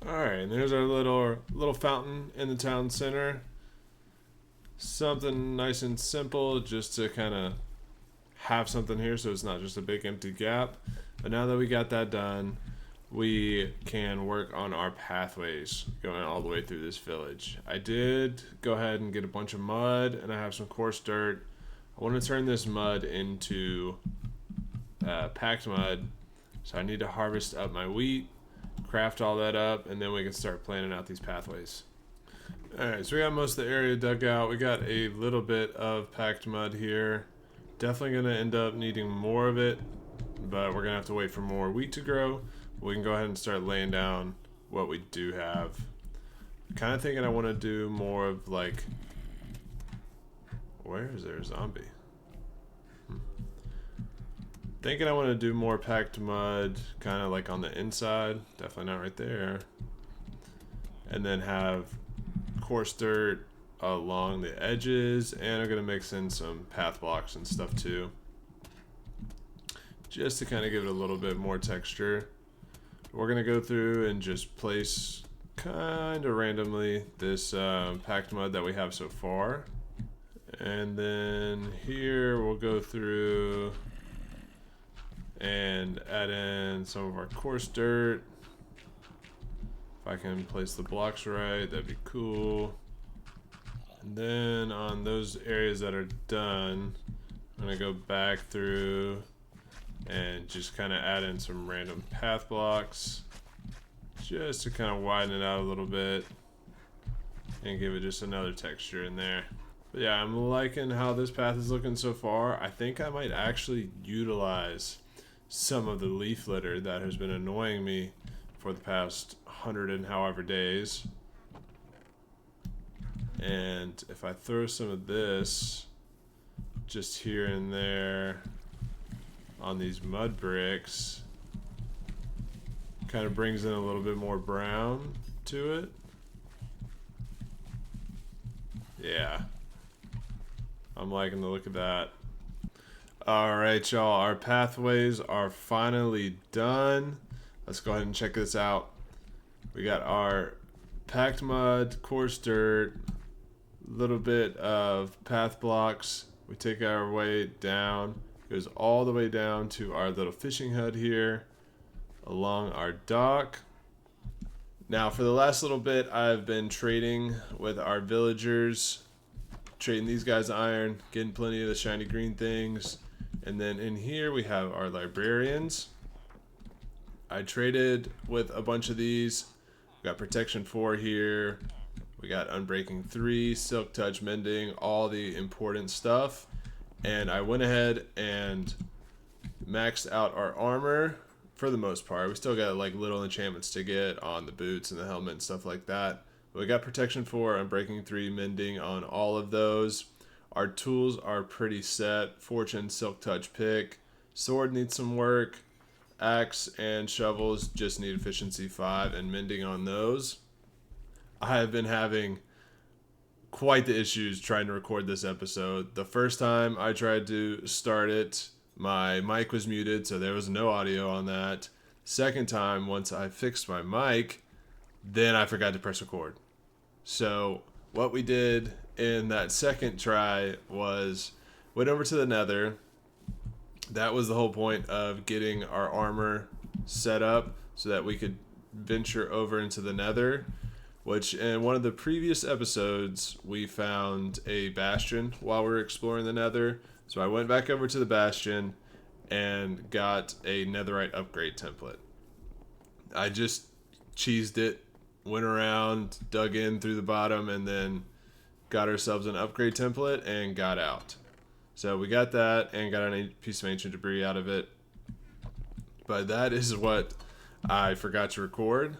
Alright, and there's our little fountain in the town center. Something nice and simple just to kind of have something here so it's not just a big empty gap. But now that we got that done, we can work on our pathways going all the way through this village. I did go ahead and get a bunch of mud, and I have some coarse dirt. I want to turn this mud into packed mud, so I need to harvest up my wheat, craft all that up, and then we can start planning out these pathways. Alright, so we got most of the area dug out. We got a little bit of packed mud here. Definitely going to end up needing more of it, but we're going to have to wait for more wheat to grow. We can go ahead and start laying down what we do have. Kind of thinking I want to do more of like... Where is there a zombie? Thinking I want to do more packed mud, kind of like on the inside. Definitely not right there. And then have coarse dirt along the edges, and I'm going to mix in some path blocks and stuff too. Just to kind of give it a little bit more texture. We're going to go through and just place kind of randomly this packed mud that we have so far. And then here we'll go through and add in some of our coarse dirt. If I can place the blocks right, that'd be cool. And then on those areas that are done, I'm going to go back through and just kind of add in some random path blocks just to kind of widen it out a little bit and give it just another texture in there. But yeah, I'm liking how this path is looking so far. I think I might actually utilize some of the leaf litter that has been annoying me for the past 100 and however days. And if I throw some of this just here and there on these mud bricks, kind of brings in a little bit more brown to it. Yeah, I'm liking the look of that. Alright, y'all, our pathways are finally done. Let's go ahead and check this out. We got our packed mud, coarse dirt, little bit of path blocks. We take our way down, goes all the way down to our little fishing hut here along our dock. Now for the last little bit, I've been trading with our villagers, trading these guys iron, getting plenty of the shiny green things. And then in here we have our librarians. I traded with a bunch of these. We got protection 4 here. We got Unbreaking 3, Silk Touch, Mending, all the important stuff. And I went ahead and maxed out our armor for the most part. We still got like little enchantments to get on the boots and the helmet and stuff like that. But we got protection 4, Unbreaking 3, Mending on all of those. Our tools are pretty set. Fortune, Silk Touch, Pick. Sword needs some work. Axe and shovels just need efficiency 5 and mending on those. I have been having quite the issues trying to record this episode. The first time I tried to start it, my mic was muted, so there was no audio on that. Second time, once I fixed my mic, then I forgot to press record. So what we did in that second try was went over to the Nether. That was the whole point of getting our armor set up so that we could venture over into the Nether, which in one of the previous episodes we found a bastion while we were exploring the Nether. So I went back over to the bastion and got a netherite upgrade template. I just cheesed it, went around, dug in through the bottom, and then got ourselves an upgrade template and got out. So we got that and got a piece of ancient debris out of it. But that is what I forgot to record.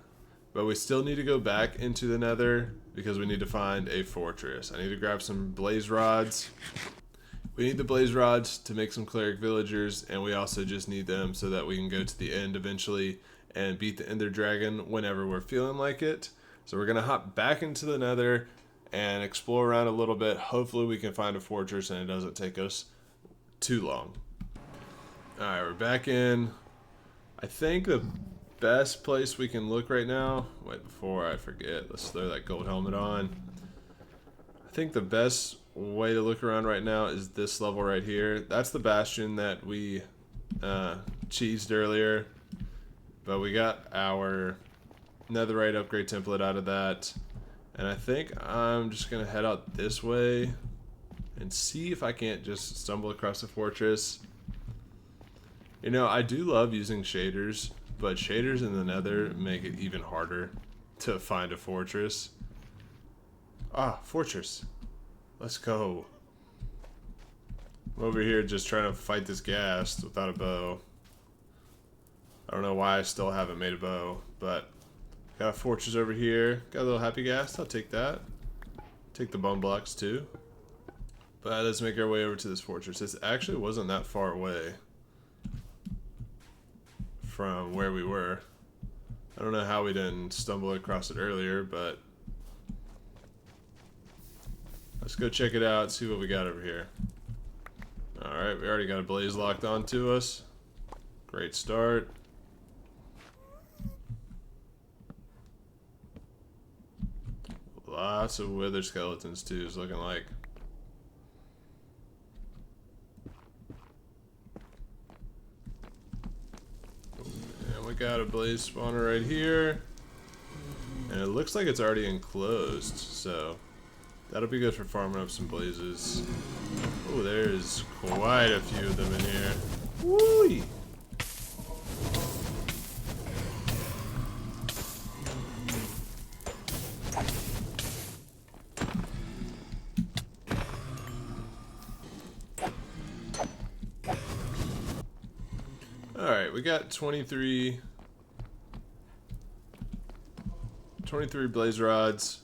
But we still need to go back into the Nether because we need to find a fortress. I need to grab some blaze rods. We need the blaze rods to make some cleric villagers, and we also just need them so that we can go to the end eventually and beat the Ender Dragon whenever we're feeling like it. So we're going to hop back into the Nether and explore around a little bit. Hopefully we can find a fortress and it doesn't take us too long. Alright, we're back in. I think the best place we can look right now, wait, before I forget, let's throw that gold helmet on. I think the best way to look around right now is this level right here. That's the bastion that we cheesed earlier, but we got our netherite upgrade template out of that. And I think I'm just going to head out this way and see if I can't just stumble across a fortress. You know, I do love using shaders, but shaders in the Nether make it even harder to find a fortress. Ah, fortress. Let's go. I'm over here just trying to fight this ghast without a bow. I don't know why I still haven't made a bow, but got a fortress over here. Got a little happy ghast. I'll take that. Take the bone blocks too. But let's make our way over to this fortress. It actually wasn't that far away from where we were. I don't know how we didn't stumble across it earlier, but let's go check it out, see what we got over here. Alright, we already got a blaze locked onto us. Great start. Lots of wither skeletons too, is looking like. And we got a blaze spawner right here. And it looks like it's already enclosed, so that'll be good for farming up some blazes. Oh, there's quite a few of them in here. Woo! Alright, we got 23 blaze rods.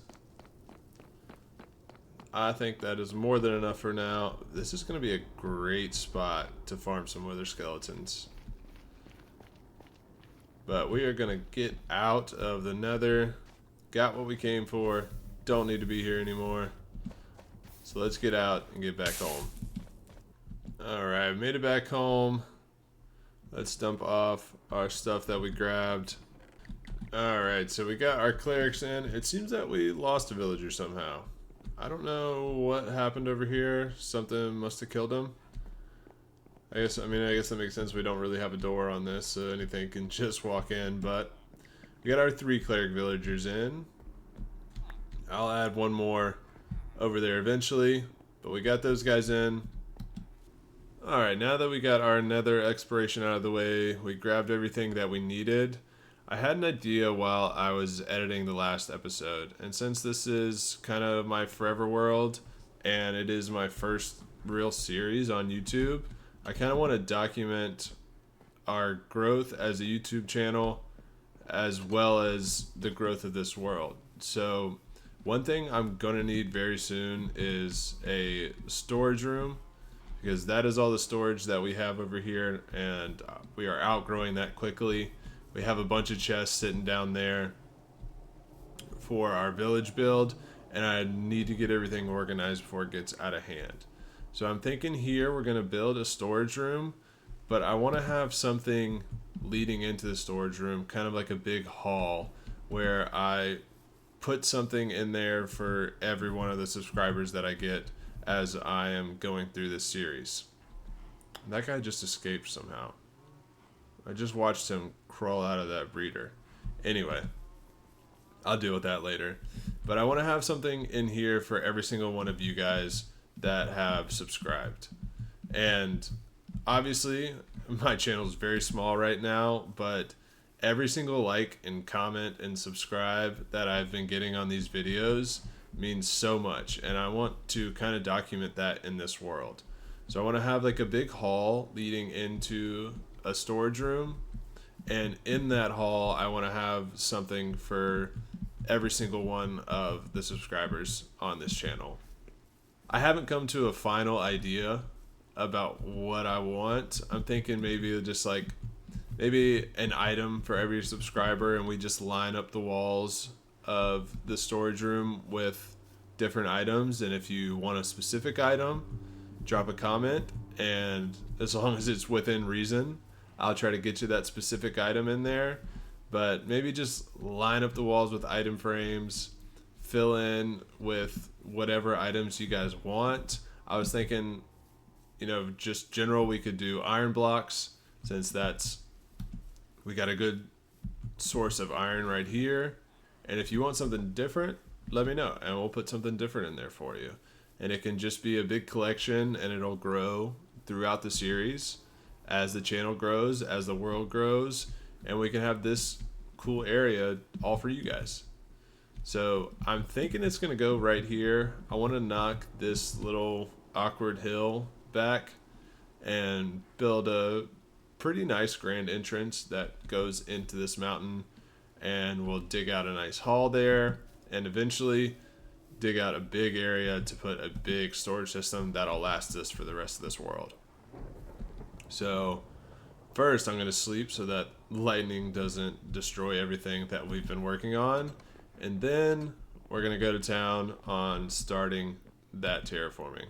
I think that is more than enough for now. This is going to be a great spot to farm some wither skeletons. But we are going to get out of the Nether. Got what we came for. Don't need to be here anymore. So let's get out and get back home. Alright, made it back home. Let's dump off our stuff that we grabbed. Alright, so we got our clerics in. It seems that we lost a villager somehow. I don't know what happened over here. Something must have killed him. I guess that makes sense. We don't really have a door on this, so anything can just walk in, but we got our 3 cleric villagers in. I'll add one more over there eventually, but we got those guys in. Alright, now that we got our nether exploration out of the way, we grabbed everything that we needed. I had an idea while I was editing the last episode, and since this is kind of my forever world, and it is my first real series on YouTube, I kind of want to document our growth as a YouTube channel as well as the growth of this world. So one thing I'm going to need very soon is a storage room, because that is all the storage that we have over here, and we are outgrowing that quickly. We have a bunch of chests sitting down there for our village build, and I need to get everything organized before it gets out of hand. So I'm thinking here we're going to build a storage room, but I want to have something leading into the storage room, kind of like a big hall, where I put something in there for every one of the subscribers that I get as I am going through this series. That guy just escaped somehow. I just watched him crawl out of that breeder. Anyway, I'll deal with that later. But I want to have something in here for every single one of you guys that have subscribed. And obviously, my channel is very small right now, but every single like and comment and subscribe that I've been getting on these videos means so much. And I want to kind of document that in this world. So I want to have like a big hall leading into a storage room, and in that hall I want to have something for every single one of the subscribers on this channel. I haven't come to a final idea about what I want. I'm thinking maybe just like maybe an item for every subscriber, and we just line up the walls of the storage room with different items, and if you want a specific item, drop a comment, and as long as it's within reason, I'll try to get you that specific item in there. But maybe just line up the walls with item frames, fill in with whatever items you guys want. I was thinking, just general, we could do iron blocks, since we got a good source of iron right here. And if you want something different, let me know, and we'll put something different in there for you. And it can just be a big collection, and it'll grow throughout the series as the channel grows, as the world grows, and we can have this cool area all for you guys. So I'm thinking it's going to go right here. I want to knock this little awkward hill back and build a pretty nice grand entrance that goes into this mountain, and we'll dig out a nice hall there, and eventually dig out a big area to put a big storage system that'll last us for the rest of this world. So first I'm going to sleep so that lightning doesn't destroy everything that we've been working on, and then we're going to go to town on starting that terraforming.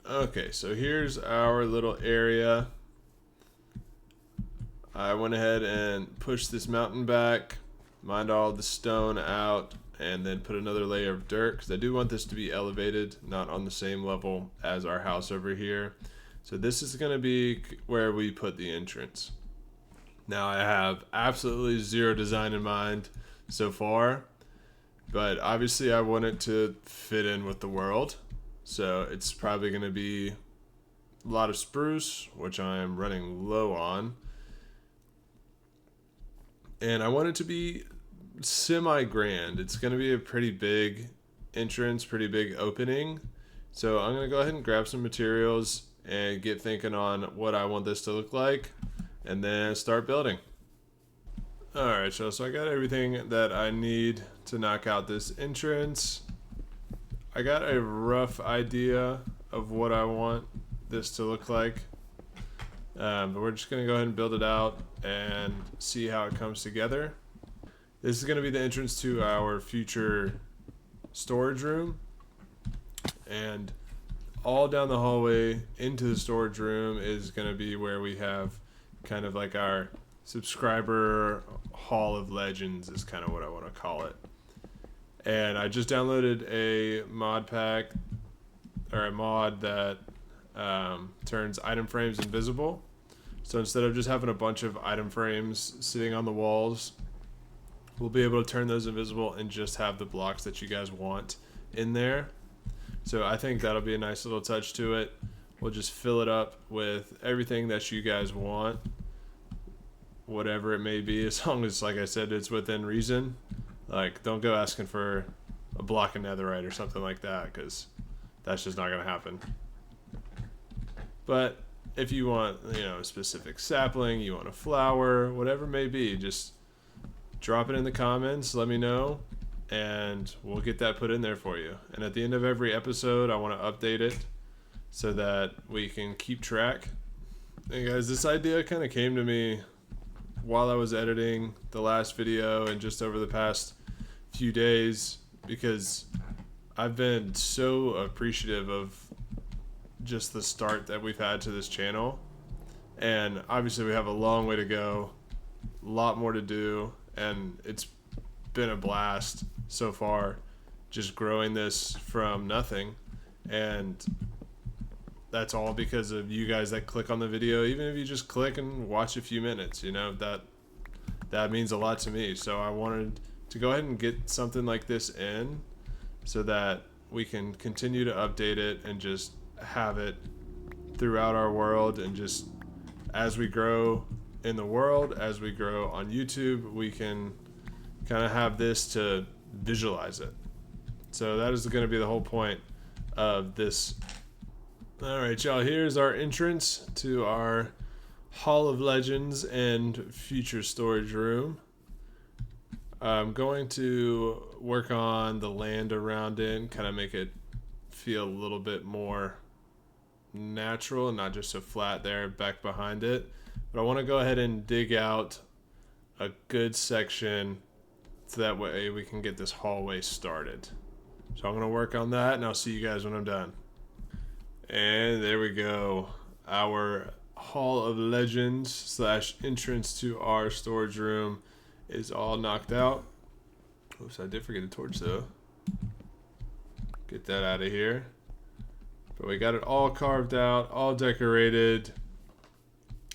Okay, so here's our little area. I went ahead and pushed this mountain back, mined all the stone out, and then put another layer of dirt, because I do want this to be elevated, not on the same level as our house over here. So this is going to be where we put the entrance. Now I have absolutely zero design in mind so far, but obviously I want it to fit in with the world. So it's probably going to be a lot of spruce, which I am running low on. And I want it to be semi-grand. It's going to be a pretty big entrance, pretty big opening. So I'm going to go ahead and grab some materials and get thinking on what I want this to look like, and then start building. Alright, so I got everything that I need to knock out this entrance. I got a rough idea of what I want this to look like. But we're just going to go ahead and build it out and see how it comes together. This is going to be the entrance to our future storage room. And all down the hallway into the storage room is going to be where we have kind of like our subscriber hall of legends is kind of what I want to call it. And I just downloaded a mod pack or a mod that turns item frames invisible. So instead of just having a bunch of item frames sitting on the walls, we'll be able to turn those invisible and just have the blocks that you guys want in there. So I think that'll be a nice little touch to it. We'll just fill it up with everything that you guys want, whatever it may be, as long as, like I said, it's within reason. Like, don't go asking for a block of netherite or something like that, because that's just not going to happen. But if you want, a specific sapling, you want a flower, whatever it may be, just drop it in the comments, let me know, and we'll get that put in there for you. And at the end of every episode, I want to update it so that we can keep track. And guys, this idea kind of came to me while I was editing the last video and just over the past few days, because I've been so appreciative of just the start that we've had to this channel. And obviously we have a long way to go, a lot more to do, and it's been a blast so far just growing this from nothing. And that's all because of you guys that click on the video. Even if you just click and watch a few minutes, that means a lot to me. So I wanted to go ahead and get something like this in so that we can continue to update it and just have it throughout our world. And just as we grow in the world, as we grow on YouTube, we can kind of have this to visualize it. So that is going to be the whole point of this. All right, y'all, here's our entrance to our Hall of Legends and future storage room. I'm going to work on the land around it and kind of make it feel a little bit more natural and not just so flat there back behind it. But I want to go ahead and dig out a good section so that way we can get this hallway started. So I'm going to work on that, and I'll see you guys when I'm done. And there we go. Our Hall of Legends / entrance to our storage room is all knocked out. Oops, I did forget a torch though. Get that out of here. But we got it all carved out, all decorated.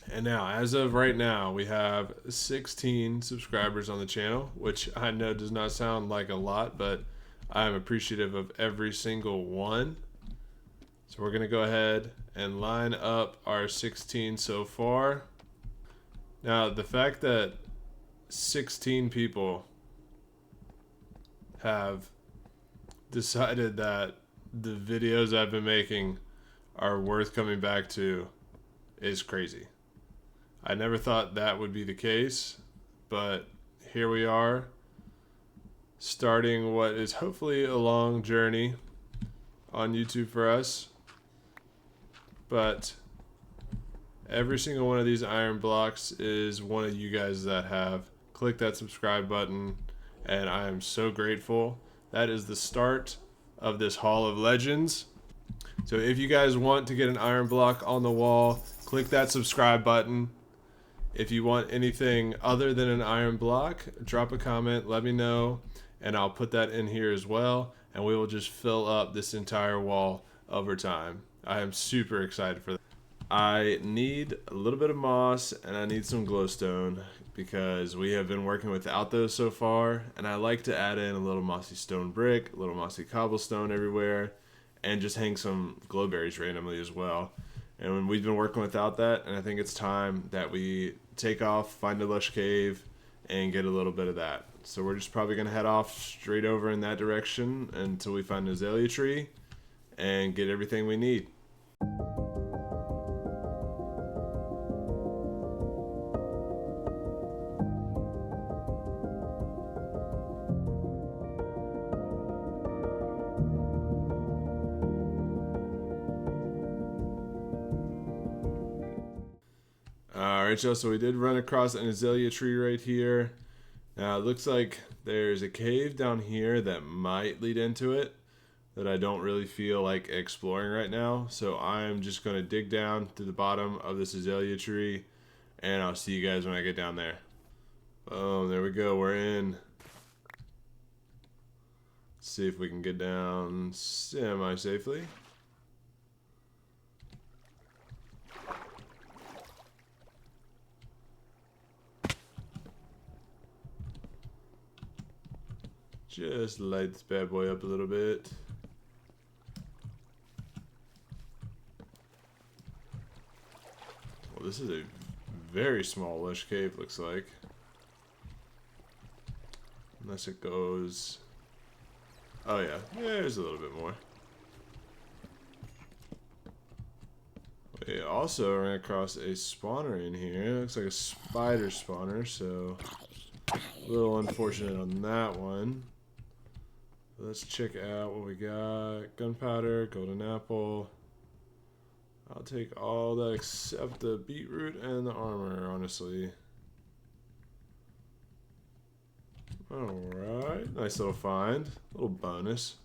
And now, as of right now, we have 16 subscribers on the channel, which I know does not sound like a lot, but I am appreciative of every single one. So we're going to go ahead and line up our 16 so far. Now, the fact that 16 people have decided that the videos I've been making are worth coming back to is crazy. I never thought that would be the case, but here we are, starting what is hopefully a long journey on YouTube for us. But every single one of these iron blocks is one of you guys that have clicked that subscribe button, and I am so grateful. That is the start of this Hall of Legends. So if you guys want to get an iron block on the wall, click that subscribe button. If you want anything other than an iron block, drop a comment, let me know, and I'll put that in here as well, and we will just fill up this entire wall over time. I am super excited for that. I need a little bit of moss and I need some glowstone because we have been working without those so far, and I like to add in a little mossy stone brick, a little mossy cobblestone everywhere, and just hang some glowberries randomly as well. And when we've been working without that, and I think it's time that we take off, find a lush cave, and get a little bit of that. So we're just probably going to head off straight over in that direction until we find an azalea tree and get everything we need. Alright, y'all, so we did run across an azalea tree right here. Now it looks like there's a cave down here that might lead into it that I don't really feel like exploring right now. So I'm just going to dig down to the bottom of this azalea tree, and I'll see you guys when I get down there. Oh, there we go. We're in. Let's see if we can get down semi-safely. Just light this bad boy up a little bit. Well, this is a very small lush cave, looks like. Unless it goes... Oh yeah, there's a little bit more. We also ran across a spawner in here. It looks like a spider spawner, so a little unfortunate on that one. Let's check out what we got. Gunpowder, golden apple. I'll take all that except the beetroot and the armor, honestly. Alright, nice little find. Little bonus.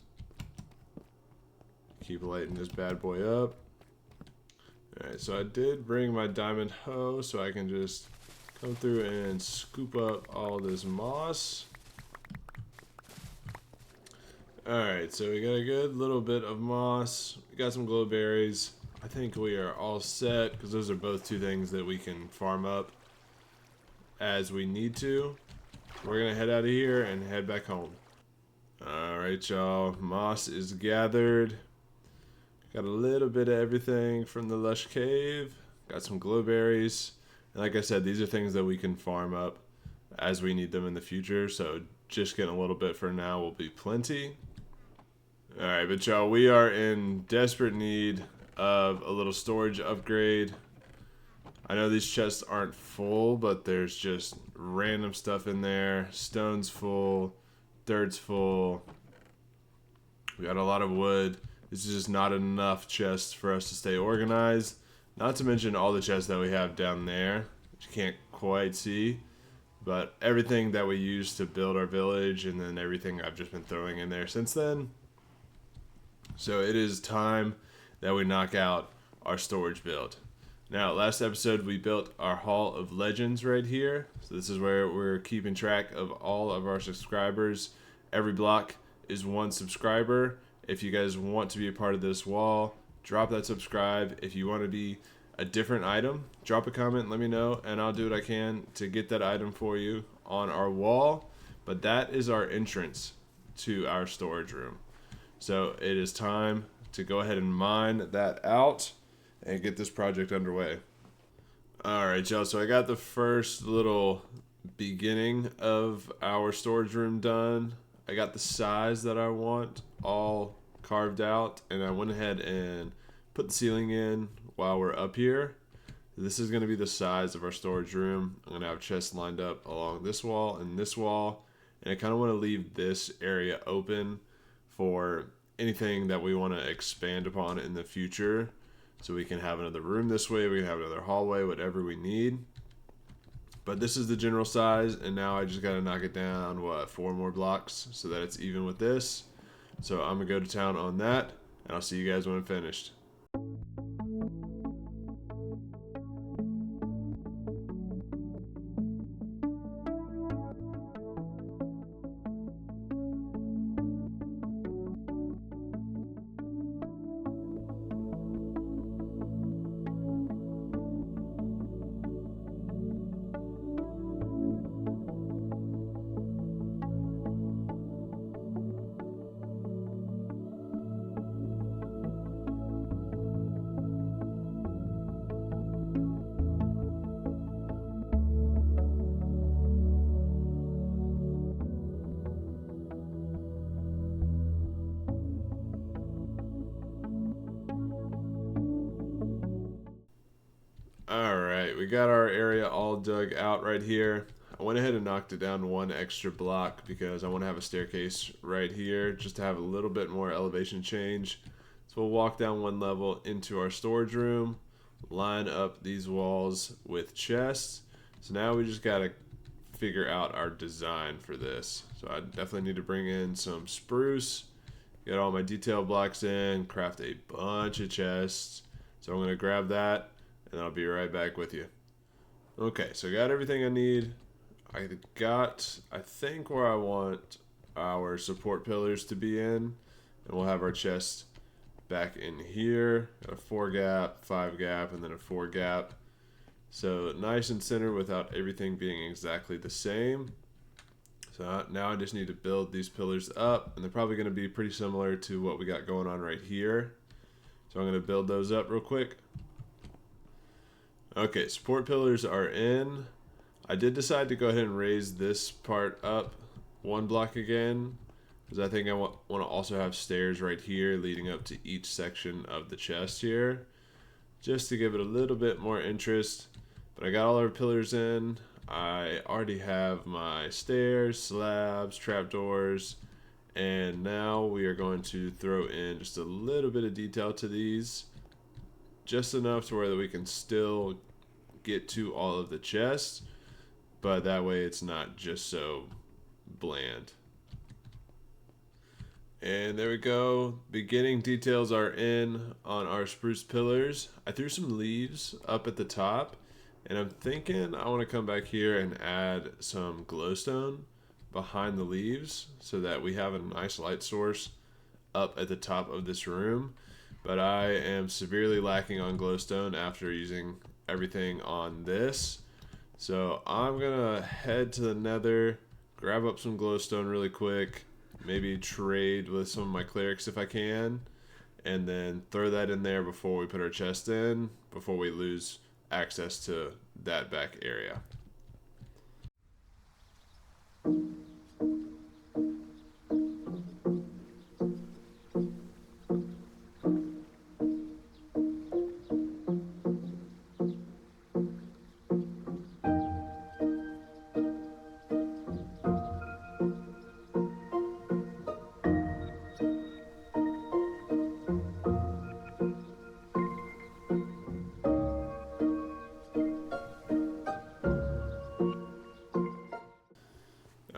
Keep lighting this bad boy up. Alright, so I did bring my diamond hoe so I can just come through and scoop up all this moss. Alright, so we got a good little bit of moss. We got some glowberries. I think we are all set because those are both two things that we can farm up as we need to. We're going to head out of here and head back home. Alright, y'all. Moss is gathered. Got a little bit of everything from the lush cave. Got some glowberries. And like I said, these are things that we can farm up as we need them in the future. So just getting a little bit for now will be plenty. Alright, but y'all, we are in desperate need of a little storage upgrade. I know these chests aren't full, but there's just random stuff in there. Stone's full, dirt's full. We got a lot of wood. This is just not enough chests for us to stay organized. Not to mention all the chests that we have down there, which you can't quite see. But everything that we used to build our village, and then everything I've just been throwing in there since then. So it is time that we knock out our storage build. Now, last episode we built our Hall of Legends right here. So this is where we're keeping track of all of our subscribers. Every block is one subscriber. If you guys want to be a part of this wall, drop that subscribe. If you want to be a different item, drop a comment, let me know, and I'll do what I can to get that item for you on our wall. But that is our entrance to our storage room. So it is time to go ahead and mine that out and get this project underway. Alright, y'all, so I got the first little beginning of our storage room done. I got the size that I want all carved out, and I went ahead and put the ceiling in while we're up here. This is going to be the size of our storage room. I'm going to have chests lined up along this wall and this wall, and I kind of want to leave this area open for anything that we want to expand upon in the future. So we can have another room this way, we can have another hallway, whatever we need. But this is the general size, and now I just got to knock it down, 4 more blocks so that it's even with this. So I'm going to go to town on that, and I'll see you guys when I'm finished. Alright, we got our area all dug out right here. I went ahead and knocked it down 1 extra block because I want to have a staircase right here just to have a little bit more elevation change. So we'll walk down 1 level into our storage room. line up these walls with chests. So now we just gotta figure out our design for this. So I definitely need to bring in some spruce, get all my detail blocks in, craft a bunch of chests. So I'm gonna grab that and I'll be right back with you. Okay, so I got everything I need. I think where I want our support pillars to be in, and we'll have our chest back in here. Got a 4 gap, 5 gap, and then a 4 gap. So nice and center without everything being exactly the same. So now I just need to build these pillars up, and they're probably going to be pretty similar to what we got going on right here. So I'm going to build those up real quick. Okay, support pillars are in. I did decide to go ahead and raise this part up 1 block again, because I think I want to also have stairs right here leading up to each section of the chest here, just to give it a little bit more interest. But I got all our pillars in. I already have my stairs, slabs, trapdoors, and now we are going to throw in just a little bit of detail to these, just enough to where that we can still get to all of the chests, but that way it's not just so bland. And there we go. Beginning details are in on our spruce pillars. I threw some leaves up at the top, and I'm thinking I want to come back here and add some glowstone behind the leaves so that we have a nice light source up at the top of this room. But I am severely lacking on glowstone after using everything on this. So I'm gonna head to the nether, grab up some glowstone really quick, maybe trade with some of my clerics if I can, and then throw that in there before we put our chest in, before we lose access to that back area.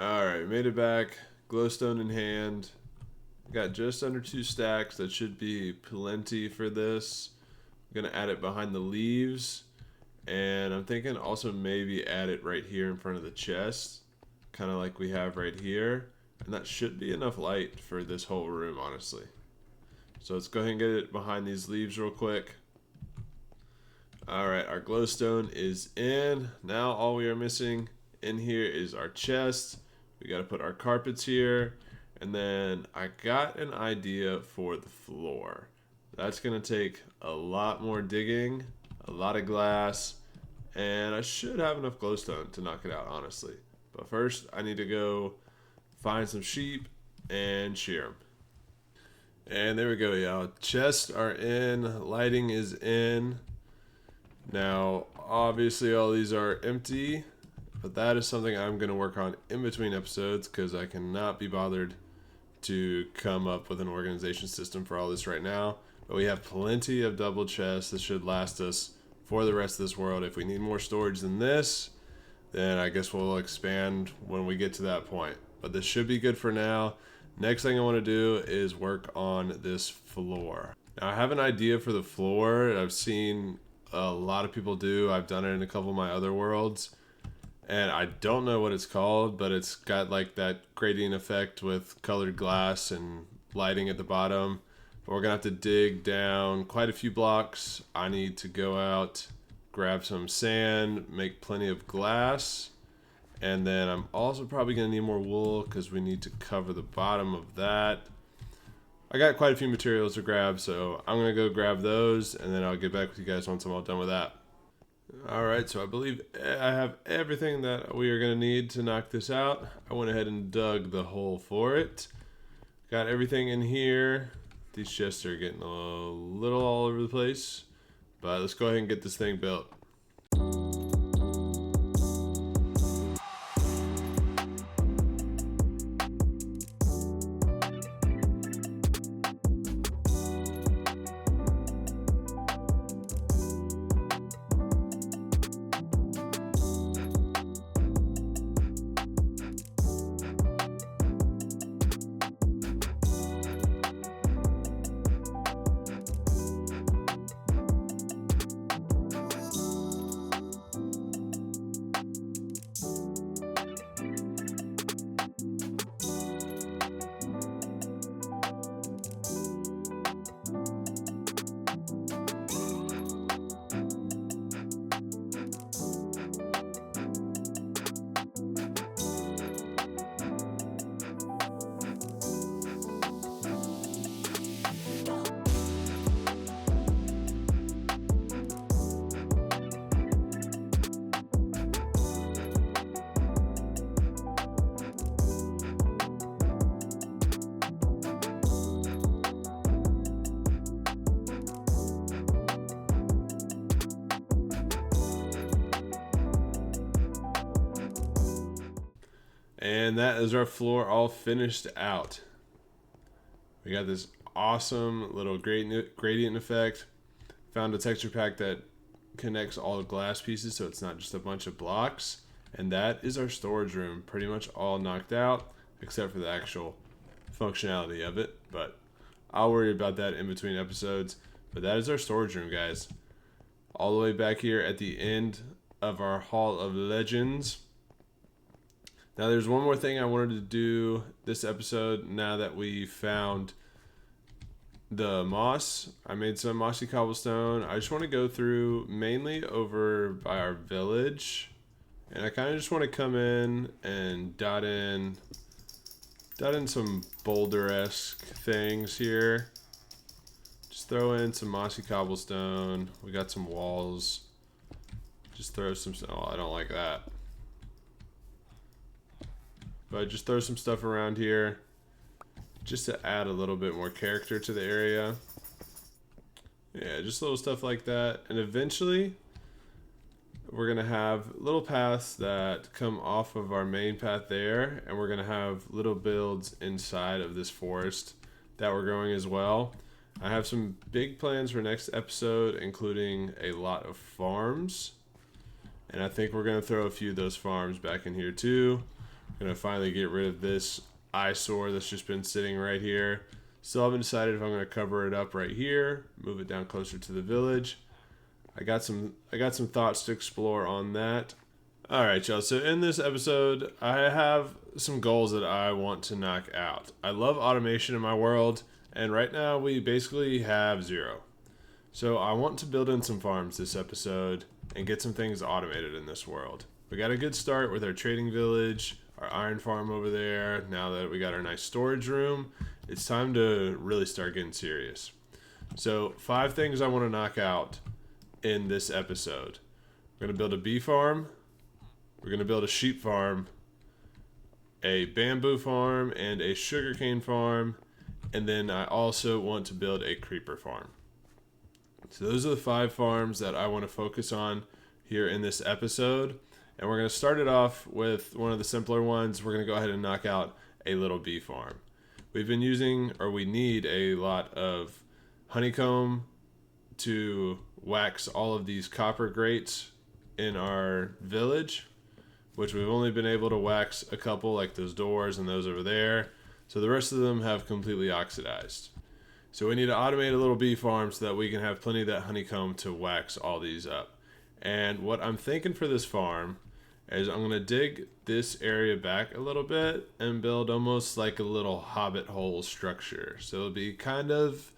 Alright, made it back. Glowstone in hand. Got just under 2 stacks. That should be plenty for this. I'm going to add it behind the leaves. And I'm thinking also maybe add it right here in front of the chest. Kind of like we have right here. And that should be enough light for this whole room, honestly. So let's go ahead and get it behind these leaves real quick. Alright, our glowstone is in. Now all we are missing in here is our chest. We got to put our carpets here. And then I got an idea for the floor. That's going to take a lot more digging, a lot of glass, and I should have enough glowstone to knock it out, honestly. But first, I need to go find some sheep and shear them. And there we go, y'all. Chests are in, lighting is in. Now, obviously all these are empty, but that is something I'm going to work on in between episodes because I cannot be bothered to come up with an organization system for all this right now. But we have plenty of double chests that should last us for the rest of this world. If we need more storage than this, then I guess we'll expand when we get to that point. But this should be good for now. Next thing I want to do is work on this floor. Now I have an idea for the floor. I've seen a lot of people do. I've done it in a couple of my other worlds. And I don't know what it's called, but it's got like that gradient effect with colored glass and lighting at the bottom. But we're going to have to dig down quite a few blocks. I need to go out, grab some sand, make plenty of glass. And then I'm also probably going to need more wool because we need to cover the bottom of that. I got quite a few materials to grab, so I'm going to go grab those, and then I'll get back with you guys once I'm all done with that. Alright, so I believe I have everything that we are going to need to knock this out. I went ahead and dug the hole for it. Got everything in here. These chests are getting a little all over the place, but let's go ahead and get this thing built. And that is our floor all finished out. We got this awesome little gradient effect. Found a texture pack that connects all the glass pieces so it's not just a bunch of blocks. And that is our storage room, pretty much all knocked out except for the actual functionality of it. But I'll worry about that in between episodes. But that is our storage room, guys. All the way back here at the end of our Hall of Legends. Now there's one more thing I wanted to do this episode now that we found the moss. I made some mossy cobblestone. I just want to go through mainly over by our village. And I kind of just want to come in and dot in some boulder-esque things here. Just throw in some mossy cobblestone. We got some walls. Just throw some, oh, I don't like that. But just throw some stuff around here just to add a little bit more character to the area. Yeah, just little stuff like that. And eventually, we're going to have little paths that come off of our main path there. And we're going to have little builds inside of this forest that we're growing as well. I have some big plans for next episode, including a lot of farms. And I think we're going to throw a few of those farms back in here too. Gonna finally get rid of this eyesore that's just been sitting right here. Still haven't decided if I'm gonna cover it up right here, move it down closer to the village. I got some thoughts to explore on that. All right, y'all. So in this episode, I have some goals that I want to knock out. I love automation in my world, and right now we basically have 0. So I want to build in some farms this episode and get some things automated in this world. We got a good start with our trading village, our iron farm over there. Now that we got our nice storage room, it's time to really start getting serious. So 5 things I want to knock out in this episode. We're going to build a bee farm. We're going to build a sheep farm, a bamboo farm, and a sugarcane farm. And then I also want to build a creeper farm. So those are the 5 farms that I want to focus on here in this episode. And we're going to start it off with one of the simpler ones. We're going to go ahead and knock out a little bee farm. We need a lot of honeycomb to wax all of these copper grates in our village, which we've only been able to wax a couple, like those doors and those over there. So the rest of them have completely oxidized. So we need to automate a little bee farm so that we can have plenty of that honeycomb to wax all these up. And what I'm thinking for this farm is I'm going to dig this area back a little bit and build almost like a little hobbit hole structure. So it'll be kind of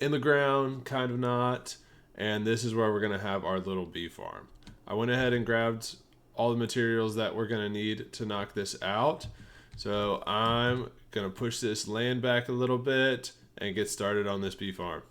in the ground, kind of not. And this is where we're going to have our little bee farm. I went ahead and grabbed all the materials that we're going to need to knock this out. So I'm going to push this land back a little bit and get started on this bee farm.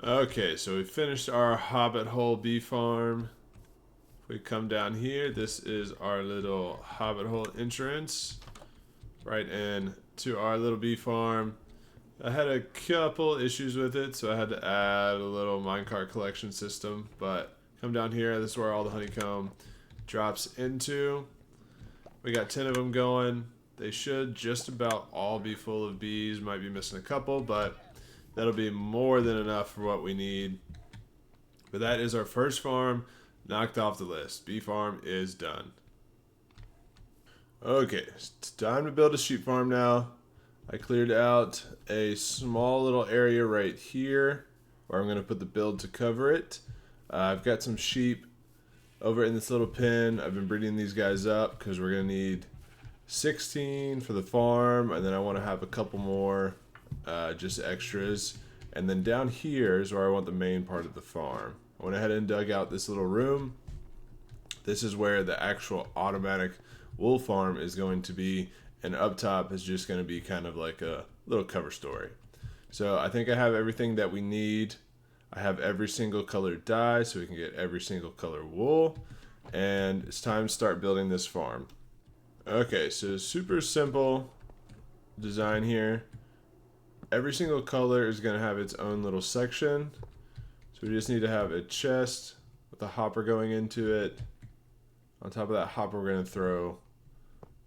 Okay, so we finished our Hobbit Hole bee farm. If we come down here, this is our little Hobbit Hole entrance right in to our little bee farm. I had a couple issues with it, so I had to add a little minecart collection system. But come down here, this is where all the honeycomb drops into. We got 10 of them going. They should just about all be full of bees. Might be missing a couple, but that'll be more than enough for what we need. But that is our first farm knocked off the list. Bee farm is done. Okay, it's time to build a sheep farm now. I cleared out a small little area right here where I'm going to put the build to cover it. I've got some sheep over in this little pen. I've been breeding these guys up because we're going to need 16 for the farm, and then I want to have a couple more just extras. And then down here is where I want the main part of the farm. I went ahead and dug out this little room. This is where the actual automatic wool farm is going to be, and up top is just going to be kind of like a little cover story. So I think I have everything that we need. I have every single color dye so we can get every single color wool, and it's time to start building this farm. Okay, so super simple design here. Every single color is going to have its own little section. So we just need to have a chest with a hopper going into it. On top of that hopper, we're going to throw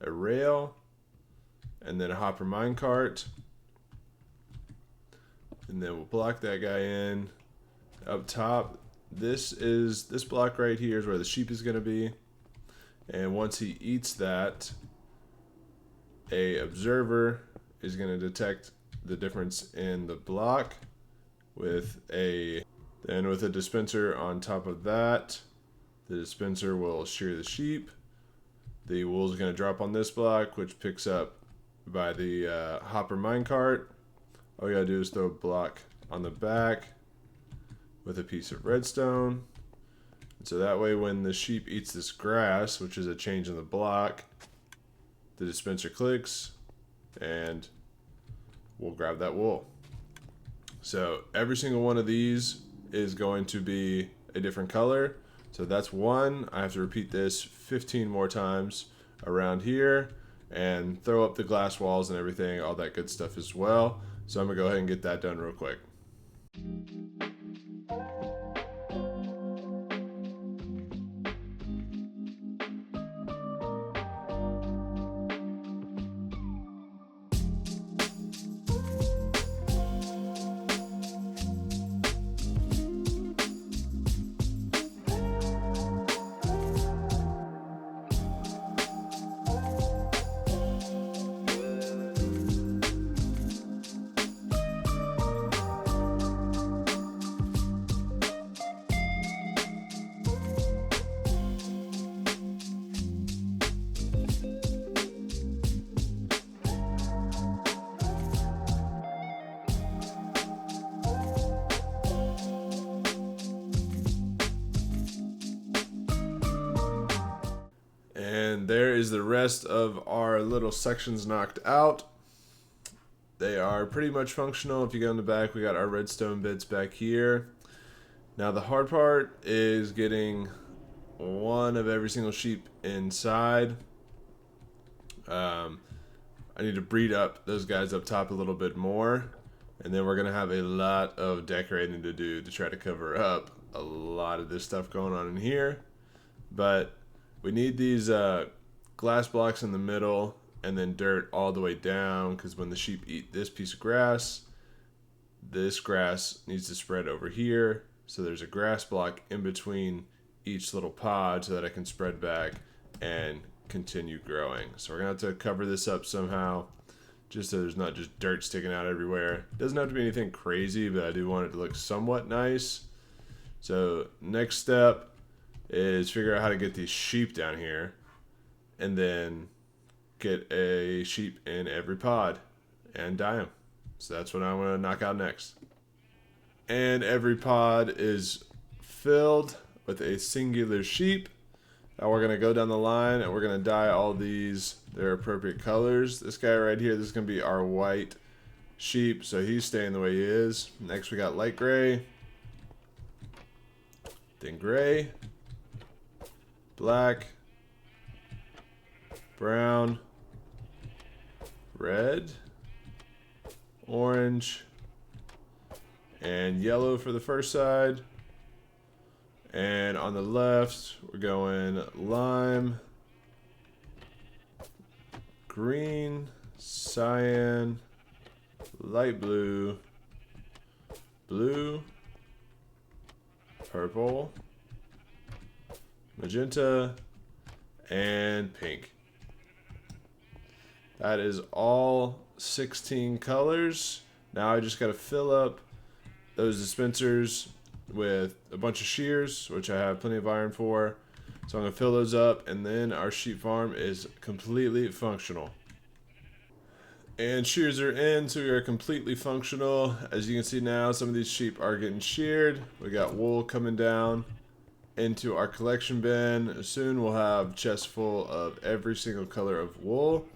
a rail and then a hopper minecart. And then we'll block that guy in. Up top, this block right here is where the sheep is going to be. And once he eats that, a observer is going to detect the difference in the block with a dispenser on top of that. The dispenser will shear the sheep. The wool is going to drop on this block, which picks up by the hopper minecart. All you gotta do is throw a block on the back with a piece of redstone. And so that way when the sheep eats this grass, which is a change in the block, the dispenser clicks and we'll grab that wool. So every single one of these is going to be a different color. So that's one. I have to repeat this 15 more times around here and throw up the glass walls and everything, all that good stuff as well. So I'm gonna go ahead and get that done real quick. And there is the rest of our little sections knocked out. They are pretty much functional. If you go in the back, we got our redstone bits back here. Now the hard part is getting one of every single sheep inside. I need to breed up those guys up top a little bit more. And then we're going to have a lot of decorating to do to try to cover up a lot of this stuff going on in here. But we need these glass blocks in the middle and then dirt all the way down, because when the sheep eat this piece of grass, this grass needs to spread over here. So there's a grass block in between each little pod so that I can spread back and continue growing. So we're going to have to cover this up somehow, just so there's not just dirt sticking out everywhere. It doesn't have to be anything crazy, but I do want it to look somewhat nice. So next step is figure out how to get these sheep down here, and then get a sheep in every pod and dye them. So that's what I'm going to knock out next. And every pod is filled with a singular sheep. Now we're going to go down the line and we're going to dye all these their appropriate colors. This guy right here, this is going to be our white sheep, so he's staying the way he is. Next we got light gray, then gray, black, brown, red, orange, and yellow for the first side. And on the left, we're going lime, green, cyan, light blue, blue, purple, magenta, and pink. That is all 16 colors. Now I just got to fill up those dispensers with a bunch of shears, which I have plenty of iron for. So I'm going to fill those up, and then our sheep farm is completely functional. And shears are in, so we are completely functional. As you can see now, some of these sheep are getting sheared. We got wool coming down into our collection bin. Soon we'll have chests full of every single color of wool.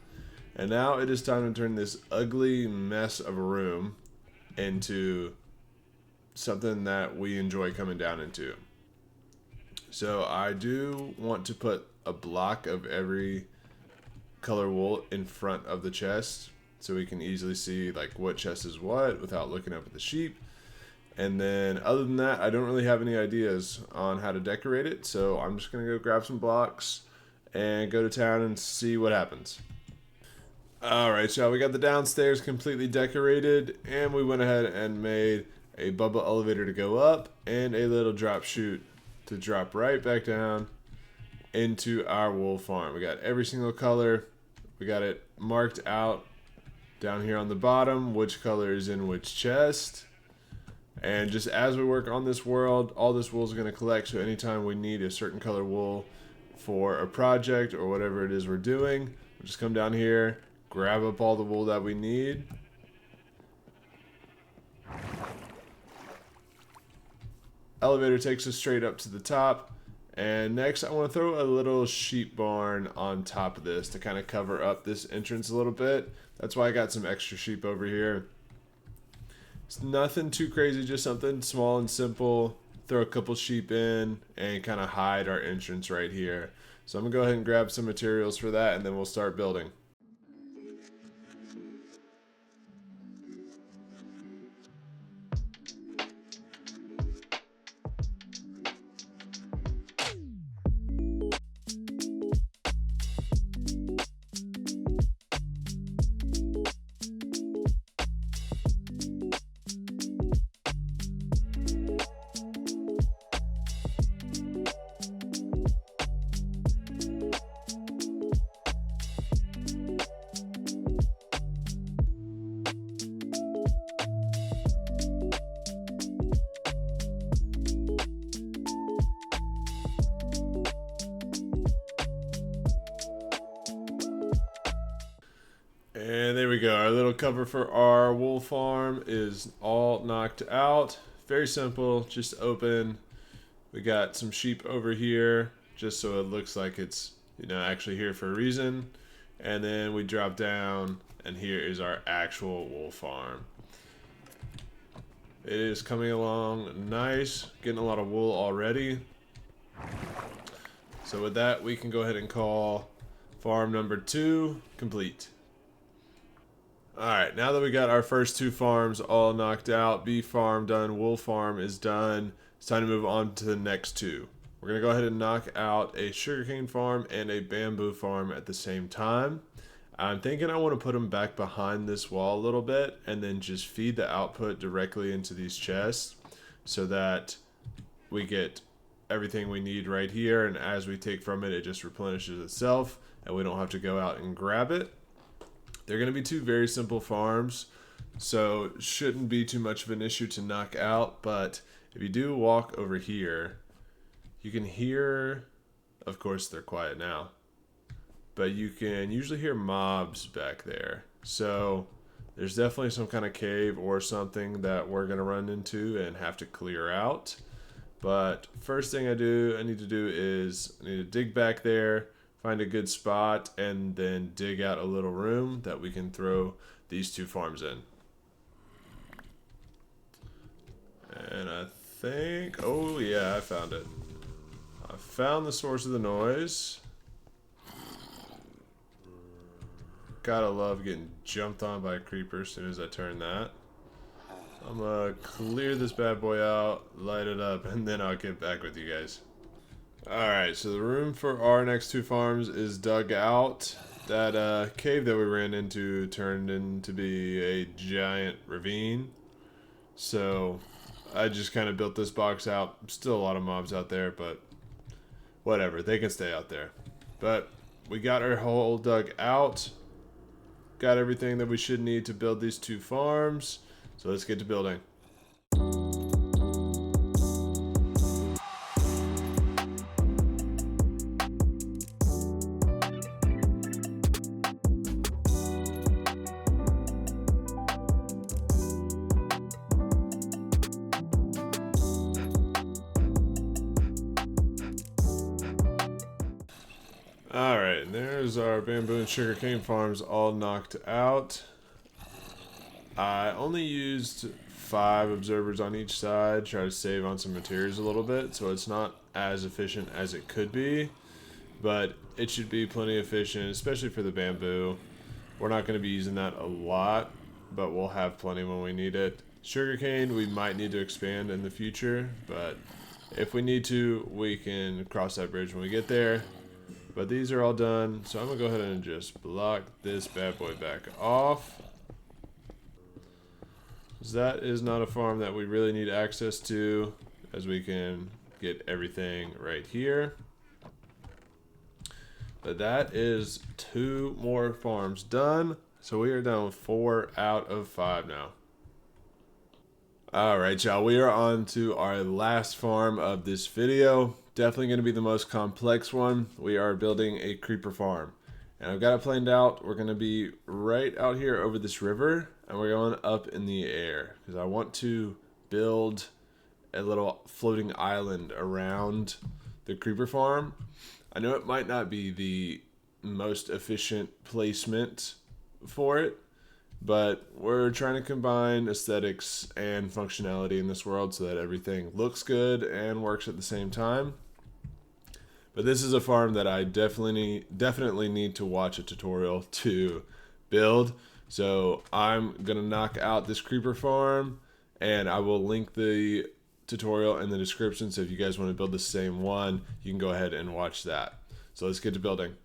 And now it is time to turn this ugly mess of a room into something that we enjoy coming down into. So I do want to put a block of every color wool in front of the chest, so we can easily see like what chest is what without looking up at the sheep. And then other than that, I don't really have any ideas on how to decorate it, so I'm just gonna go grab some blocks and go to town and see what happens. Alright, so we got the downstairs completely decorated, and we went ahead and made a bubble elevator to go up and a little drop chute to drop right back down into our wool farm. We got every single color. We got it marked out down here on the bottom, which color is in which chest. And just as we work on this world, all this wool is going to collect, so anytime we need a certain color wool for a project or whatever it is we're doing, we'll just come down here, grab up all the wool that we need. Elevator takes us straight up to the top. And next I want to throw a little sheep barn on top of this to kind of cover up this entrance a little bit. That's why I got some extra sheep over here. It's nothing too crazy, just something small and simple. Throw a couple sheep in and kind of hide our entrance right here. So I'm going to go ahead and grab some materials for that, and then we'll start building. And there we go. Our little cover for our wool farm is all knocked out. Very simple, just open. We got some sheep over here, just so it looks like it's, actually here for a reason. And then we drop down, and here is our actual wool farm. It is coming along nice, getting a lot of wool already. So with that, we can go ahead and call farm number 2 complete. Alright, now that we got our first 2 farms all knocked out, beef farm done, wool farm is done, it's time to move on to the next 2. We're going to go ahead and knock out a sugarcane farm and a bamboo farm at the same time. I'm thinking I want to put them back behind this wall a little bit and then just feed the output directly into these chests so that we get everything we need right here, and as we take from it, it just replenishes itself and we don't have to go out and grab it. They're going to be 2 very simple farms, so shouldn't be too much of an issue to knock out. But if you do walk over here, you can hear, of course they're quiet now, but you can usually hear mobs back there. So there's definitely some kind of cave or something that we're going to run into and have to clear out. But first thing I need to do is I need to dig back there, find a good spot, and then dig out a little room that we can throw these 2 farms in. And I think... Oh, yeah, I found it. I found the source of the noise. Gotta love getting jumped on by a creeper as soon as I turn that. So I'm gonna clear this bad boy out, light it up, and then I'll get back with you guys. Alright, so the room for our next two farms is dug out. That cave that we ran into turned into be a giant ravine. So I just kind of built this box out. Still a lot of mobs out there, but whatever. They can stay out there. But we got our hole dug out. Got everything that we should need to build these two farms. So let's get to building. Alright, and there's our bamboo and sugarcane farms all knocked out. I only used 5 observers on each side, try to save on some materials a little bit, so it's not as efficient as it could be, but it should be plenty efficient, especially for the bamboo. We're not going to be using that a lot, but we'll have plenty when we need it. Sugarcane, we might need to expand in the future, but if we need to, we can cross that bridge when we get there. But these are all done, so I'm going to go ahead and just block this bad boy back off. That is not a farm that we really need access to, as we can get everything right here. But that is 2 more farms done, so we are down with 4 out of 5 now. Alright y'all, we are on to our last farm of this video. Definitely going to be the most complex one. We are building a creeper farm. And I've got it planned out. We're going to be right out here over this river. And we're going up in the air. Because I want to build a little floating island around the creeper farm. I know it might not be the most efficient placement for it. But we're trying to combine aesthetics and functionality in this world so that everything looks good and works at the same time. But this is a farm that I definitely need to watch a tutorial to build. So I'm going to knock out this creeper farm, and I will link the tutorial in the description. So if you guys want to build the same one, you can go ahead and watch that. So let's get to building.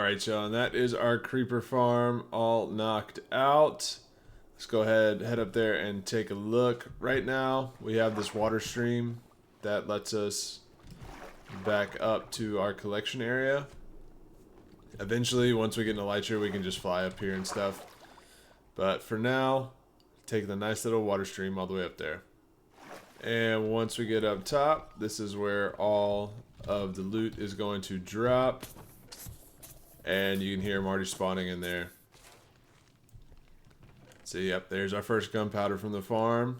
Alright, y'all, and that is our creeper farm all knocked out. Let's go ahead, head up there and take a look. Right now, we have this water stream that lets us back up to our collection area. Eventually, once we get in Elytra, we can just fly up here and stuff. But for now, take the nice little water stream all the way up there. And once we get up top, this is where all of the loot is going to drop. And you can hear them already spawning in there. So yep, there's our first gunpowder from the farm.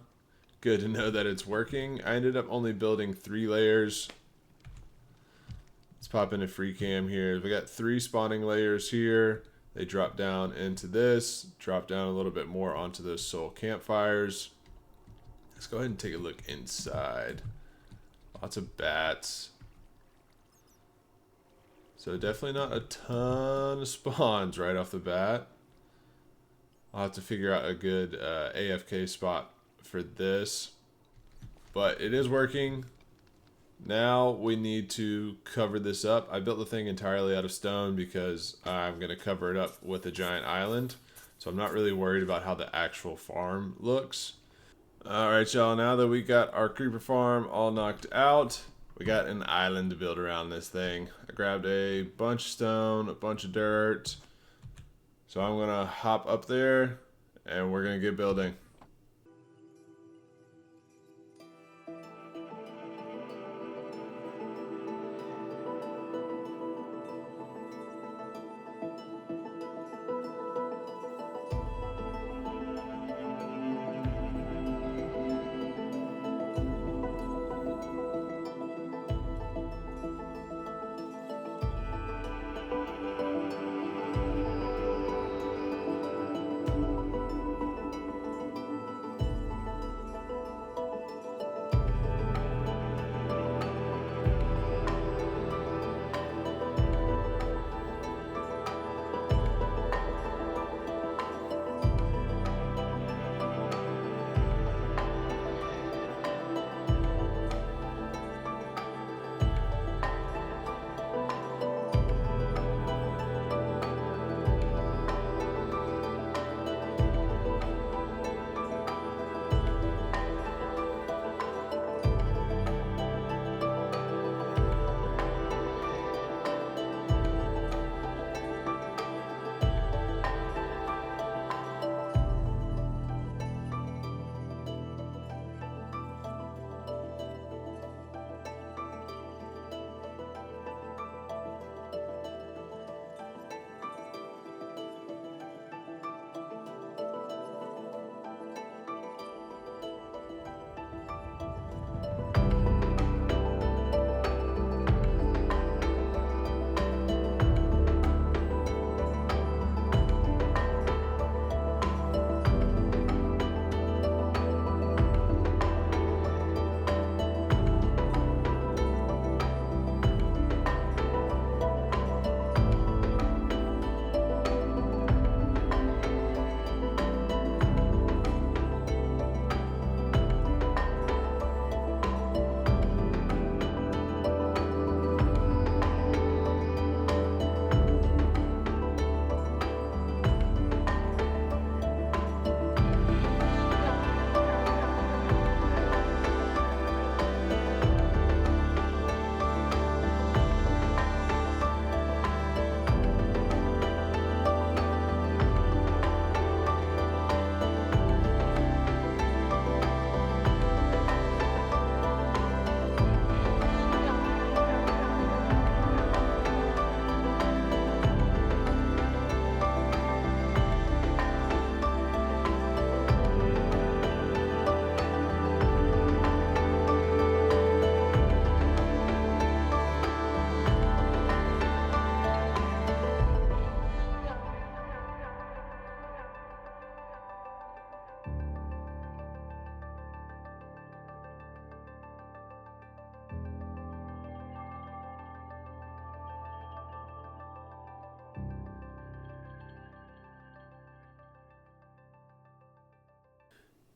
Good to know that it's working. I ended up only building 3 layers. Let's pop into free cam here. We got 3 spawning layers here. They drop down into this, drop down a little bit more onto those soul campfires. Let's go ahead and take a look inside. Lots of bats. So definitely not a ton of spawns right off the bat. I'll have to figure out a good AFK spot for this. But it is working. Now we need to cover this up. I built the thing entirely out of stone because I'm going to cover it up with a giant island. So I'm not really worried about how the actual farm looks. Alright, y'all, now that we got our creeper farm all knocked out, we got an island to build around this thing. I grabbed a bunch of stone, a bunch of dirt. So I'm going to hop up there and we're going to get building.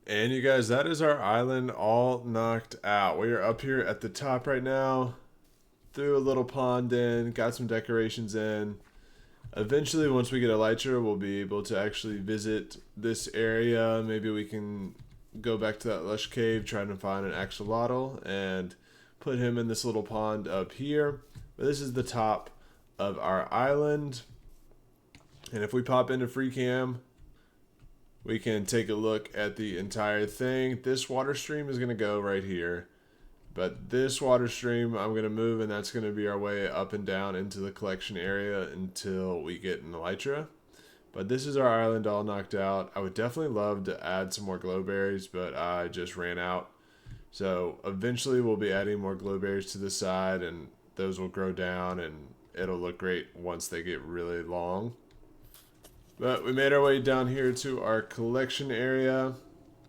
And you guys, that is our island all knocked out. We are up here at the top right now. Threw a little pond in, got some decorations in. Eventually, once we get Elytra, we'll be able to actually visit this area. Maybe we can go back to that lush cave, try to find an axolotl, and put him in this little pond up here. But this is the top of our island. And if we pop into free cam, we can take a look at the entire thing. This water stream is going to go right here. But this water stream I'm going to move, and that's going to be our way up and down into the collection area until we get an Elytra. But this is our island all knocked out. I would definitely love to add some more glowberries, but I just ran out. So eventually we'll be adding more glowberries to the side, and those will grow down, and it'll look great once they get really long. But we made our way down here to our collection area.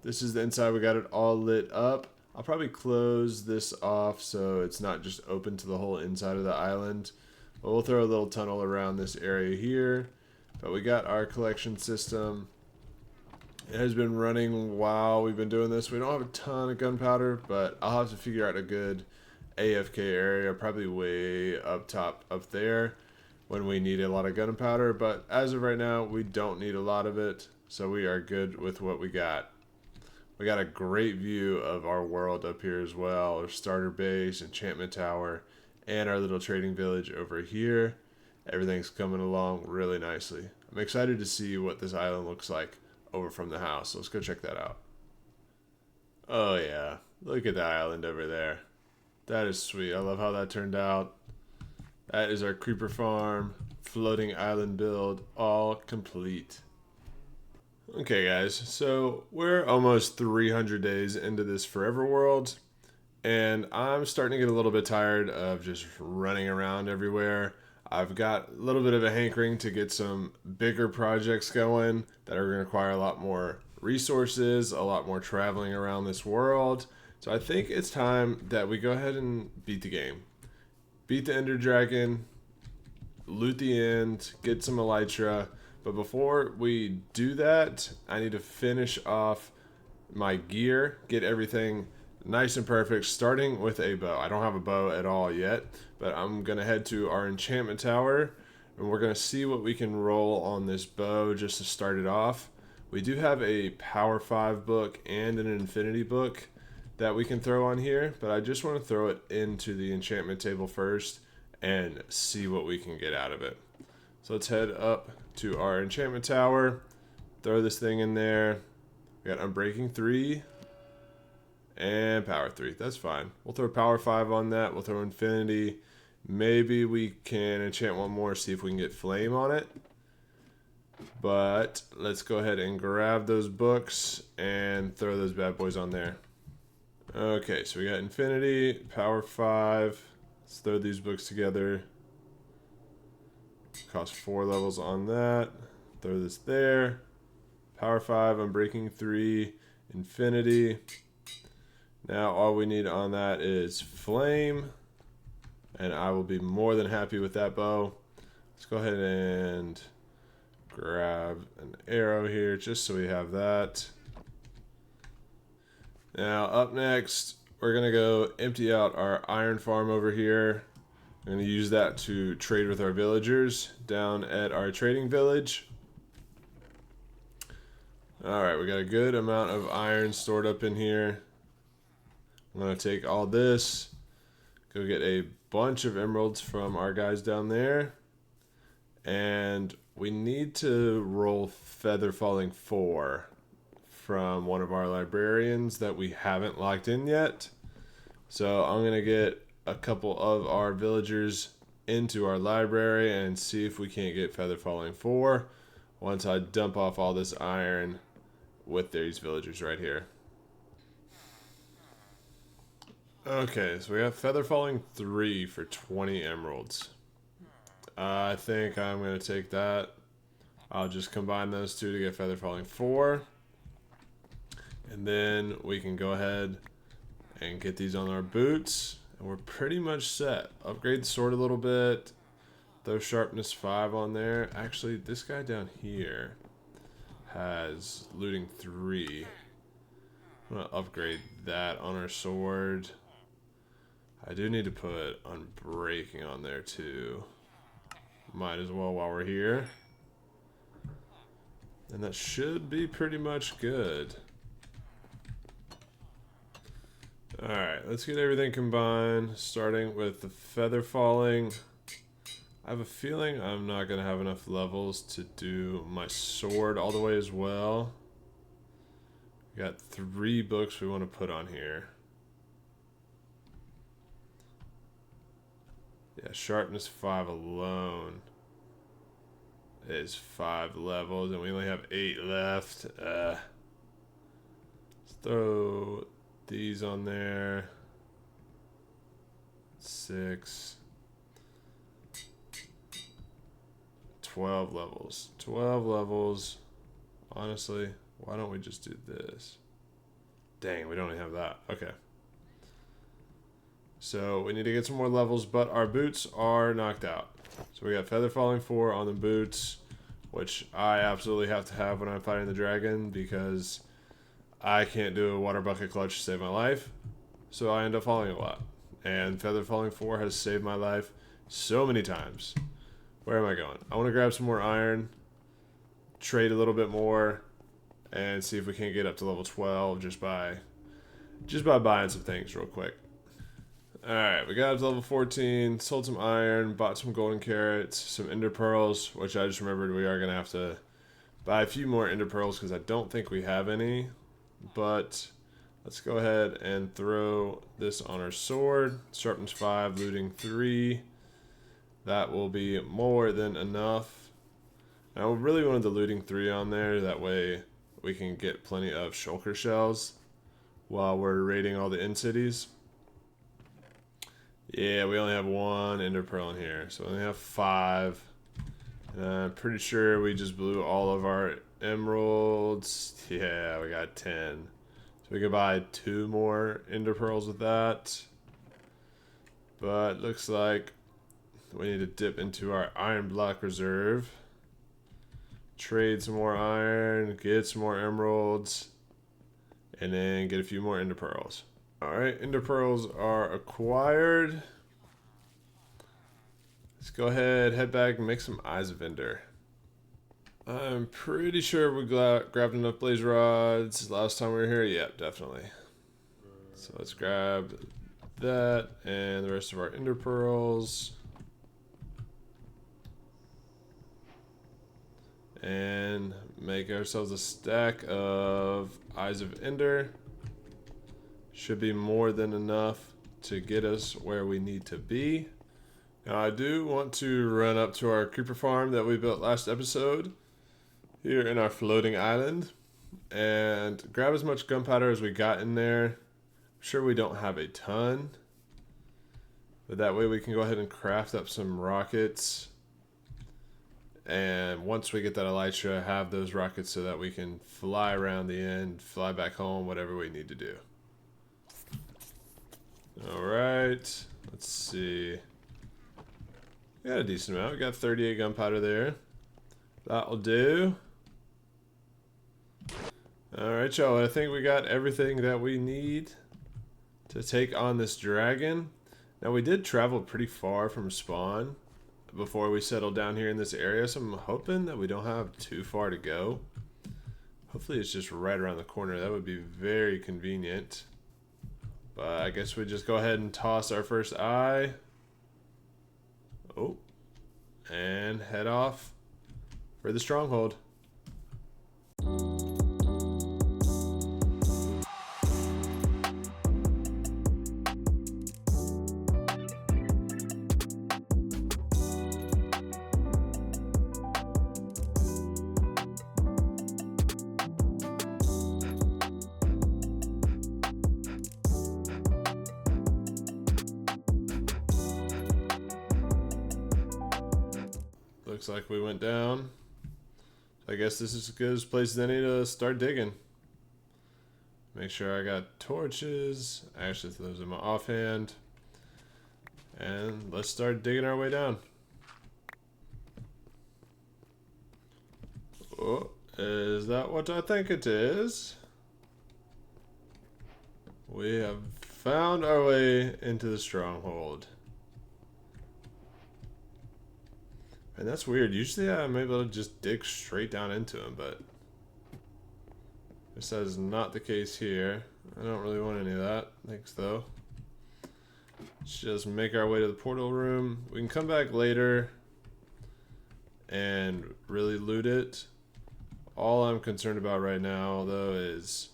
This is the inside. We got it all lit up. I'll probably close this off so it's not just open to the whole inside of the island. But we'll throw a little tunnel around this area here. But we got our collection system. It has been running while we've been doing this. We don't have a ton of gunpowder, but I'll have to figure out a good AFK area, probably way up top up there when we need a lot of gunpowder. But as of right now, we don't need a lot of it, so we are good with what we got. We got a great view of our world up here as well. Our starter base, enchantment tower, and our little trading village over here. Everything's coming along really nicely. I'm excited to see what this island looks like over from the house. So let's go check that out. Oh yeah, look at the island over there. That is sweet. I love how that turned out. That is our creeper farm, floating island build, all complete. Okay guys, so we're almost 300 days into this forever world, and I'm starting to get a little bit tired of just running around everywhere. I've got a little bit of a hankering to get some bigger projects going that are going to require a lot more resources, a lot more traveling around this world. So I think it's time that we go ahead and beat the game. Beat the Ender Dragon, loot the end, get some Elytra. But before we do that, I need to finish off my gear, get everything nice and perfect, starting with a bow. I don't have a bow at all yet, but I'm going to head to our enchantment tower, and we're going to see what we can roll on this bow just to start it off. We do have a Power 5 book and an Infinity book that we can throw on here, but I just want to throw it into the enchantment table first and see what we can get out of it. So let's head up to our enchantment tower, throw this thing in there. We got Unbreaking 3 and Power 3. That's fine. We'll throw Power 5 on that. We'll throw Infinity. Maybe we can enchant one more, see if we can get Flame on it. But let's go ahead and grab those books and throw those bad boys on there. Okay, so we got Infinity, Power 5. Let's throw these books together. Cost 4 levels on that. Throw this there. Power 5, Unbreaking 3, Infinity. Now all we need on that is Flame. And I will be more than happy with that bow. Let's go ahead and grab an arrow here just so we have that. Now up next, we're going to go empty out our iron farm over here. I'm going to use that to trade with our villagers down at our trading village. Alright, we got a good amount of iron stored up in here. I'm going to take all this, go get a bunch of emeralds from our guys down there. And we need to roll Feather Falling 4 from one of our librarians that we haven't locked in yet. So I'm going to get a couple of our villagers into our library and see if we can't get Feather Falling 4 once I dump off all this iron with these villagers right here. Okay, so we have Feather Falling 3 for 20 emeralds. I think I'm going to take that. I'll just combine those two to get Feather Falling 4. And then we can go ahead and get these on our boots. And we're pretty much set. Upgrade the sword a little bit. Throw Sharpness 5 on there. Actually, this guy down here has Looting 3. I'm going to upgrade that on our sword. I do need to put Unbreaking on there too. Might as well while we're here. And that should be pretty much good. Alright, let's get everything combined, starting with the feather falling. I have a feeling I'm not going to have enough levels to do my sword all the way as well. We got 3 books we want to put on here. Yeah, sharpness 5 alone is 5 levels, and we only have 8 left. Let's throw these on there. 6. 12 levels. 12 levels. Honestly, why don't we just do this? Dang, we don't even have that. Okay. So we need to get some more levels, but our boots are knocked out. So we got Feather Falling 4 on the boots, which I absolutely have to have when I'm fighting the dragon because I can't do a water bucket clutch to save my life. So I end up falling a lot. And Feather Falling 4 has saved my life so many times. Where am I going? I want to grab some more iron, trade a little bit more, and see if we can't get up to level 12 just by buying some things real quick. Alright, we got up to level 14, sold some iron, bought some golden carrots, some ender pearls, which I just remembered we are going to have to buy a few more ender pearls because I don't think we have any. But let's go ahead and throw this on our sword. Sharpness 5, looting 3. That will be more than enough. I really wanted the looting 3 on there, that way we can get plenty of shulker shells while we're raiding all the end cities. Yeah, we only have 1 ender pearl in here, so we only have 5. And I'm pretty sure we just blew all of our emeralds. Yeah, we got 10. So we could buy 2 more ender pearls with that. But looks like we need to dip into our iron block reserve. Trade some more iron, get some more emeralds, and then get a few more ender pearls. Alright, ender pearls are acquired. Let's go ahead, head back, and make some Eyes of Ender. I'm pretty sure we grabbed enough blaze rods last time we were here. Yep, definitely. So let's grab that and the rest of our ender pearls. And make ourselves a stack of Eyes of Ender. Should be more than enough to get us where we need to be. Now I do want to run up to our creeper farm that we built last episode here in our floating island and grab as much gunpowder as we got in there. I'm sure we don't have a ton, but that way we can go ahead and craft up some rockets. And once we get that elytra, have those rockets so that we can fly around the end, fly back home, whatever we need to do. Alright, let's see. We got a decent amount. We got 38 gunpowder there. That'll do. Alright, y'all. I think we got everything that we need to take on this dragon. Now, we did travel pretty far from spawn before we settled down here in this area, so I'm hoping that we don't have too far to go. Hopefully it's just right around the corner. That would be very convenient. But I guess we just go ahead and toss our first eye. Oh. And head off for the stronghold. Looks like we went down. I guess this is as good a place as any to start digging. Make sure I got torches. Actually, those in my offhand. And let's start digging our way down. Oh, is that what I think it is? We have found our way into the stronghold. And that's weird. Usually I'm able to just dig straight down into him, but this is not the case here. I don't really want any of that. Thanks, though. Let's just make our way to the portal room. We can come back later and really loot it. All I'm concerned about right now, though, is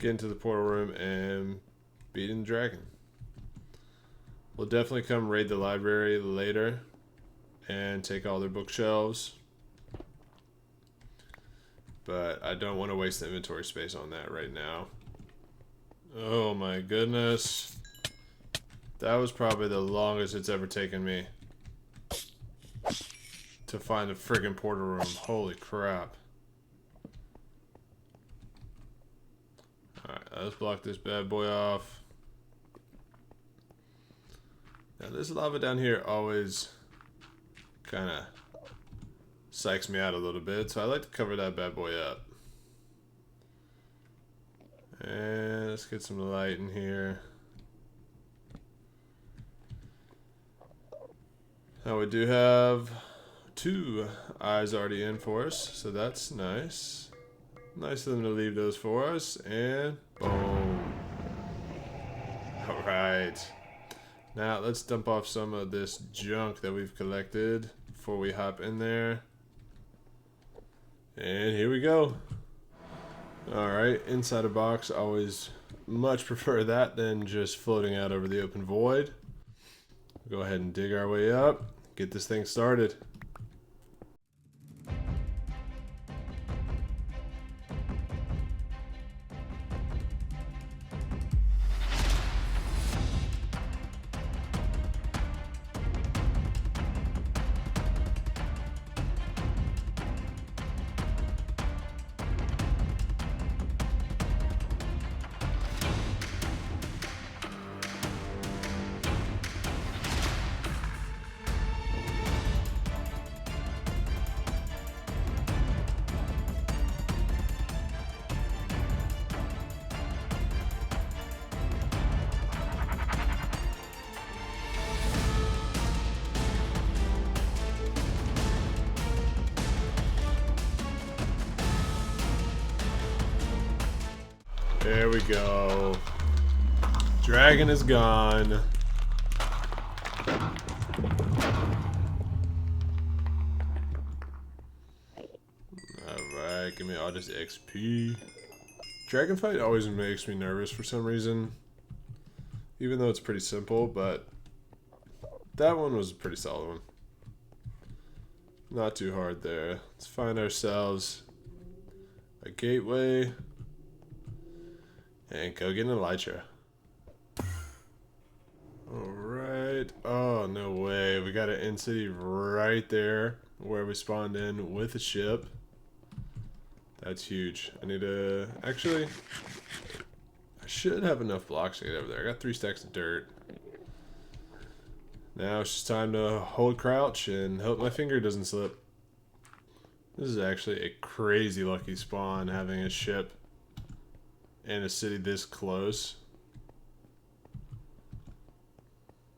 getting to the portal room and beating the dragon. We'll definitely come raid the library later and take all their bookshelves. But I don't want to waste the inventory space on that right now. Oh my goodness. That was probably the longest it's ever taken me to find a friggin' portal room. Holy crap. Alright, let's block this bad boy off. Now this lava down here always kind of psychs me out a little bit, so I like to cover that bad boy up. And let's get some light in here. Now we do have 2 eyes already in for us, so that's nice. Nice of them to leave those for us, and boom. Alright. Now let's dump off some of this junk that we've collected before we hop in there. And here we go. Alright, inside a box, always much prefer that than just floating out over the open void. Go ahead and dig our way up, get this thing started. There we go. Dragon is gone. Alright, give me all this XP. Dragon fight always makes me nervous for some reason. Even though it's pretty simple, but that one was a pretty solid one. Not too hard there. Let's find ourselves a gateway. And go get an elytra. Alright. Oh, no way. We got an end city right there where we spawned in with a ship. That's huge. I need to... Actually, I should have enough blocks to get over there. I got 3 stacks of dirt. Now it's just time to hold crouch and hope my finger doesn't slip. This is actually a crazy lucky spawn, having a ship and a city this close.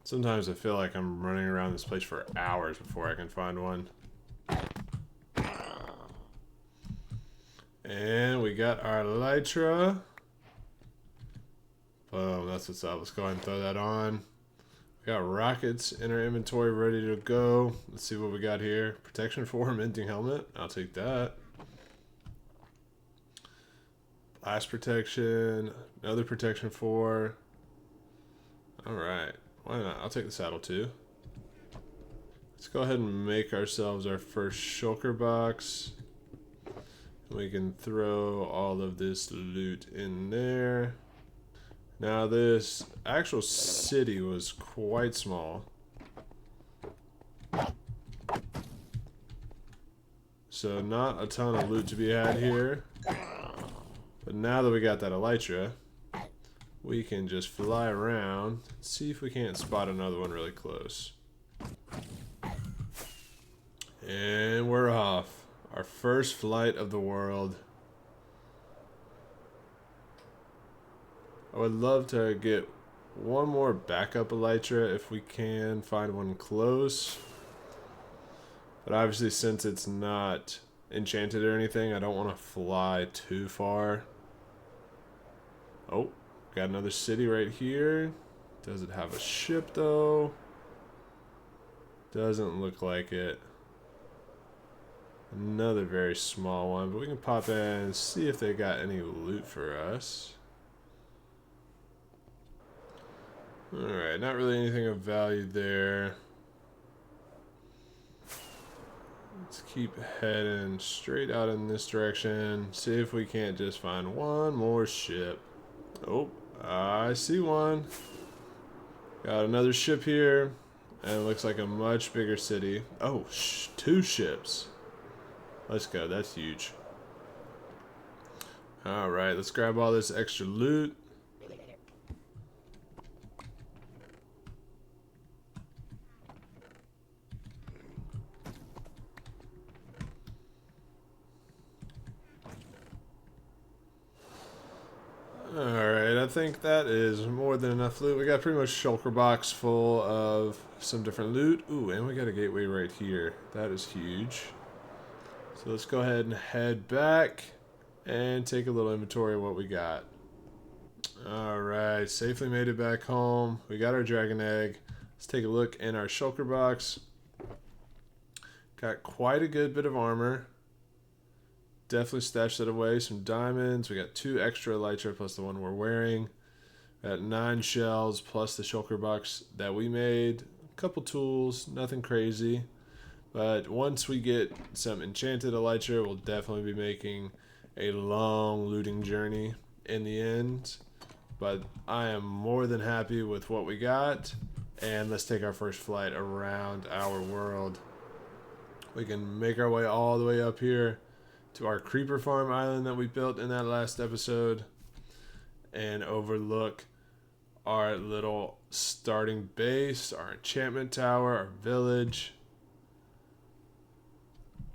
Sometimes I feel like I'm running around this place for hours before I can find one. And we got our elytra. Boom, that's what's up. Let's go ahead and throw that on. We got rockets in our inventory ready to go. Let's see what we got here. Protection 4, minting helmet. I'll take that. Blast protection, another protection 4. Alright, why not? I'll take the saddle too. Let's go ahead and make ourselves our first shulker box. We can throw all of this loot in there. Now this actual city was quite small. So not a ton of loot to be had here. But now that we got that elytra, we can just fly around, see if we can't spot another one really close. And we're off. Our first flight of the world. I would love to get one more backup elytra if we can find one close. But obviously, since it's not enchanted or anything, I don't want to fly too far. Oh, got another city right here. Does it have a ship though? Doesn't look like it. Another very small one, but we can pop in and see if they got any loot for us. Alright, not really anything of value there. Let's keep heading straight out in this direction. See if we can't just find one more ship. Oh, I see one. Got another ship here. And it looks like a much bigger city. Oh, 2 ships. Let's go, that's huge. Alright, let's grab all this extra loot. Alright, I think that is more than enough loot. We got pretty much shulker box full of some different loot. Ooh, and we got a gateway right here. That is huge. So let's go ahead and head back and take a little inventory of what we got. Alright, safely made it back home. We got our dragon egg. Let's take a look in our shulker box. Got quite a good bit of armor. Definitely stashed that away. Some diamonds. We got 2 extra elytra plus the one we're wearing. Got 9 shells plus the shulker box that we made. A couple tools, nothing crazy. But once we get some enchanted elytra, we'll definitely be making a long looting journey in the end. But I am more than happy with what we got. And let's take our first flight around our world. We can make our way all the way up here to our creeper farm island that we built in that last episode and overlook our little starting base, our enchantment tower, our village.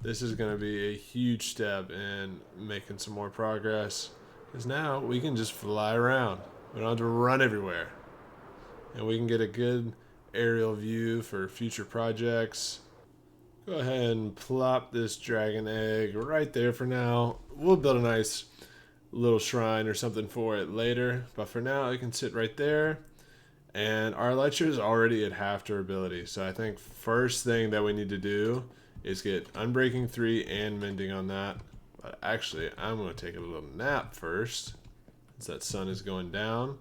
This is going to be a huge step in making some more progress because now we can just fly around. We don't have to run everywhere. And we can get a good aerial view for future projects. Go ahead and plop this dragon egg right there for now. We'll build a nice little shrine or something for it later. But for now, it can sit right there. And our elytra is already at half durability. So I think first thing that we need to do is get Unbreaking 3 and Mending on that. But actually, I'm going to take a little nap first, since that sun is going down.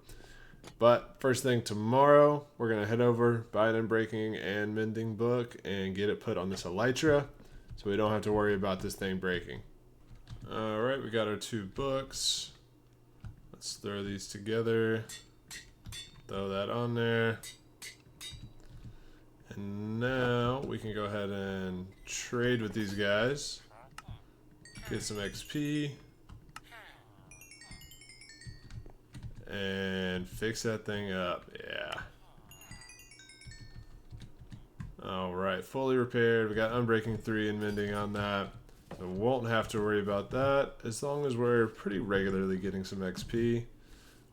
But first thing tomorrow, we're going to head over, buy an Unbreaking and Mending book, and get it put on this elytra, so we don't have to worry about this thing breaking. Alright, we got our 2 books. Let's throw these together. Throw that on there. And now we can go ahead and trade with these guys. Get some XP. And fix that thing up. Yeah. Alright, fully repaired. We got Unbreaking 3 and Mending on that. So won't have to worry about that as long as we're pretty regularly getting some XP,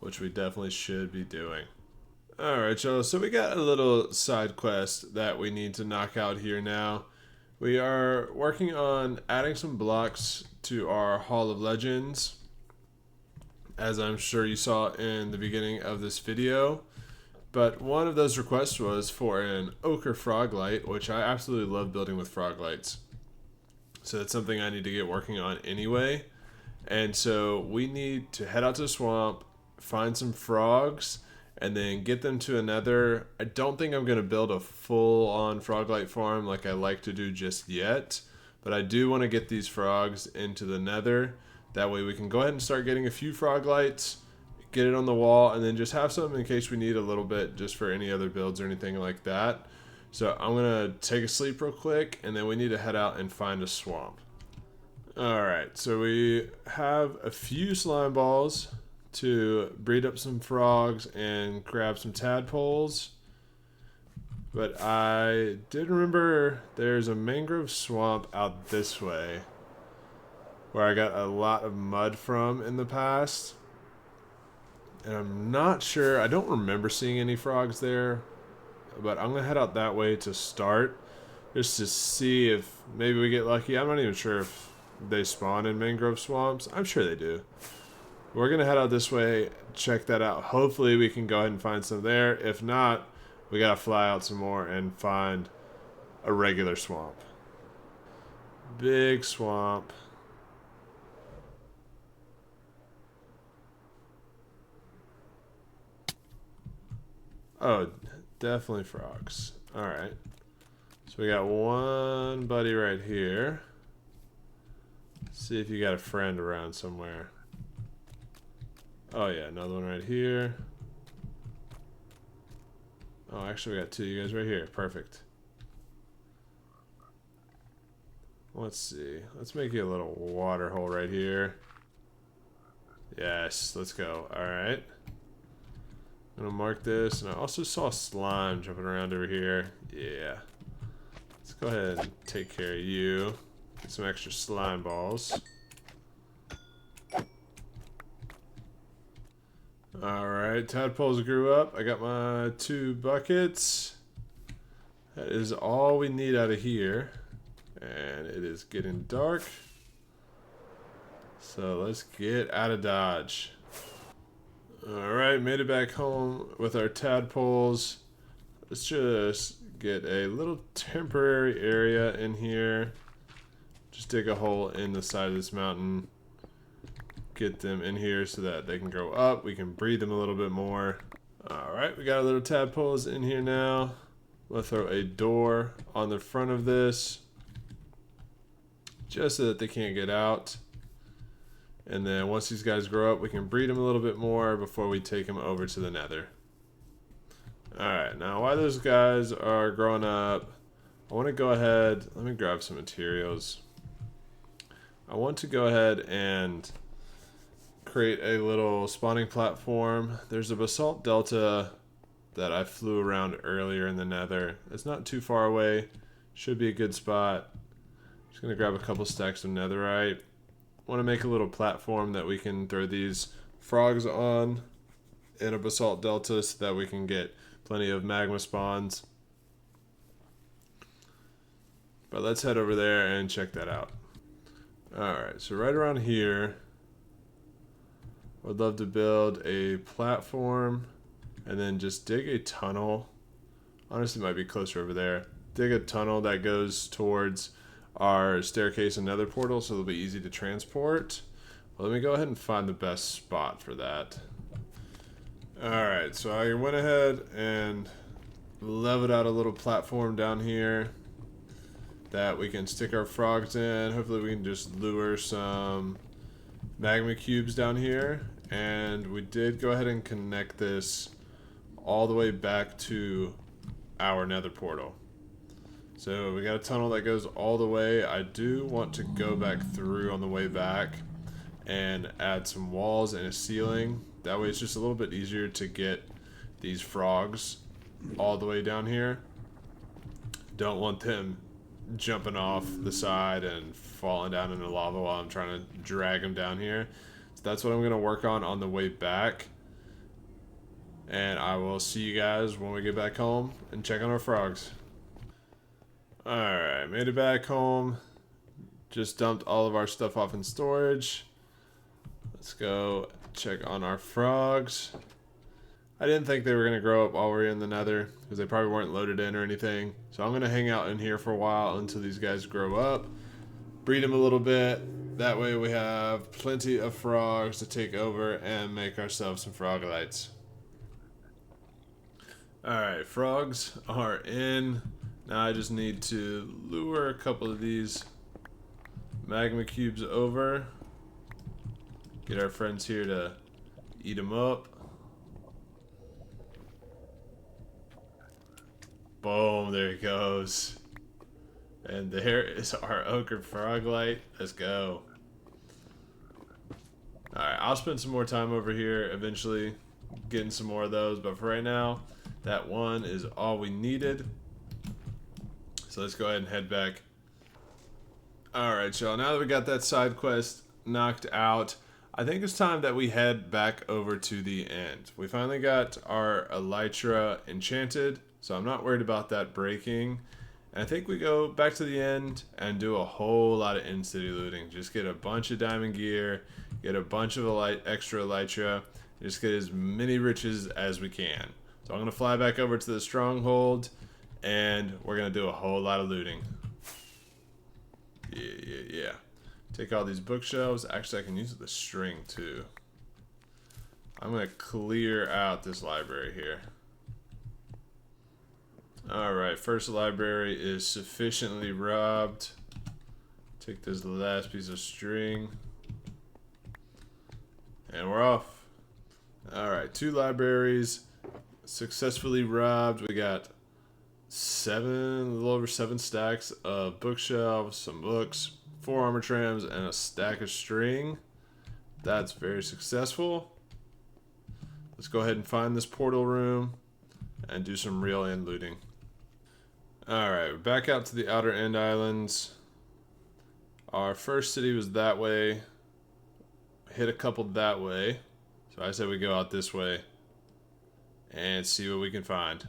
which we definitely should be doing. Alright, y'all. So we got a little side quest that we need to knock out here now. We are working on adding some blocks to our Hall of Legends, as I'm sure you saw in the beginning of this video. But one of those requests was for an ochre froglight, which I absolutely love building with froglights. So that's something I need to get working on anyway. And so we need to head out to the swamp, find some frogs, and then get them to another. I don't think I'm going to build a full-on froglight farm like I like to do just yet. But I do want to get these frogs into the nether. That way we can go ahead and start getting a few froglights, get it on the wall, and then just have some in case we need a little bit just for any other builds or anything like that. So I'm going to take a sleep real quick, and then we need to head out and find a swamp. Alright, so we have a few slime balls to breed up some frogs and grab some tadpoles. But I did remember there's a mangrove swamp out this way where I got a lot of mud from in the past. And I'm not sure, I don't remember seeing any frogs there, but I'm going to head out that way to start. just to see if maybe we get lucky. I'm not even sure if they spawn in mangrove swamps. I'm sure they do. We're going to head out this way, check that out. Hopefully we can go ahead and find some there. If not, we got to fly out some more and find a regular swamp. Big swamp. Oh, definitely frogs. Alright. So we got one buddy right here. See if you got a friend around somewhere. Oh yeah, another one right here. Oh, actually we got two of you guys right here. Perfect. Let's see. Let's make you a little water hole right here. Yes, let's go. Alright. I'm gonna mark this, and I also saw slime jumping around over here. Yeah. Let's go ahead and take care of you. Get some extra slime balls. Alright, tadpoles grew up. I got my 2 buckets. That is all we need out of here. And it is getting dark. So let's get out of Dodge. Alright, made it back home with our tadpoles. Let's just get a little temporary area in here. Just dig a hole in the side of this mountain. Get them in here so that they can grow up. We can breed them a little bit more. Alright, we got our little tadpoles in here now. We'll throw a door on the front of this, just so that they can't get out. And then once these guys grow up, we can breed them a little bit more before we take them over to the nether. Alright, now while those guys are growing up, I want to go ahead, let me grab some materials. I want to go ahead and create a little spawning platform. There's a basalt delta that I flew around earlier in the nether. It's not too far away, should be a good spot. Just gonna grab a couple stacks of netherite. Want to make a little platform that we can throw these frogs on in a basalt delta so that we can get plenty of magma spawns. But let's head over there and check that out. Alright, so right around here, I'd love to build a platform and then just dig a tunnel. Honestly, it might be closer over there. Dig a tunnel that goes towards our staircase and nether portal so it'll be easy to transport. Well, let me go ahead and find the best spot for that. Alright, so I went ahead and leveled out a little platform down here that we can stick our frogs in. Hopefully we can just lure some magma cubes down here. And we did go ahead and connect this all the way back to our nether portal. So we got a tunnel that goes all the way. I do want to go back through on the way back and add some walls and a ceiling. That way it's just a little bit easier to get these frogs all the way down here. Don't want them jumping off the side and falling down into lava while I'm trying to drag them down here. So that's what I'm going to work on the way back. And I will see you guys when we get back home and check on our frogs. Alright, made it back home. Just dumped all of our stuff off in storage. Let's go check on our frogs. I didn't think they were going to grow up while we were in the nether, because they probably weren't loaded in or anything. So I'm going to hang out in here for a while until these guys grow up. Breed them a little bit. That way we have plenty of frogs to take over and make ourselves some frogalites. Alright, frogs are in. Now I just need to lure a couple of these magma cubes over. Get our friends here to eat them up. Boom, there he goes. And there is our ochre froglite. Let's go. Alright, I'll spend some more time over here eventually getting some more of those, but for right now, that one is all we needed. So let's go ahead and head back. Alright, y'all, now that we got that side quest knocked out, I think it's time that we head back over to the end. We finally got our elytra enchanted, so I'm not worried about that breaking. And I think we go back to the end and do a whole lot of in-city looting. Just get a bunch of diamond gear, get a bunch of extra elytra, just get as many riches as we can. So I'm going to fly back over to the stronghold, and we're going to do a whole lot of looting. Yeah. Take all these bookshelves. Actually, I can use the string too. I'm going to clear out this library here. Alright, first library is sufficiently robbed. Take this last piece of string. And we're off. Alright, 2 libraries successfully robbed. We got a little over 7 stacks of bookshelves, some books, 4 armor trams, and a stack of string. That's very successful. Let's go ahead and find this portal room and do some real end looting. Alright, back out to the Outer End Islands. Our first city was that way. Hit a couple that way. So I said we go out this way and see what we can find.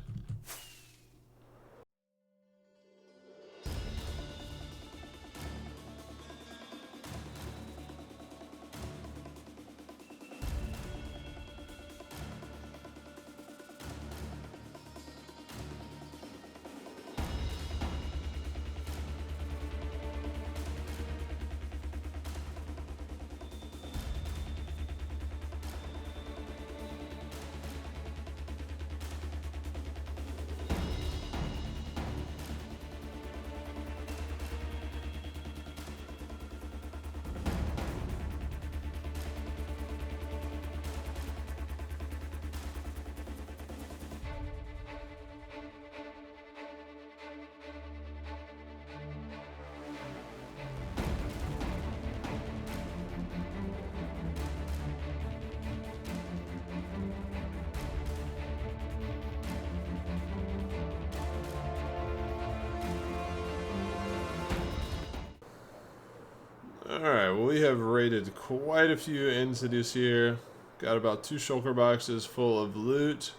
Alright, well, we have raided quite a few end cities here. Got about 2 shulker boxes full of loot.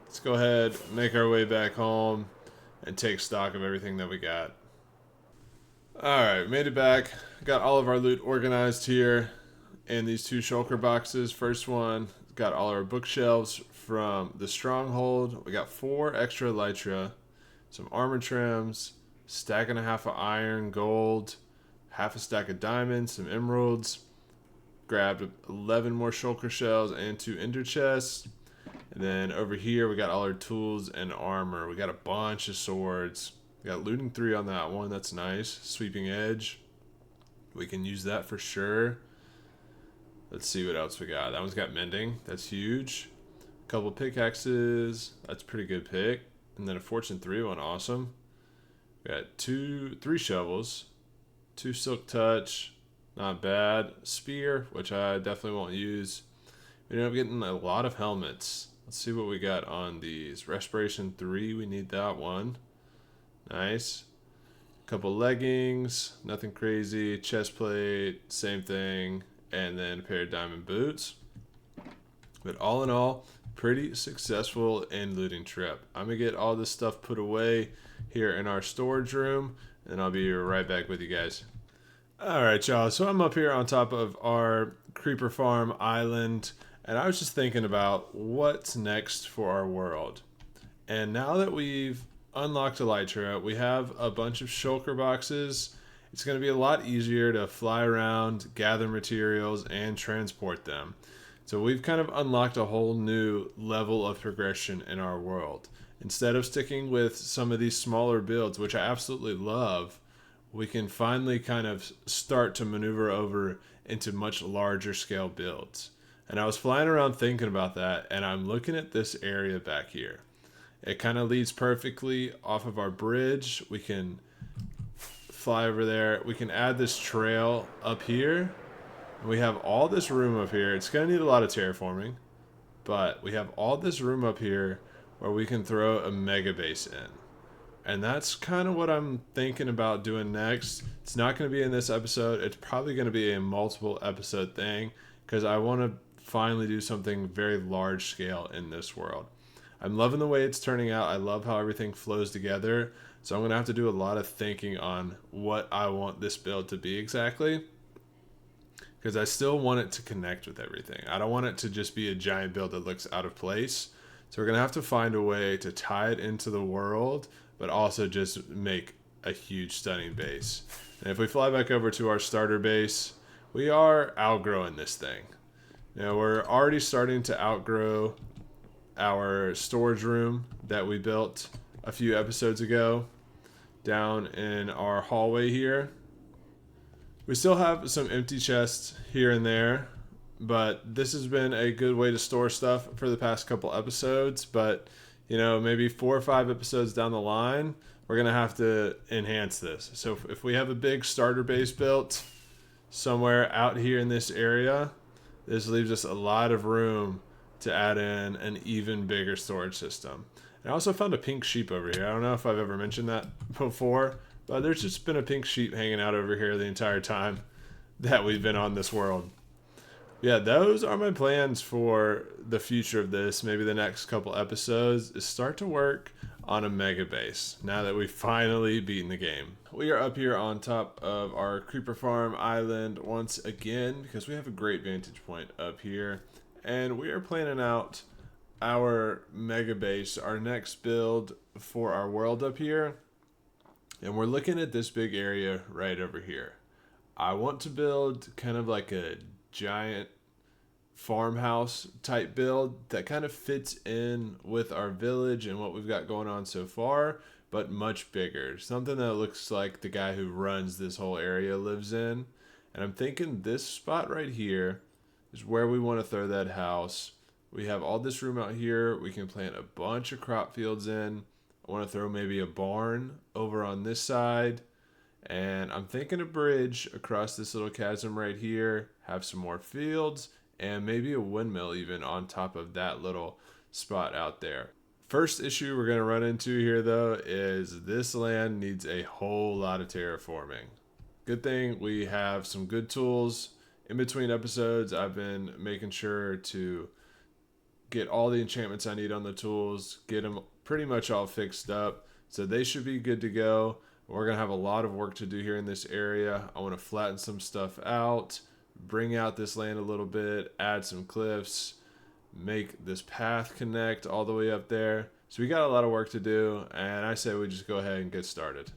Let's go ahead, make our way back home, and take stock of everything that we got. Alright, made it back. Got all of our loot organized here in these 2 shulker boxes. First one, got all our bookshelves from the stronghold. We got 4 extra elytra, some armor trims, stack and a half of iron, gold, half a stack of diamonds, some emeralds. Grabbed 11 more shulker shells and 2 ender chests. And then over here we got all our tools and armor. We got a bunch of swords. We got looting 3 on that one. That's nice. Sweeping edge. We can use that for sure. Let's see what else we got. That one's got mending. That's huge. A couple pickaxes. That's a pretty good pick. And then a fortune 3 one. Awesome. We got 3 shovels. 2 silk touch, not bad. Spear, which I definitely won't use. We ended up getting a lot of helmets. Let's see what we got on these. Respiration 3, we need that one. Nice. Couple leggings, nothing crazy. Chest plate, same thing. And then a pair of diamond boots. But all in all, pretty successful end looting trip. I'm going to get all this stuff put away here in our storage room, and I'll be right back with you guys. Alright, y'all, so I'm up here on top of our Creeper Farm Island, and I was just thinking about what's next for our world. And now that we've unlocked Elytra, we have a bunch of shulker boxes. It's going to be a lot easier to fly around, gather materials, and transport them. So we've kind of unlocked a whole new level of progression in our world. Instead of sticking with some of these smaller builds, which I absolutely love, we can finally kind of start to maneuver over into much larger scale builds. And I was flying around thinking about that, and I'm looking at this area back here. It kind of leads perfectly off of our bridge. We can fly over there. We can add this trail up here. We have all this room up here. It's going to need a lot of terraforming, but we have all this room up here where we can throw a mega base in. And that's kind of what I'm thinking about doing next. It's not going to be in this episode. It's probably going to be a multiple episode thing because I want to finally do something very large scale in this world. I'm loving the way it's turning out. I love how everything flows together, So I'm going to have to do a lot of thinking on what I want this build to be exactly, because I still want it to connect with everything. I don't want it to just be a giant build that looks out of place. So we're going to have to find a way to tie it into the world, but also just make a huge stunning base. And if we fly back over to our starter base, we are outgrowing this thing. We're already starting to outgrow our storage room that we built a few episodes ago down in our hallway here. We still have some empty chests here and there, but this has been a good way to store stuff for the past couple episodes. But maybe 4 or 5 episodes down the line, we're gonna have to enhance this. So if we have a big starter base built somewhere out here in this area, this leaves us a lot of room to add in an even bigger storage system. And I also found a pink sheep over here. I don't know if I've ever mentioned that before, but there's just been a pink sheep hanging out over here the entire time that we've been on this world. Yeah, those are my plans for the future of this. Maybe the next couple episodes is start to work on a mega base now that we've finally beaten the game. We are up here on top of our creeper farm island once again because we have a great vantage point up here, and we are planning out our mega base, our next build for our world up here. And we're looking at this big area right over here. I want to build kind of like a giant farmhouse type build that kind of fits in with our village and what we've got going on so far, but much bigger. Something that looks like the guy who runs this whole area lives in. And I'm thinking this spot right here is where we want to throw that house. We have all this room out here. We can plant a bunch of crop fields in. I want to throw maybe a barn over on this side. And I'm thinking a bridge across this little chasm right here. Have some more fields and maybe a windmill even on top of that little spot out there. First issue we're going to run into here though is this land needs a whole lot of terraforming. Good thing we have some good tools. In between episodes, I've been making sure to get all the enchantments I need on the tools, get them pretty much all fixed up, so they should be good to go. We're going to have a lot of work to do here in this area. I want to flatten some stuff out, bring out this land a little bit, add some cliffs, make this path connect all the way up there. So we got a lot of work to do, and I say we just go ahead and get started.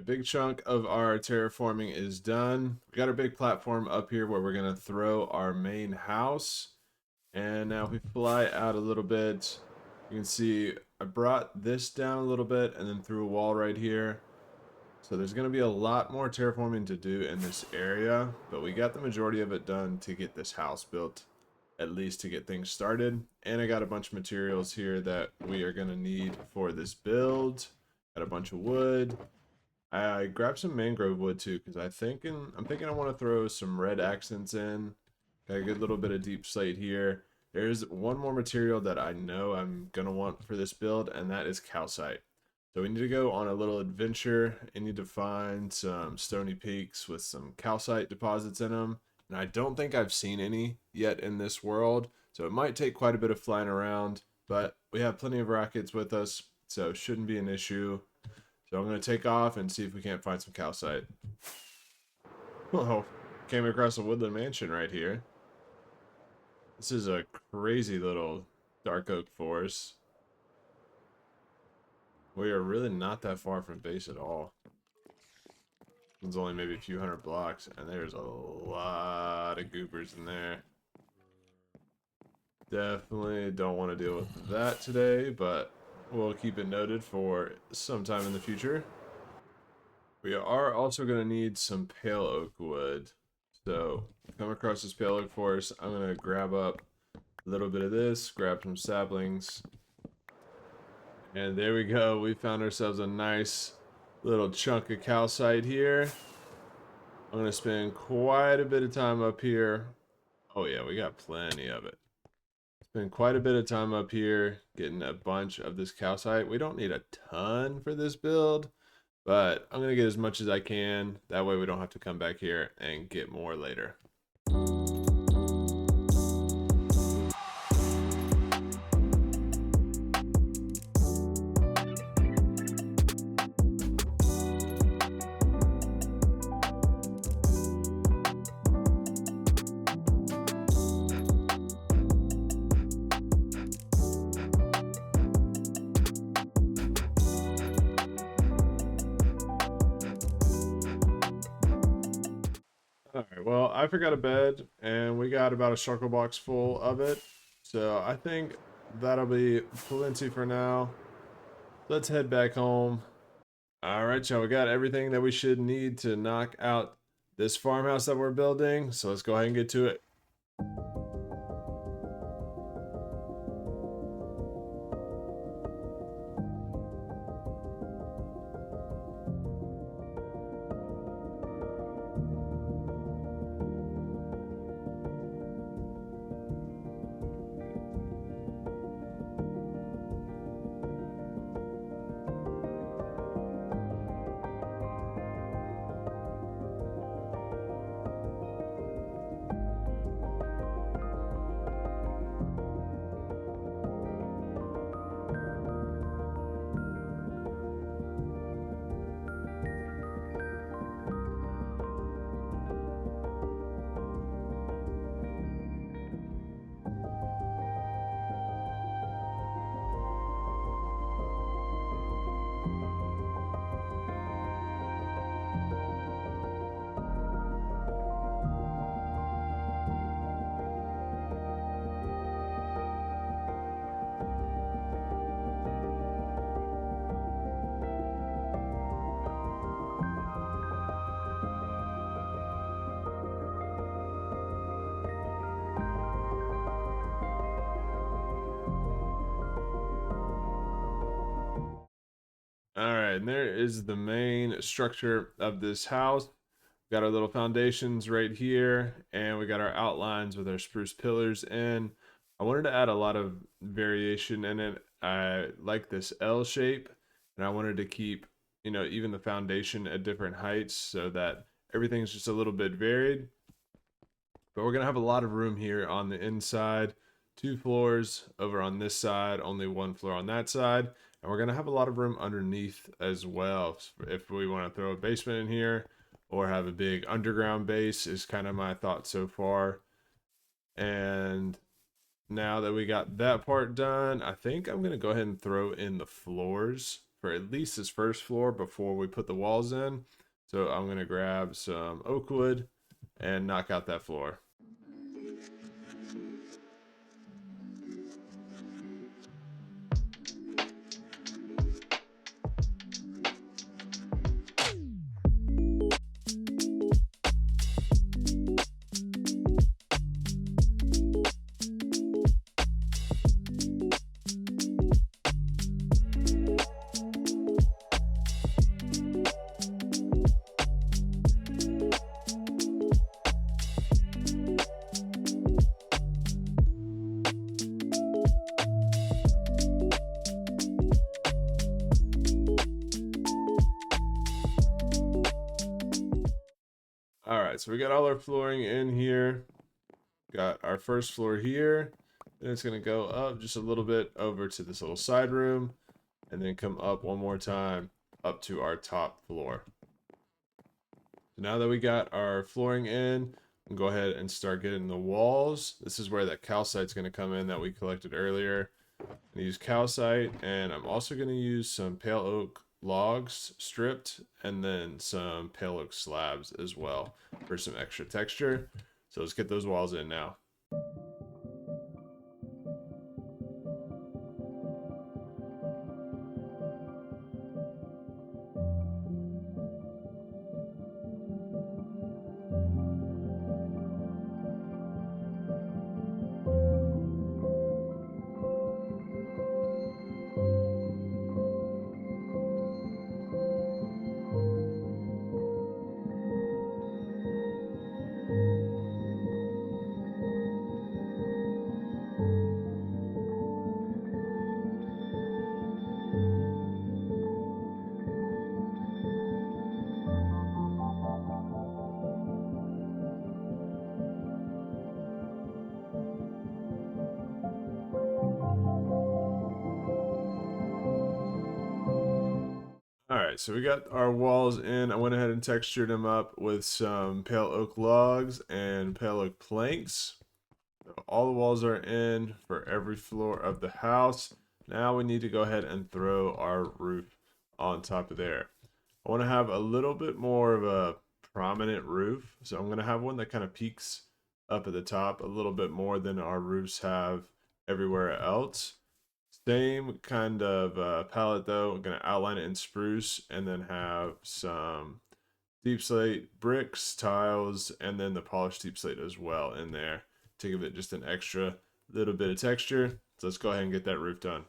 big chunk of our terraforming is done. We got our big platform up here where we're gonna throw our main house. And now if we fly out a little bit, you can see I brought this down a little bit and then threw a wall right here. So there's going to be a lot more terraforming to do in this area, but we got the majority of it done to get this house built, at least to get things started. And I got a bunch of materials here that we are going to need for this build. Got a bunch of wood. I grabbed some mangrove wood too, because I'm thinking I want to throw some red accents in. Got a good little bit of deep slate here. There's one more material that I know I'm gonna want for this build, and that is calcite. So we need to go on a little adventure and need to find some stony peaks with some calcite deposits in them. And I don't think I've seen any yet in this world, so it might take quite a bit of flying around, but we have plenty of rockets with us, so it shouldn't be an issue. So I'm going to take off and see if we can't find some calcite. Whoa, came across a woodland mansion right here. This is a crazy little dark oak forest. We are really not that far from base at all. It's only maybe a few hundred blocks, and there's a lot of goopers in there. Definitely don't want to deal with that today, but we'll keep it noted for sometime in the future. We are also going to need some pale oak wood. So, come across this pale oak forest, I'm going to grab up a little bit of this, grab some saplings. And there we go. We found ourselves a nice little chunk of calcite here. I'm going to spend quite a bit of time up here. Oh yeah, we got plenty of it. Spend quite a bit of time up here getting a bunch of this calcite. We don't need a ton for this build, but I'm going to get as much as I can. That way we don't have to come back here and get more later. Alright, well, I forgot a bed, and we got about a shulker box full of it. So I think that'll be plenty for now. Let's head back home. Alright, y'all, we got everything that we should need to knock out this farmhouse that we're building. So let's go ahead and get to it. Alright, and there is the main structure of this house. Got our little foundations right here, and we got our outlines with our spruce pillars in. I wanted to add a lot of variation in it. I like this L shape, and I wanted to keep, even the foundation at different heights so that everything's just a little bit varied. But we're going to have a lot of room here on the inside. 2 floors over on this side, only 1 floor on that side. And we're going to have a lot of room underneath as well. If we want to throw a basement in here or have a big underground base is kind of my thought so far. And now that we got that part done, I think I'm going to go ahead and throw in the floors. for at least this first floor before we put the walls in. So I'm going to grab some oak wood and knock out that floor. All right, so we got all our flooring in here. Got our first floor here. Then it's gonna go up just a little bit over to this little side room, and then come up one more time up to our top floor. So now that we got our flooring in, we'll go ahead and start getting the walls. This is where that calcite's gonna come in that we collected earlier. I'm gonna use calcite, and I'm also gonna use some pale oak logs stripped, and then some pale oak slabs as well for some extra texture. So let's get those walls in now. All right, so we got our walls in. I went ahead and textured them up with some pale oak logs and pale oak planks. So all the walls are in for every floor of the house. Now we need to go ahead and throw our roof on top of there. I want to have a little bit more of a prominent roof. So I'm going to have one that kind of peaks up at the top a little bit more than our roofs have everywhere else. Same kind of palette though. I'm going to outline it in spruce and then have some deep slate bricks, tiles, and then the polished deep slate as well in there to give it just an extra little bit of texture. So let's go ahead and get that roof done.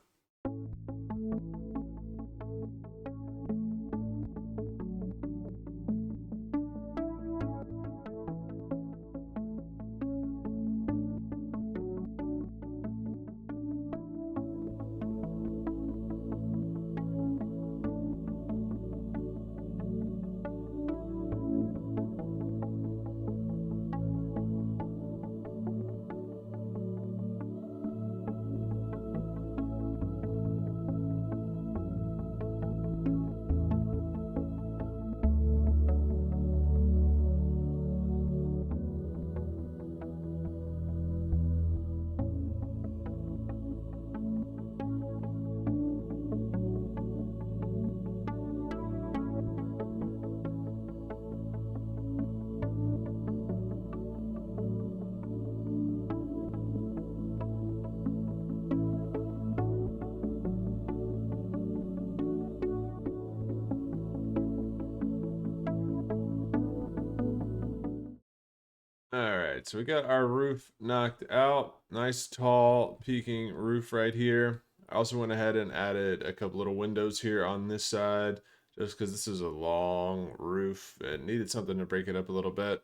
All right, so we got our roof knocked out. Nice tall peaking roof right here. I also went ahead and added a couple little windows here on this side just because this is a long roof. It needed something to break it up a little bit.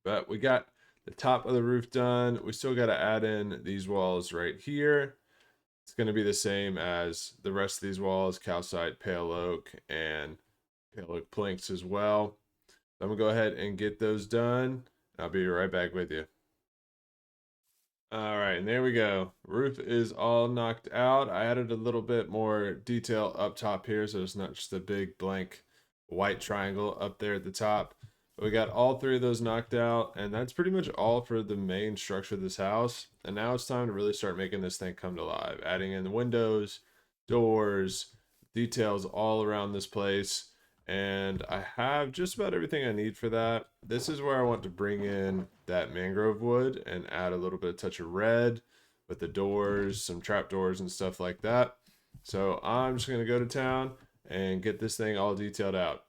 But we got the top of the roof done. We still got to add in these walls right here. It's going to be the same as the rest of these walls, calcite, pale oak, and pale oak planks as well. I'm gonna go ahead and get those done. I'll be right back with you. All right, and there we go. Roof is all knocked out. I added a little bit more detail up top here, so it's not just a big blank white triangle up there at the top. But we got all three of those knocked out, and that's pretty much all for the main structure of this house. And now it's time to really start making this thing come to life, adding in the windows, doors, details all around this place, and I have just about everything I need for that. This is where I want to bring in that mangrove wood and add a little bit of touch of red with the doors, some trap doors and stuff like that. So I'm just gonna go to town and get this thing all detailed out.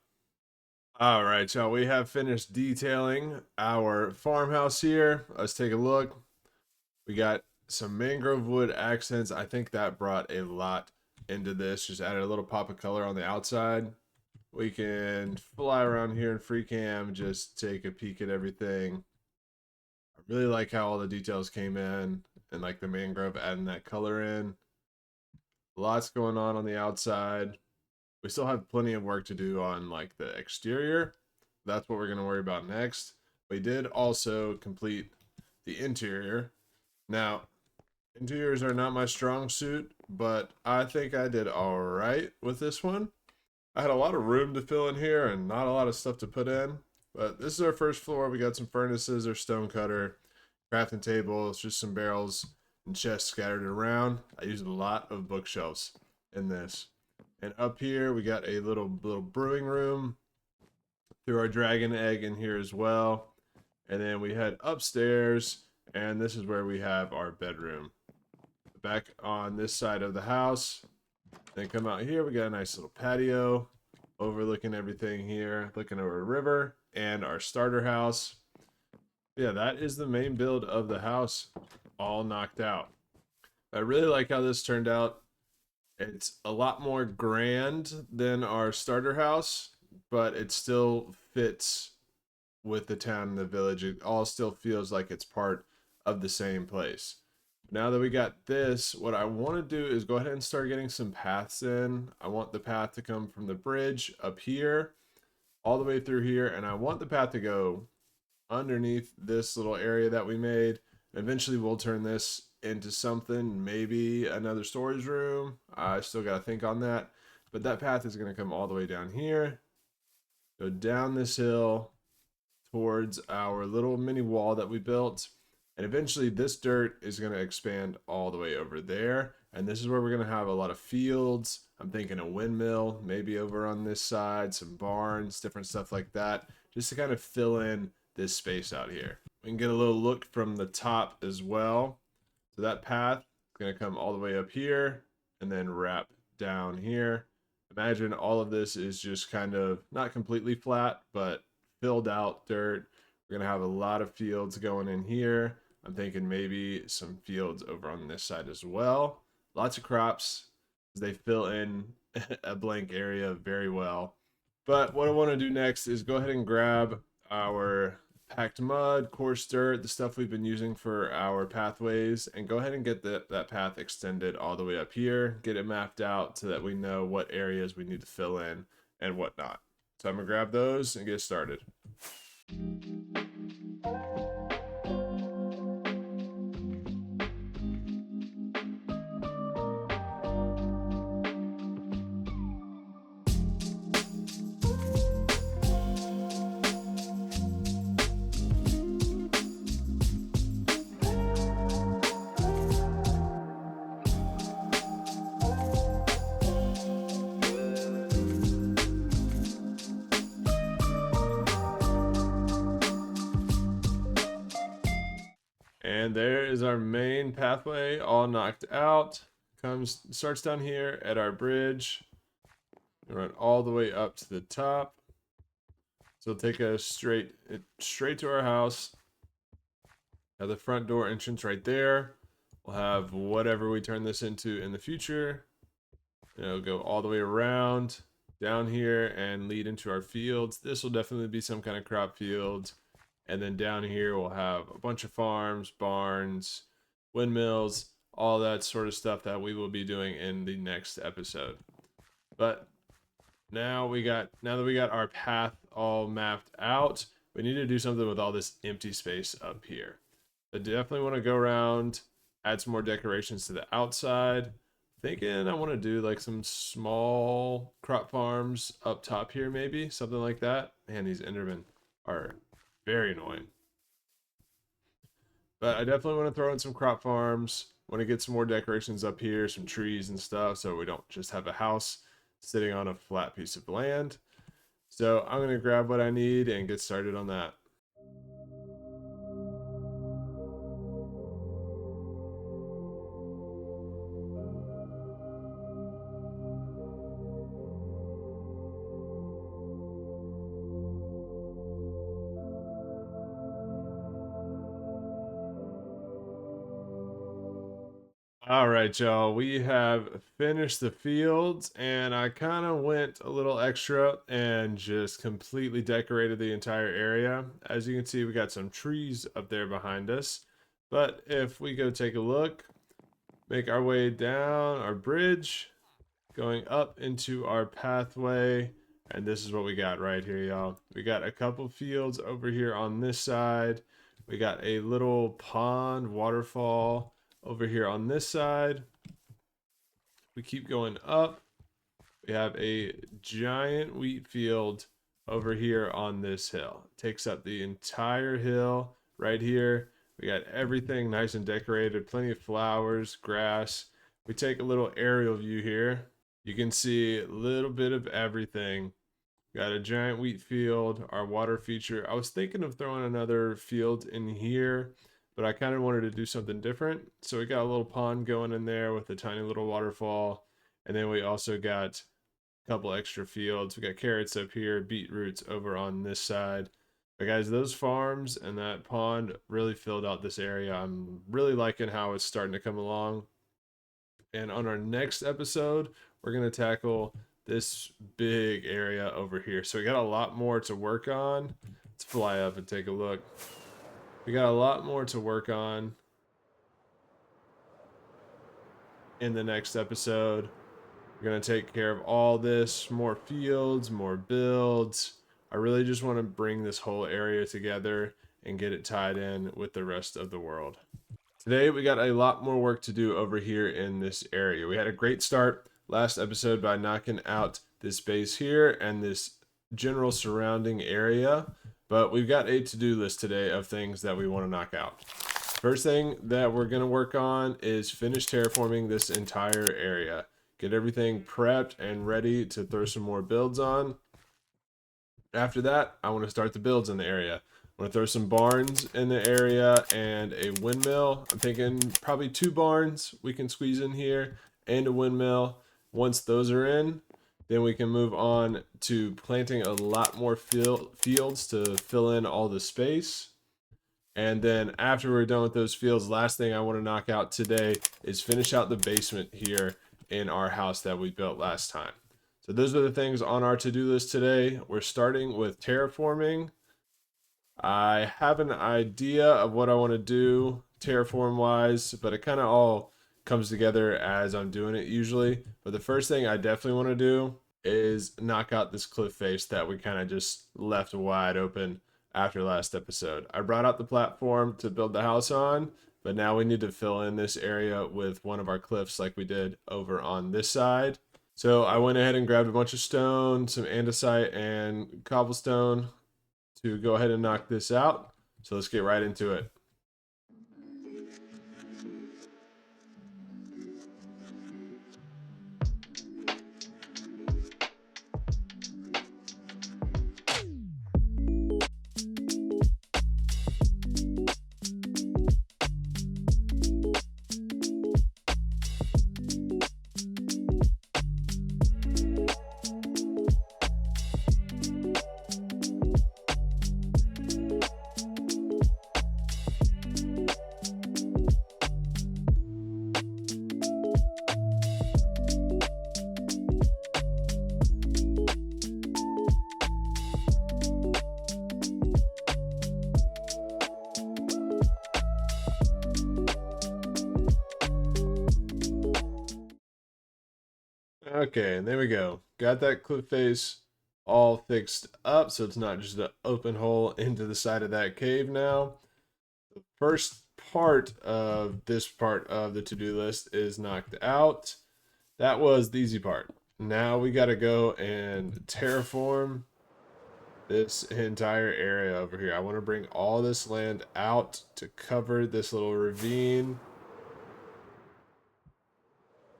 All right, so we have finished detailing our farmhouse here. Let's take a look. We got some mangrove wood accents. I think that brought a lot into this. Just added a little pop of color on the outside. We can fly around here in free cam, just take a peek at everything. I really like how all the details came in and like the mangrove adding that color in. Lots going on the outside. We still have plenty of work to do on like the exterior. That's what we're going to worry about next. We did also complete the interior. Now, interiors are not my strong suit, but I think I did all right with this one. I had a lot of room to fill in here and not a lot of stuff to put in. But this is our first floor. We got some furnaces, our stone cutter, crafting tables, just some barrels and chests scattered around. I used a lot of bookshelves in this. And up here we got a little brewing room. Threw our dragon egg in here as well. And then we head upstairs, and this is where we have our bedroom. Back on this side of the house. Then come out here, we got a nice little patio overlooking everything here, looking over a river and our starter house. Yeah, that is the main build of the house, all knocked out. I really like how this turned out. It's a lot more grand than our starter house, but it still fits with the town and the village. It all still feels like it's part of the same place. Now that we got this, what I want to do is go ahead and start getting some paths in. I want the path to come from the bridge up here all the way through here, and I want the path to go underneath this little area that we made. Eventually we'll turn this into something, maybe another storage room. I still got to think on that, but that path is going to come all the way down here, go down this hill towards our little mini wall that we built, and eventually this dirt is going to expand all the way over there, and this is where we're going to have a lot of fields. I'm thinking a windmill maybe over on this side, some barns, different stuff like that, just to kind of fill in this space out here. We can get a little look from the top as well. So that path is going to come all the way up here and then wrap down here. Imagine all of this is just kind of not completely flat, but filled out dirt. We're going to have a lot of fields going in here. I'm thinking maybe some fields over on this side as well. Lots of crops. They fill in a blank area very well. But what I want to do next is go ahead and grab our packed mud, coarse dirt, the stuff we've been using for our pathways, and go ahead and get that path extended all the way up here, get it mapped out so that we know what areas we need to fill in and whatnot. So I'm gonna grab those and get started. And there is our main pathway all knocked out. Starts down here at our bridge. Run all the way up to the top. So it'll take us straight to our house. Have the front door entrance right there. We'll have whatever we turn this into in the future. It'll go all the way around down here and lead into our fields. This will definitely be some kind of crop field. And then down here we'll have a bunch of farms, barns, windmills, all that sort of stuff that we will be doing in the next episode. But now that we got our path all mapped out, we need to do something with all this empty space up here. I definitely want to go around, add some more decorations to the outside. Thinking I want to do like some small crop farms up top here, maybe something like that. Man, these Endermen are very annoying. But I definitely want to throw in some crop farms. Want to get some more decorations up here, some trees and stuff, so we don't just have a house sitting on a flat piece of land. So I'm going to grab what I need and get started on that. All right, y'all, we have finished the fields, and I kind of went a little extra and just completely decorated the entire area. As you can see, we got some trees up there behind us. But if we go take a look, make our way down our bridge, going up into our pathway, and this is what we got right here, y'all. We got a couple fields over here on this side. We got a little pond, waterfall over here on this side. We keep going up. We have a giant wheat field over here on this hill. It takes up the entire hill right here. We got everything nice and decorated, plenty of flowers, grass. We take a little aerial view here. You can see a little bit of everything. Got a giant wheat field, our water feature. I was thinking of throwing another field in here, but I kind of wanted to do something different. So we got a little pond going in there with a tiny little waterfall. And then we also got a couple extra fields. We got carrots up here, beetroots over on this side. But guys, those farms and that pond really filled out this area. I'm really liking how it's starting to come along. And on our next episode, we're going to tackle this big area over here. So we got a lot more to work on. Let's fly up and take a look. We got a lot more to work on in the next episode. We're going to take care of all this, more fields, more builds. I really just want to bring this whole area together and get it tied in with the rest of the world. Today, we got a lot more work to do over here in this area. We had a great start last episode by knocking out this base here and this general surrounding area, but we've got a to-do list today of things that we want to knock out. First thing that we're going to work on is finish terraforming this entire area. Get everything prepped and ready to throw some more builds on. After that, I want to start the builds in the area. I'm going to throw some barns in the area and a windmill. I'm thinking probably 2 barns we can squeeze in here and a windmill. Once those are in, then we can move on to planting a lot more fields to fill in all the space. And then after we're done with those fields, last thing I want to knock out today is finish out the basement here in our house that we built last time. So those are the things on our to-do list today. We're starting with terraforming. I have an idea of what I want to do terraform wise, but it kind of all comes together as I'm doing it usually. But the first thing I definitely want to do is knock out this cliff face that we kind of just left wide open after last episode. I brought out the platform to build the house on, but now we need to fill in this area with one of our cliffs like we did over on this side. So I went ahead and grabbed a bunch of stone, some andesite and cobblestone to go ahead and knock this out. So let's get right into it. Okay, and there we go. Got that cliff face all fixed up, so it's not just an open hole into the side of that cave now. The first part of this part of the to-do list is knocked out. That was the easy part. Now we got to go and terraform this entire area over here. I want to bring all this land out to cover this little ravine.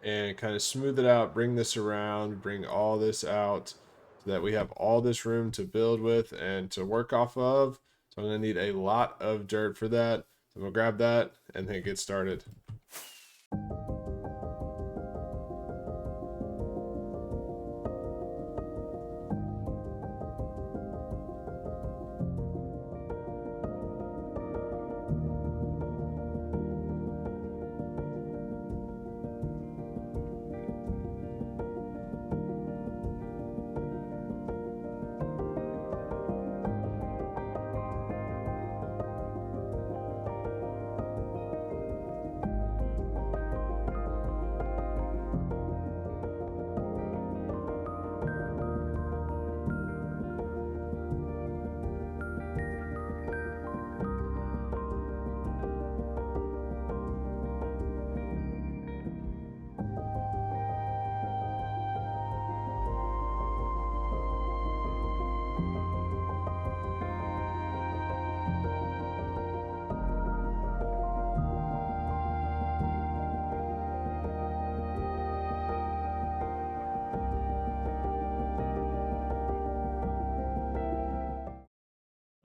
and kind of smooth it out, bring this around, bring all this out so that we have all this room to build with and to work off of. So I'm going to need a lot of dirt for that. So I'm going to grab that and then get started.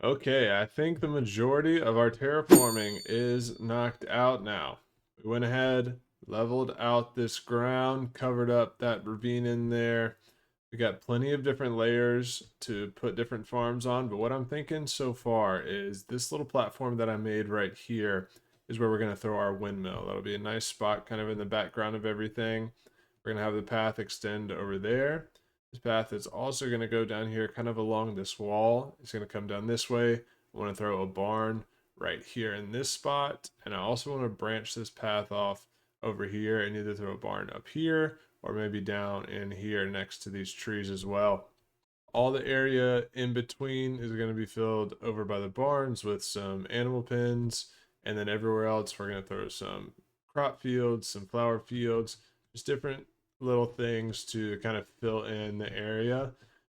Okay, I think the majority of our terraforming is knocked out now. We went ahead, leveled out this ground, covered up that ravine in there. We got plenty of different layers to put different farms on, but what I'm thinking so far is this little platform that I made right here is where we're going to throw our windmill. That'll be a nice spot kind of in the background of everything. We're going to have the path extend over there. This path is also going to go down here kind of along this wall. It's going to come down this way. I want to throw a barn right here in this spot. And I also want to branch this path off over here and either throw a barn up here or maybe down in here next to these trees as well. All the area in between is going to be filled over by the barns with some animal pens. And then everywhere else, we're going to throw some crop fields, some flower fields, just different little things to kind of fill in the area.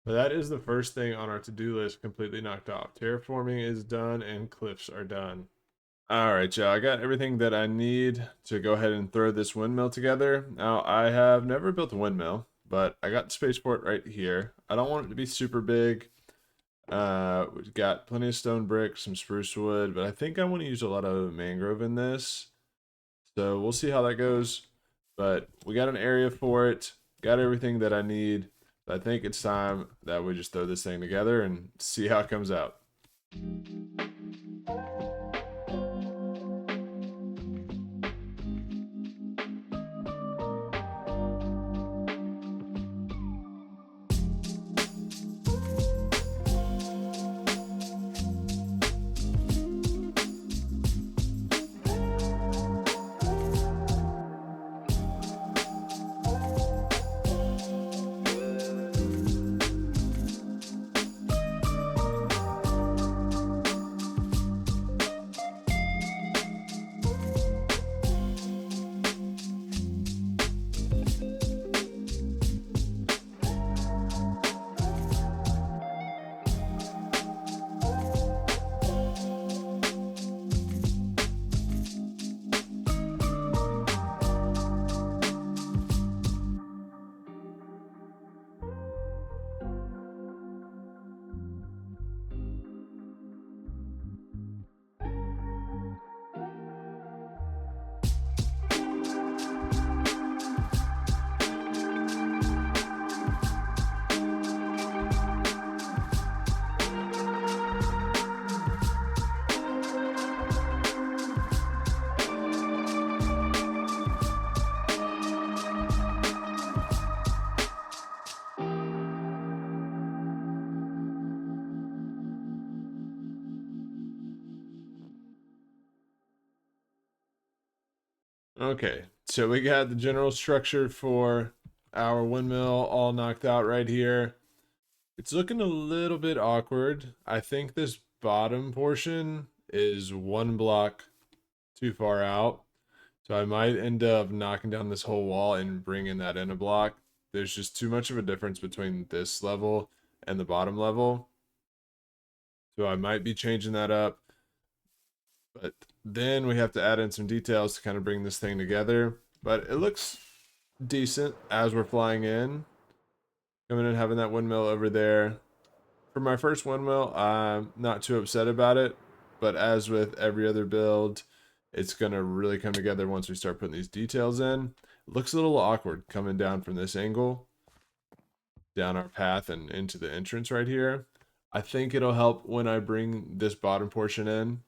But that is the first thing on our to-do list completely knocked off. Terraforming is done and cliffs are done. All right, y'all, I got everything that I need to go ahead and throw this windmill together. Now, I have never built a windmill, but I got the spaceport right here. I don't want it to be super big. We've got plenty of stone brick, some spruce wood, but I think I want to use a lot of mangrove in this. So we'll see how that goes. But we got an area for it, got everything that I need. I think it's time that we just throw this thing together and see how it comes out. Okay, so we got the general structure for our windmill all knocked out right here. It's looking a little bit awkward. I think this bottom portion is one block too far out. So I might end up knocking down this whole wall and bringing that in a block. There's just too much of a difference between this level and the bottom level. So I might be changing that up. But then we have to add in some details to kind of bring this thing together. But it looks decent as we're flying in. Coming in, having that windmill over there. For my first windmill, I'm not too upset about it, but as with every other build, it's gonna really come together once we start putting these details in. It looks a little awkward coming down from this angle, down our path and into the entrance right here. I think it'll help when I bring this bottom portion in,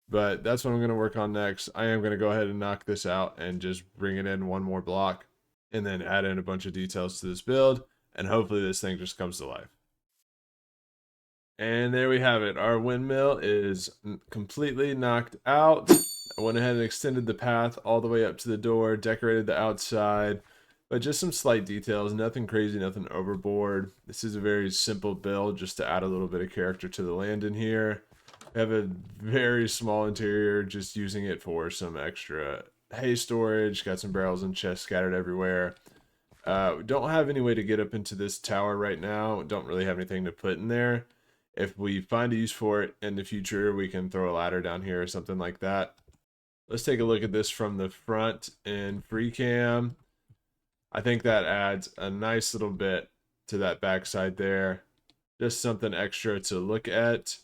but that's what I'm gonna work on next. I am gonna go ahead and knock this out and just bring it in one more block and then add in a bunch of details to this build, and hopefully this thing just comes to life. And there we have it. Our windmill is completely knocked out. I went ahead and extended the path all the way up to the door, decorated the outside, but just some slight details, nothing crazy, nothing overboard. This is a very simple build just to add a little bit of character to the land in here. I have a very small interior, just using it for some extra hay storage. Got some barrels and chests scattered everywhere. Don't have any way to get up into this tower right now. Don't really have anything to put in there. If we find a use for it in the future, we can throw a ladder down here or something like that. Let's take a look at this from the front in FreeCam. I think that adds a nice little bit to that backside there. Just something extra to look at.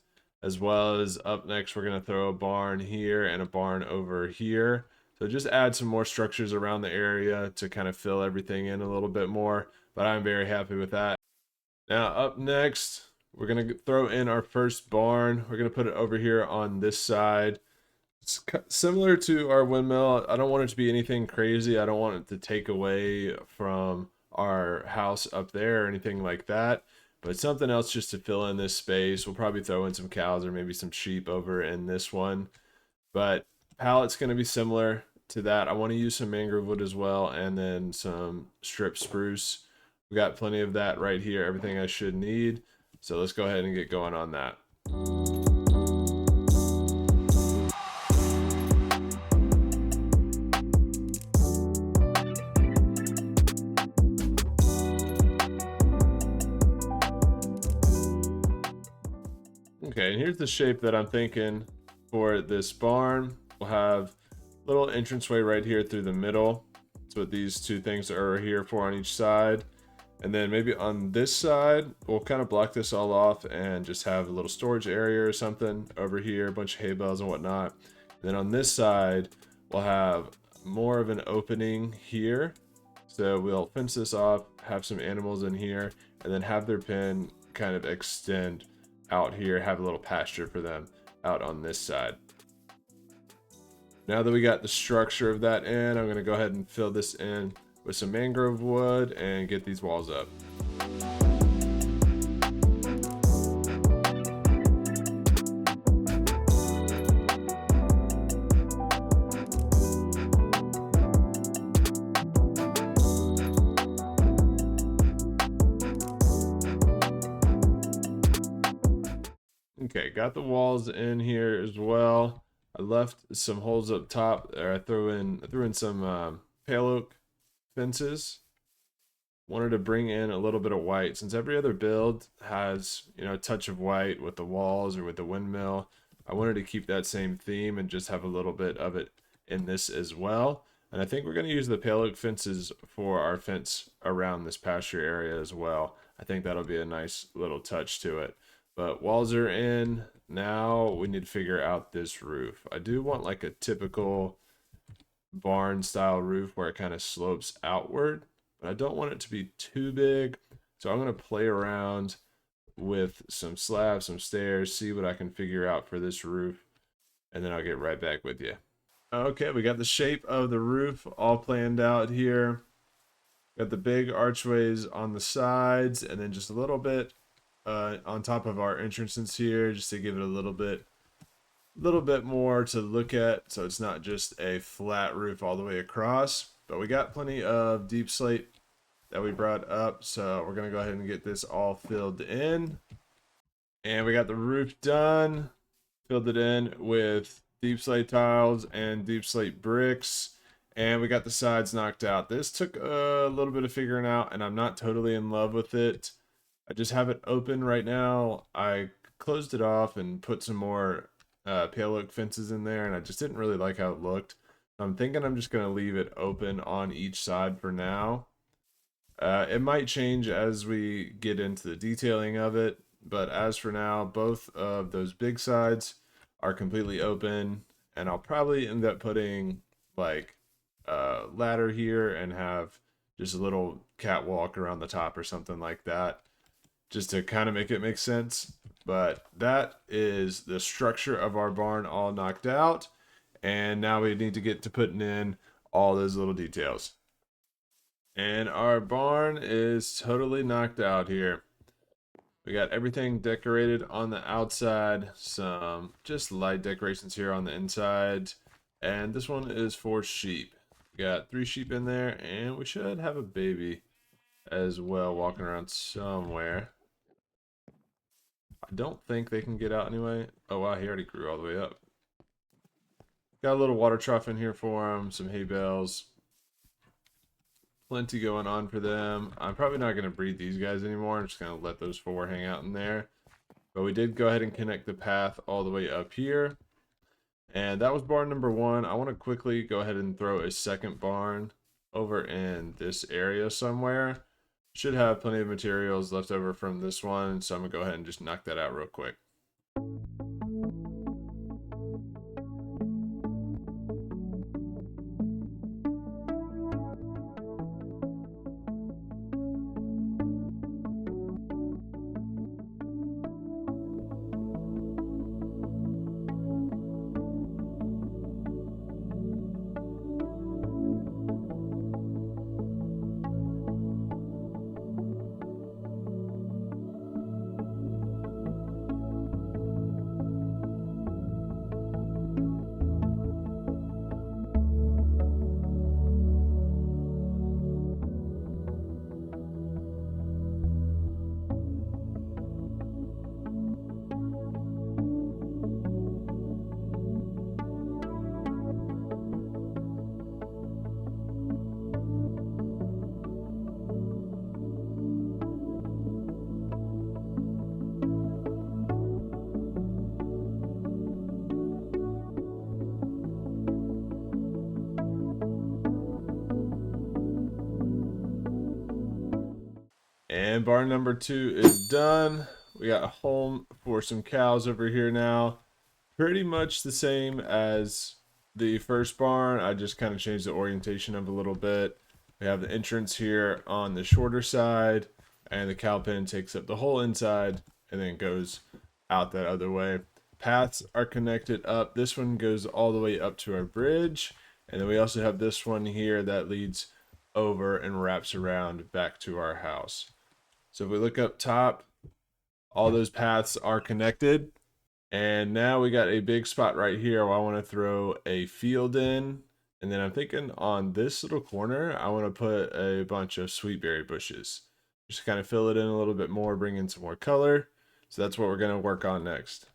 As well as up next, we're going to throw a barn here and a barn over here. So just add some more structures around the area to kind of fill everything in a little bit more. But I'm very happy with that. Now up next, we're going to throw in our first barn. We're going to put it over here on this side. It's similar to our windmill. I don't want it to be anything crazy. I don't want it to take away from our house up there or anything like that. But something else just to fill in this space. We'll probably throw in some cows or maybe some sheep over in this one. But pallet's going to be similar to that. I want to use some mangrove wood as well, and then some strip spruce. We got plenty of that right here. Everything I should need. So let's go ahead and get going on that. Okay, and here's the shape that I'm thinking for this barn. We'll have a little entranceway right here through the middle. That's what these two things are here for on each side. And then maybe on this side, we'll kind of block this all off and just have a little storage area or something over here, a bunch of hay bales and whatnot. And then on this side, we'll have more of an opening here. So we'll fence this off, have some animals in here, and then have their pen kind of extend out here, have a little pasture for them out on this side. Now that we got the structure of that in, I'm going to go ahead and fill this in with some mangrove wood and get these walls up. Okay, got the walls in here as well. I left some holes up top there. I threw in some pale oak fences. Wanted to bring in a little bit of white since every other build has, you know, a touch of white with the walls or with the windmill. I wanted to keep that same theme and just have a little bit of it in this as well. And I think we're going to use the pale oak fences for our fence around this pasture area as well. I think that'll be a nice little touch to it. But walls are in. Now we need to figure out this roof. I do want like a typical barn style roof where it kind of slopes outward, but I don't want it to be too big. So I'm going to play around with some slabs, some stairs, see what I can figure out for this roof, and then I'll get right back with you. Okay, we got the shape of the roof all planned out here. Got the big archways on the sides, and then just a little bit on top of our entrances here, just to give it a little bit more to look at, so it's not just a flat roof all the way across. But we got plenty of deep slate that we brought up, so we're gonna go ahead and get this all filled in. And we got the roof done, filled it in with deep slate tiles and deep slate bricks, and we got the sides knocked out. This took a little bit of figuring out, and I'm not totally in love with it. I just have it open right now. I closed it off and put some more pale oak fences in there, and I just didn't really like how it looked. I'm thinking I'm just going to leave it open on each side for now. It might change as we get into the detailing of it, but as for now, both of those big sides are completely open, and I'll probably end up putting like a ladder here and have just a little catwalk around the top or something like that, just to kind of make it make sense. But that is the structure of our barn all knocked out, and now we need to get to putting in all those little details. And our barn is totally knocked out here. We got everything decorated on the outside, some just light decorations here on the inside. And this one is for sheep. We got 3 sheep in there, and we should have a baby as well walking around somewhere. I don't think they can get out anyway. Oh wow, he already grew all the way up. Got a little water trough in here for him, some hay bales. Plenty going on for them. I'm probably not going to breed these guys anymore. I'm just going to let those 4 hang out in there. But we did go ahead and connect the path all the way up here. And that was barn number 1. I want to quickly go ahead and throw a second barn over in this area somewhere. Should have plenty of materials left over from this one, so I'm going to go ahead and just knock that out real quick. And barn number 2 is done. We got a home for some cows over here now. Pretty much the same as the first barn. I just kind of changed the orientation of a little bit. We have the entrance here on the shorter side, and the cow pen takes up the whole inside and then goes out that other way. Paths are connected up. This one goes all the way up to our bridge, and then we also have this one here that leads over and wraps around back to our house. So if we look up top, all those paths are connected. And now we got a big spot right here where I want to throw a field in. And then I'm thinking on this little corner, I want to put a bunch of sweetberry bushes. Just kind of fill it in a little bit more, bring in some more color. So that's what we're going to work on next.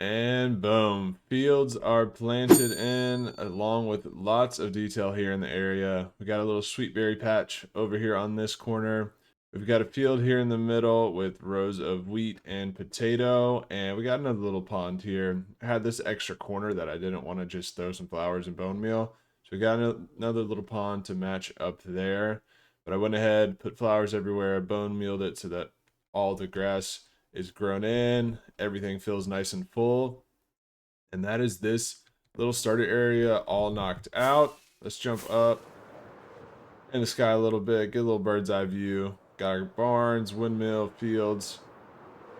And boom, fields are planted in along with lots of detail here in the area. We got a little sweetberry patch over here on this corner. We've got a field here in the middle with rows of wheat and potato, and we got another little pond here. I had this extra corner that I didn't want to just throw some flowers and bone meal, so we got another little pond to match up there. But I went ahead, put flowers everywhere, bone mealed it so that all the grass is grown in, everything feels nice and full. And that is this little starter area all knocked out. Let's jump up in the sky a little bit, get a little bird's eye view. Got our barns, windmill, fields,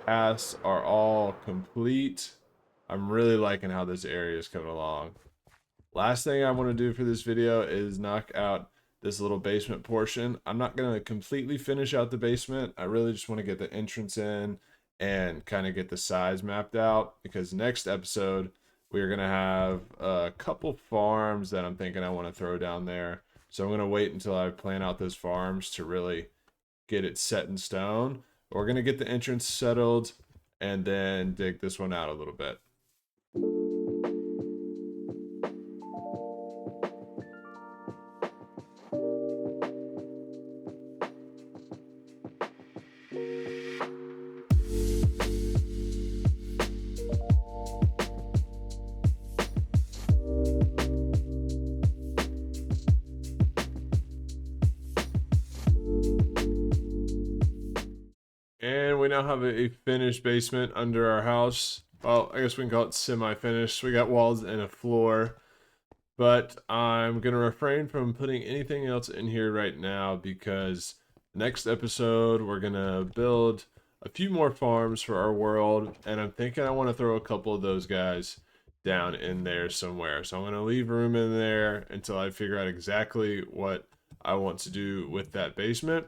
paths are all complete. I'm really liking how this area is coming along. Last thing I want to do for this video is knock out this little basement portion. I'm not going to completely finish out the basement. I really just want to get the entrance in and kind of get the size mapped out, because next episode we're going to have a couple farms that I'm thinking I want to throw down there. So I'm going to wait until I plan out those farms to really get it set in stone. We're going to get the entrance settled and then dig this one out a little bit. And we now have a finished basement under our house. Well, I guess we can call it semi-finished. We got walls and a floor. But I'm going to refrain from putting anything else in here right now, because next episode we're going to build a few more farms for our world. And I'm thinking I want to throw a couple of those guys down in there somewhere. So I'm going to leave room in there until I figure out exactly what I want to do with that basement.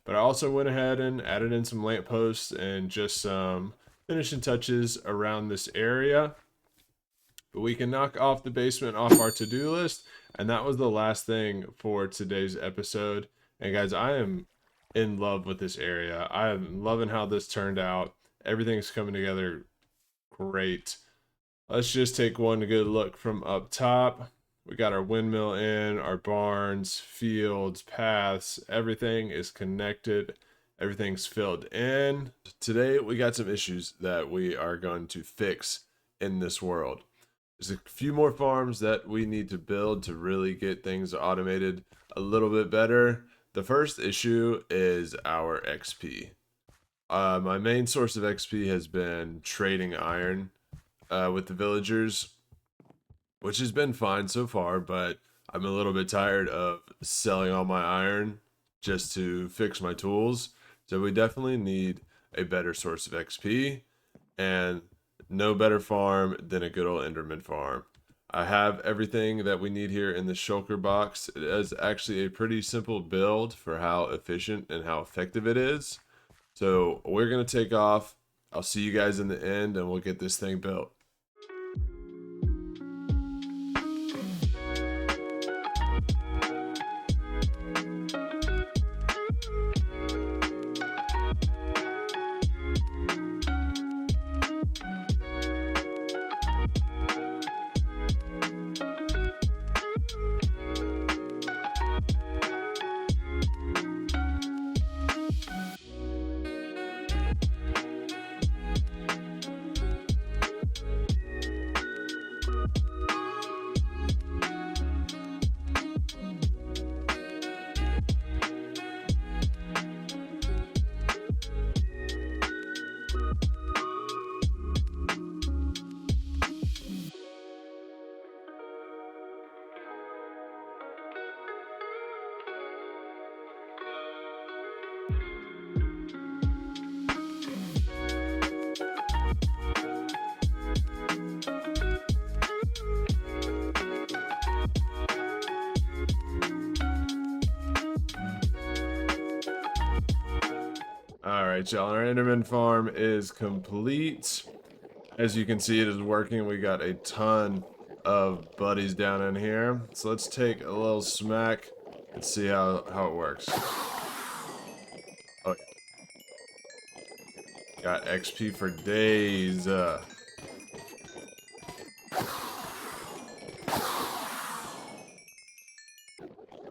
But I also went ahead and added in some lampposts and just some finishing touches around this area. But we can knock off the basement off our to-do list. And that was the last thing for today's episode. And guys, I am in love with this area. I am loving how this turned out. Everything's coming together great. Let's just take one good look from up top. We got our windmill in, our barns, fields, paths, everything is connected. Everything's filled in. Today, we got some issues that we are going to fix in this world. There's a few more farms that we need to build to really get things automated a little bit better. The first issue is our XP. My main source of XP has been trading iron with the villagers, which has been fine so far, but I'm a little bit tired of selling all my iron just to fix my tools. So we definitely need a better source of XP, and no better farm than a good old Enderman farm. I have everything that we need here in the shulker box. It is actually a pretty simple build for how efficient and how effective it is. So we're going to take off. I'll see you guys in the end, and we'll get this thing built. Alright, y'all, our Enderman farm is complete. As you can see, it is working. We got a ton of buddies down in here. So let's take a little smack and see how it works. Oh, got XP for days. Alright,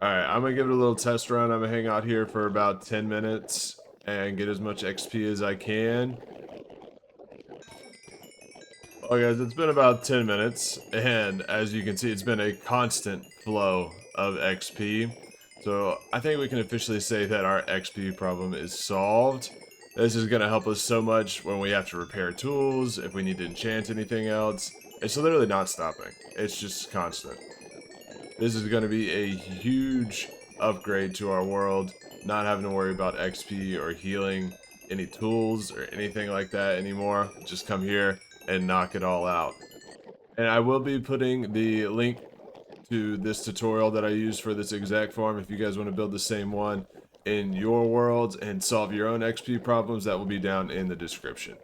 I'm gonna give it a little test run. I'm gonna hang out here for about 10 minutes and get as much XP as I can. Well, guys, it's been about 10 minutes, and as you can see, it's been a constant flow of XP. So I think we can officially say that our XP problem is solved. This is going to help us so much when we have to repair tools, if we need to enchant anything else. It's literally not stopping. It's just constant. This is going to be a huge upgrade to our world. Not having to worry about XP or healing any tools or anything like that anymore. Just come here and knock it all out. And I will be putting the link to this tutorial that I used for this exact farm. If you guys want to build the same one in your worlds and solve your own XP problems, that will be down in the description.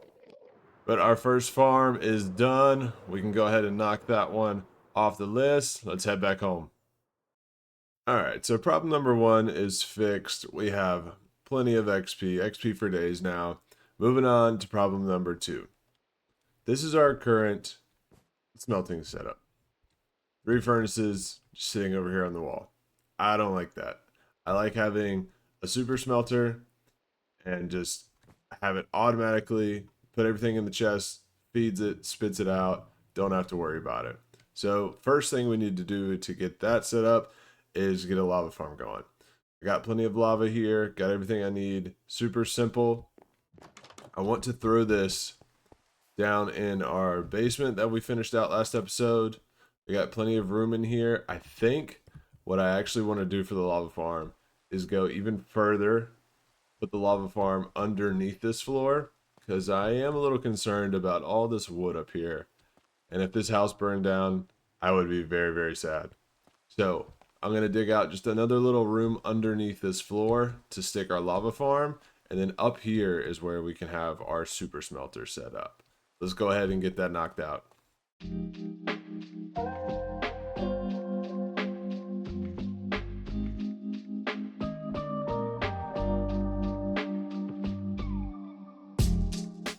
But our first farm is done. We can go ahead and knock that one off the list. Let's head back home. Alright, so problem number 1 is fixed. We have plenty of XP for days now. Moving on to problem number 2. This is our current smelting setup. 3 furnaces just sitting over here on the wall. I don't like that. I like having a super smelter and just have it automatically put everything in the chest, feeds it, spits it out, don't have to worry about it. So first thing we need to do to get that set up is get a lava farm going. I got plenty of lava here, got everything I need, super simple. I want to throw this down in our basement that we finished out last episode. We got plenty of room in here. I think what I actually want to do for the lava farm is go even further, put the lava farm underneath this floor, because I am a little concerned about all this wood up here. And if this house burned down, I would be very, very sad. So I'm going to dig out just another little room underneath this floor to stick our lava farm. And then up here is where we can have our super smelter set up. Let's go ahead and get that knocked out.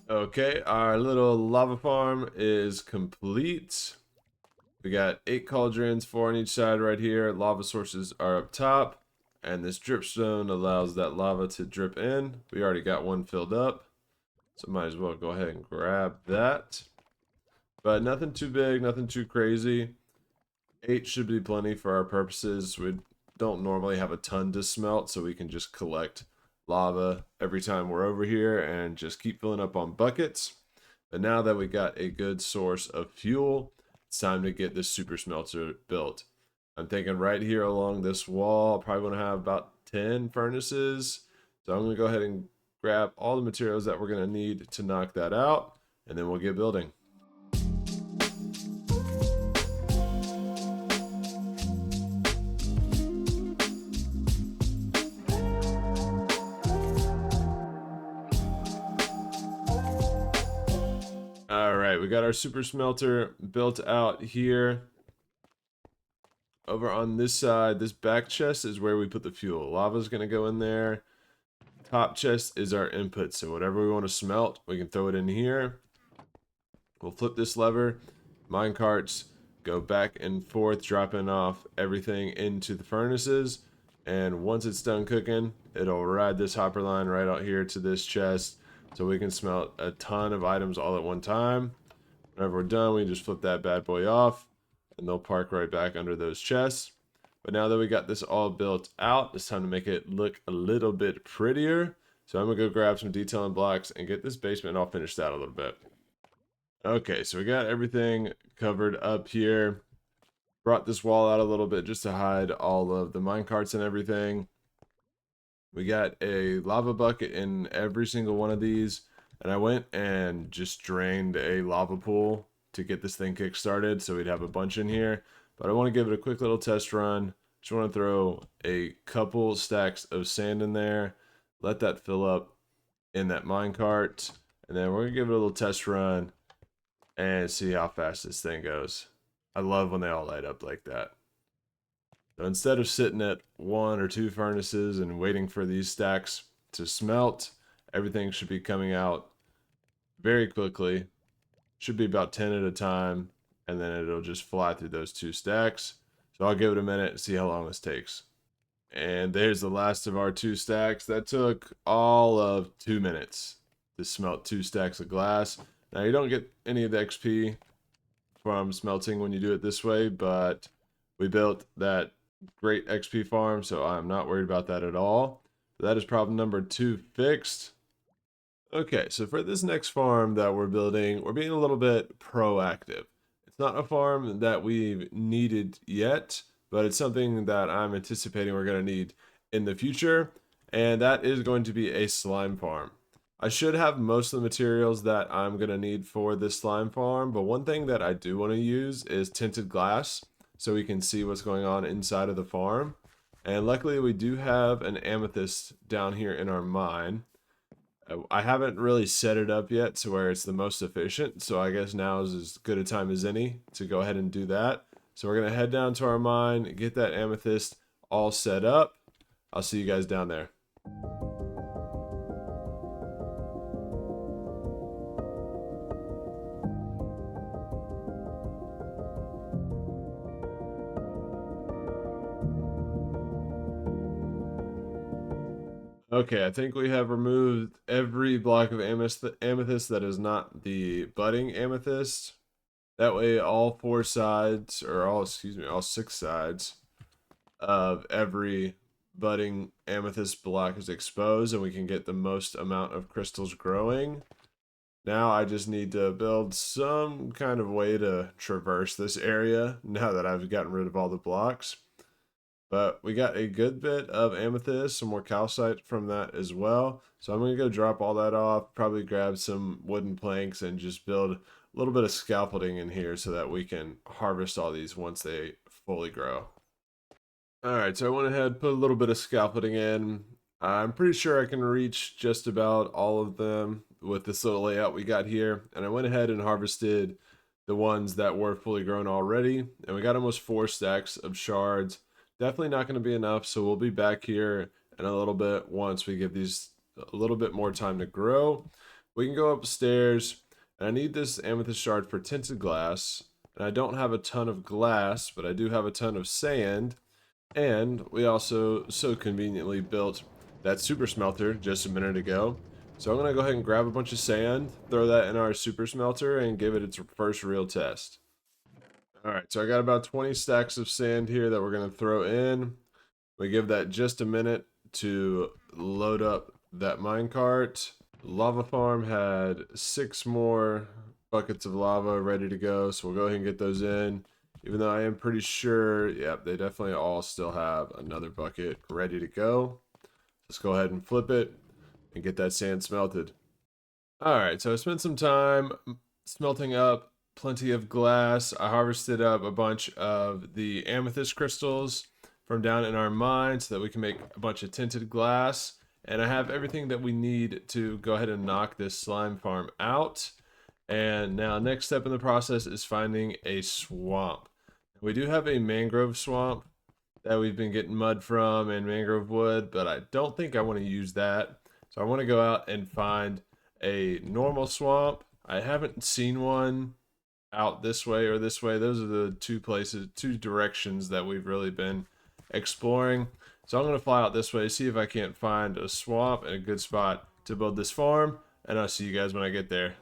Okay, our little lava farm is complete. We got 8 cauldrons, 4 on each side right here. Lava sources are up top, and this dripstone allows that lava to drip in. We already got one filled up, so might as well go ahead and grab that. But nothing too big, nothing too crazy. 8 should be plenty for our purposes. We don't normally have a ton to smelt, so we can just collect lava every time we're over here and just keep filling up on buckets. But now that we got a good source of fuel, it's time to get this super smelter built. I'm thinking right here along this wall, I probably want to have about 10 furnaces. So I'm going to go ahead and grab all the materials that we're going to need to knock that out, and then we'll get building. Alright, we got our super smelter built out here. Over on this side, this back chest is where we put the fuel. Lava's going to go in there. Top chest is our input, so whatever we want to smelt, we can throw it in here. We'll flip this lever. Mine carts go back and forth, dropping off everything into the furnaces. And once it's done cooking, it'll ride this hopper line right out here to this chest, so we can smelt a ton of items all at one time. Whenever we're done, we just flip that bad boy off, and they'll park right back under those chests. But now that we got this all built out, it's time to make it look a little bit prettier. So I'm going to go grab some detailing blocks and get this basement all finished out a little bit. Okay, so we got everything covered up here. Brought this wall out a little bit just to hide all of the minecarts and everything. We got a lava bucket in every single one of these, and I went and just drained a lava pool to get this thing kick-started so we'd have a bunch in here. But I want to give it a quick little test run. Just want to throw a couple stacks of sand in there, let that fill up in that minecart, and then we're going to give it a little test run and see how fast this thing goes. I love when they all light up like that. So instead of sitting at 1 or 2 furnaces and waiting for these stacks to smelt, everything should be coming out very quickly. Should be about 10 at a time, and then it'll just fly through those 2 stacks. So I'll give it a minute and see how long this takes. And there's the last of our 2 stacks. That took all of 2 minutes to smelt 2 stacks of glass. Now you don't get any of the XP from smelting when you do it this way, but we built that great XP farm, so I'm not worried about that at all. That is problem number 2 fixed. Okay, so for this next farm that we're building, we're being a little bit proactive. It's not a farm that we've needed yet, but it's something that I'm anticipating we're going to need in the future, and that is going to be a slime farm. I should have most of the materials that I'm going to need for this slime farm, but one thing that I do want to use is tinted glass. so we can see what's going on inside of the farm. And luckily we do have an amethyst down here in our mine. I haven't really set it up yet to where it's the most efficient, so I guess now is as good a time as any to go ahead and do that. So we're going to head down to our mine, get that amethyst all set up. I'll see you guys down there. Okay, I think we have removed every block of amethyst that is not the budding amethyst. That way all four sides, or all, excuse me, all six sides of every budding amethyst block is exposed and we can get the most amount of crystals growing. Now I just need to build some kind of way to traverse this area now that I've gotten rid of all the blocks. But we got a good bit of amethyst, some more calcite from that as well. So I'm going to go drop all that off, probably grab some wooden planks and just build a little bit of scaffolding in here so that we can harvest all these once they fully grow. Alright, so I went ahead, put a little bit of scaffolding in. I'm pretty sure I can reach just about all of them with this little layout we got here. And I went ahead and harvested the ones that were fully grown already. And we got almost 4 stacks of shards. Definitely not going to be enough, so we'll be back here in a little bit once we give these a little bit more time to grow. We can go upstairs, and I need this amethyst shard for tinted glass. And I don't have a ton of glass, but I do have a ton of sand. And we also so conveniently built that super smelter just a minute ago. So I'm going to go ahead and grab a bunch of sand, throw that in our super smelter, and give it its first real test. Alright, so I got about 20 stacks of sand here that we're going to throw in. We give that just a minute to load up that minecart. Lava farm had 6 more buckets of lava ready to go, so we'll go ahead and get those in. Even though I am pretty sure, yep, they definitely all still have another bucket ready to go. Let's go ahead and flip it and get that sand smelted. Alright, so I spent some time smelting up plenty of glass. I harvested up a bunch of the amethyst crystals from down in our mine so that we can make a bunch of tinted glass. And I have everything that we need to go ahead and knock this slime farm out. And now next step in the process is finding a swamp. We do have a mangrove swamp that we've been getting mud from and mangrove wood, but I don't think I want to use that. So I want to go out and find a normal swamp. I haven't seen one out this way or this way. Those are the two directions that we've really been exploring. So I'm going to fly out this way, see if I can't find a swamp and a good spot to build this farm, and I'll see you guys when I get there.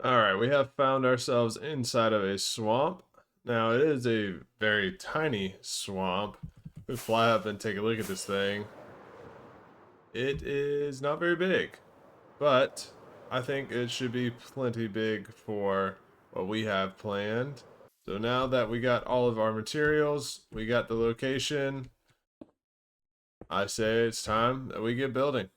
Alright, we have found ourselves inside of a swamp. Now it is a very tiny swamp. We fly up and take a look at this thing. It is not very big, but I think it should be plenty big for what we have planned. So now that we got all of our materials, we got the location, I say it's time that we get building.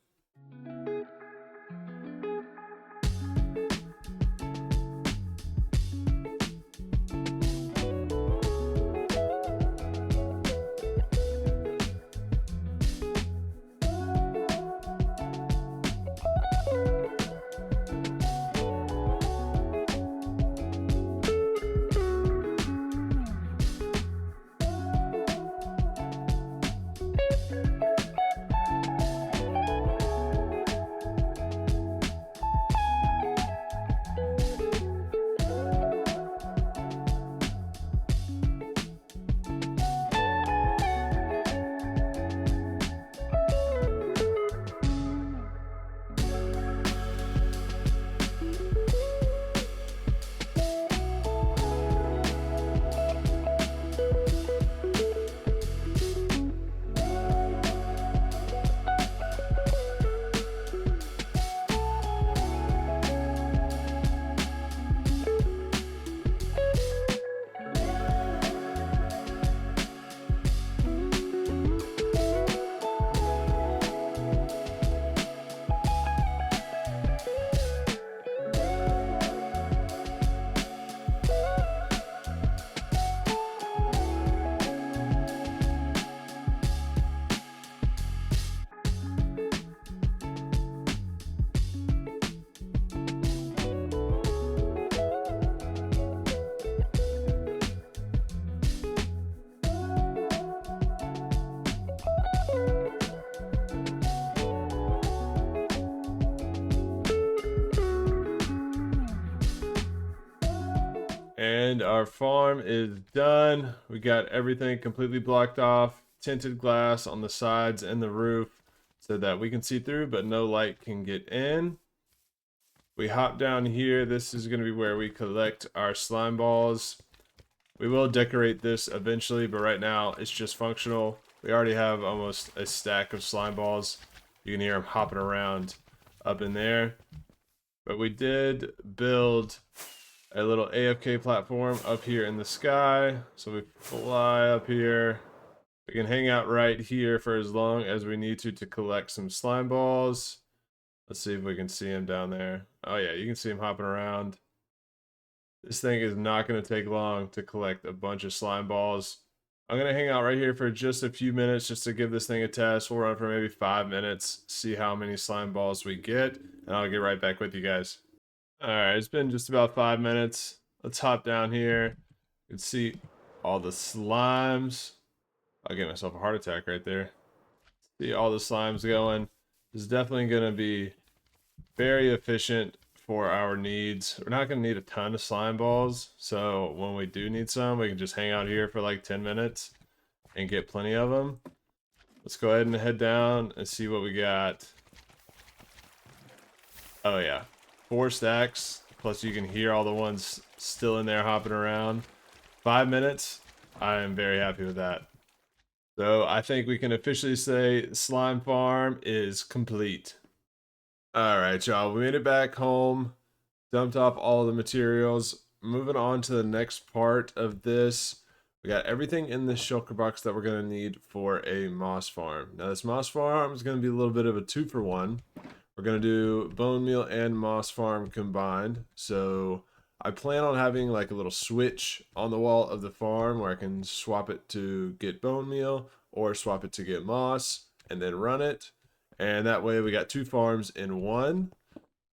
And our farm is done. We got everything completely blocked off, tinted glass on the sides and the roof so that we can see through, but no light can get in. We hop down here. This is going to be where we collect our slime balls. We will decorate this eventually, but right now it's just functional. We already have almost a stack of slime balls. You can hear them hopping around up in there. But we did build a little AFK platform up here in the sky. So we fly up here. We can hang out right here for as long as we need to collect some slime balls. Let's see if we can see him down there. Oh yeah, you can see him hopping around. This thing is not going to take long to collect a bunch of slime balls. I'm going to hang out right here for just a few minutes just to give this thing a test. We'll run for maybe 5 minutes, see how many slime balls we get, and I'll get right back with you guys. Alright, it's been just about 5 minutes. Let's hop down here. You can see all the slimes. I'll get myself a heart attack right there. See all the slimes going. This is definitely going to be very efficient for our needs. We're not going to need a ton of slime balls, so when we do need some, we can just hang out here for like 10 minutes and get plenty of them. Let's go ahead and head down and see what we got. Oh yeah, 4 stacks, plus you can hear all the ones still in there hopping around. 5 minutes, I am very happy with that. So I think we can officially say Slime Farm is complete. Alright y'all, we made it back home, dumped off all the materials. Moving on to the next part of this, we got everything in the shulker box that we're going to need for a moss farm. Now this moss farm is going to be a little bit of a 2-for-1. We're going to do bone meal and moss farm combined. So I plan on having like a little switch on the wall of the farm where I can swap it to get bone meal or swap it to get moss and then run it. And that way we got 2 farms in one.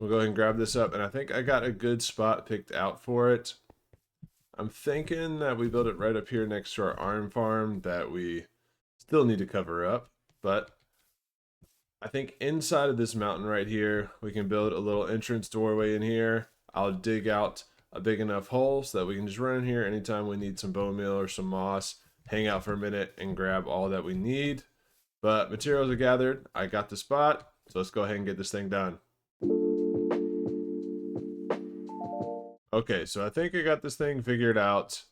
We'll go ahead and grab this up, and I think I got a good spot picked out for it. I'm thinking that we build it right up here next to our iron farm that we still need to cover up, but I think inside of this mountain right here, we can build a little entrance doorway in here. I'll dig out a big enough hole so that we can just run in here anytime we need some bone meal or some moss, hang out for a minute and grab all that we need. But materials are gathered. I got the spot, so let's go ahead and get this thing done. Okay, so I think I got this thing figured out.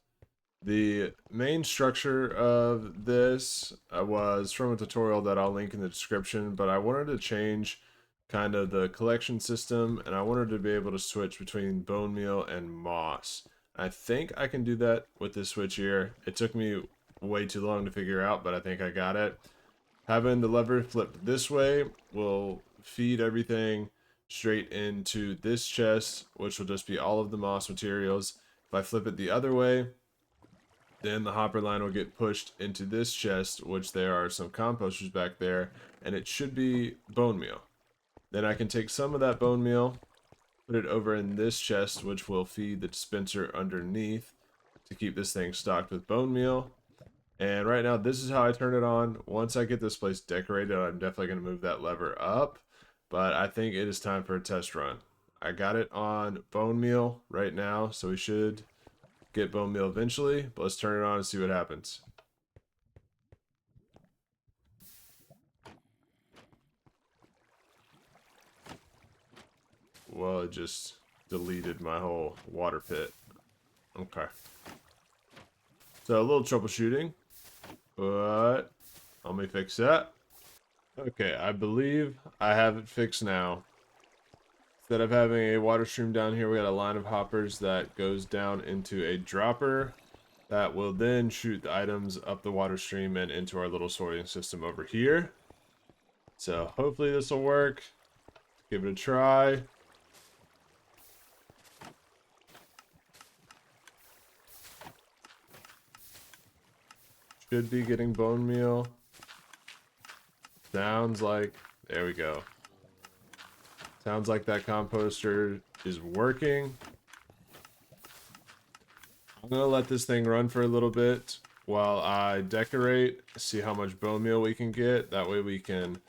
The main structure of this was from a tutorial that I'll link in the description, but I wanted to change kind of the collection system, and I wanted to be able to switch between bone meal and moss. I think I can do that with this switch here. It took me way too long to figure out, but I think I got it. Having the lever flipped this way will feed everything straight into this chest, which will just be all of the moss materials. If I flip it the other way, then the hopper line will get pushed into this chest, which there are some composters back there, and it should be bone meal. Then I can take some of that bone meal, put it over in this chest, which will feed the dispenser underneath to keep this thing stocked with bone meal. And right now, this is how I turn it on. Once I get this place decorated, I'm definitely going to move that lever up. But I think it is time for a test run. I got it on bone meal right now, so we should get bone meal eventually, but let's turn it on and see what happens. Well, it just deleted my whole water pit. Okay. So a little troubleshooting, but let me fix that. Okay, I believe I have it fixed now. Instead of having a water stream down here, we got a line of hoppers that goes down into a dropper that will then shoot the items up the water stream and into our little sorting system over here. So hopefully this will work. Give it a try. Should be getting bone meal. Sounds like, there we go. Sounds like that composter is working. I'm gonna let this thing run for a little bit while I decorate, see how much bone meal we can get. That way we can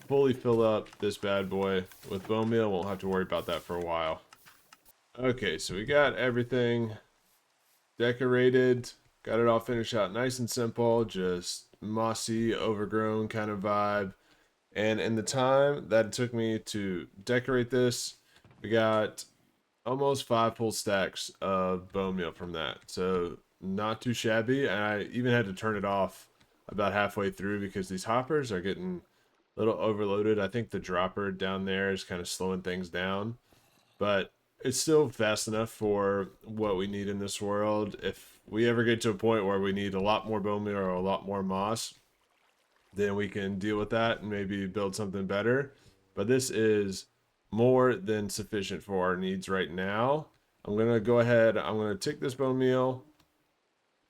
fully fill up this bad boy with bone meal. Won't have to worry about that for a while. Okay, so we got everything decorated, got it all finished out nice and simple, just mossy, overgrown kind of vibe. And in the time that it took me to decorate this, we got almost 5 full stacks of bone meal from that. So not too shabby. And I even had to turn it off about halfway through because these hoppers are getting a little overloaded. I think the dropper down there is kind of slowing things down, but it's still fast enough for what we need in this world. If we ever get to a point where we need a lot more bone meal or a lot more moss, then we can deal with that and maybe build something better. But this is more than sufficient for our needs right now. I'm gonna go ahead, I'm gonna take this bone meal,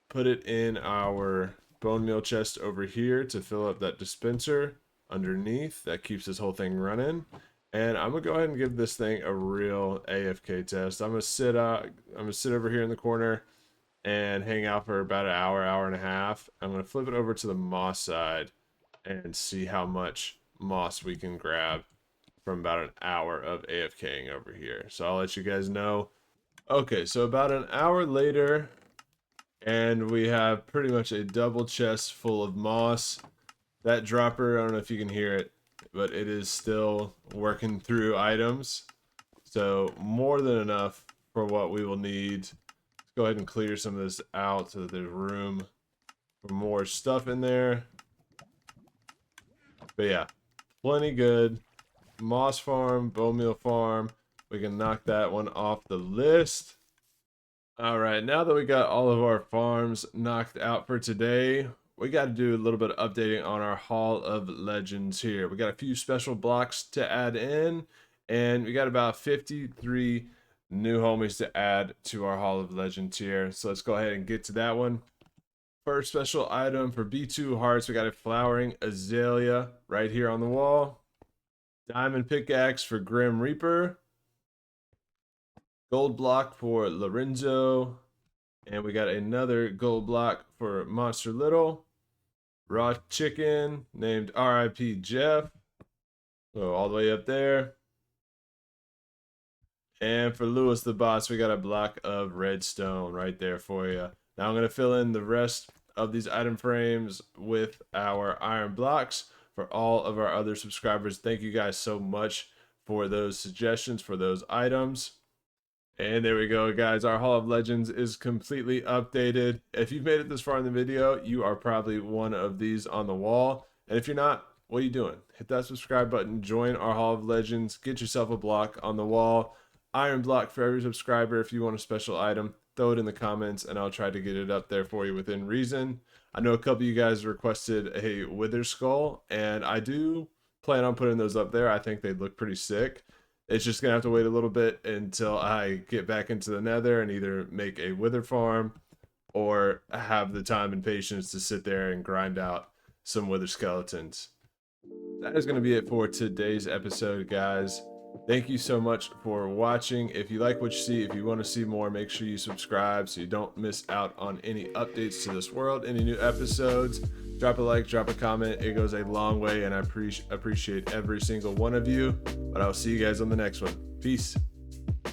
put it in our bone meal chest over here to fill up that dispenser underneath that keeps this whole thing running. And I'm gonna go ahead and give this thing a real AFK test. I'm gonna sit over here in the corner and hang out for about an hour, hour and a half. I'm gonna flip it over to the moss side and see how much moss we can grab from about an hour of AFKing over here. So I'll let you guys know. Okay, so about an hour later, and we have pretty much a double chest full of moss. That dropper, I don't know if you can hear it, but it is still working through items. So more than enough for what we will need. Let's go ahead and clear some of this out so that there's room for more stuff in there. But yeah, plenty good. Moss farm, bone meal farm. We can knock that one off the list. All right, now that we got all of our farms knocked out for today, we got to do a little bit of updating on our Hall of Legends here. We got a few special blocks to add in, and we got about 53 new homies to add to our Hall of Legends here. So let's go ahead and get to that one. First special item for B2 hearts, we got a flowering azalea right here on the wall. Diamond pickaxe for Grim Reaper. Gold block for Lorenzo. And we got another gold block for Monster Little. Raw chicken named RIP Jeff. So all the way up there. And for Lewis the boss, we got a block of redstone right there for you. Now I'm going to fill in the rest of these item frames with our iron blocks for all of our other subscribers. Thank you guys so much for those suggestions for those items. And there we go, guys. Our Hall of Legends is completely updated. If you've made it this far in the video, you are probably one of these on the wall. And if you're not, what are you doing? Hit that subscribe button, join our Hall of Legends, get yourself a block on the wall. Iron block for every subscriber. If you want a special item, throw it in the comments and I'll try to get it up there for you within reason. I know a couple of you guys requested a Wither Skull, and I do plan on putting those up there. I think they'd look pretty sick. It's just gonna have to wait a little bit until I get back into the nether and either make a wither farm or have the time and patience to sit there and grind out some wither skeletons. That is going to be it for today's episode, guys. Thank you so much for watching. If you like what you see, if you want to see more, make sure you subscribe so you don't miss out on any updates to this world, any new episodes. Drop a like, drop a comment. It goes a long way, and I appreciate every single one of you. But I'll see you guys on the next one. Peace.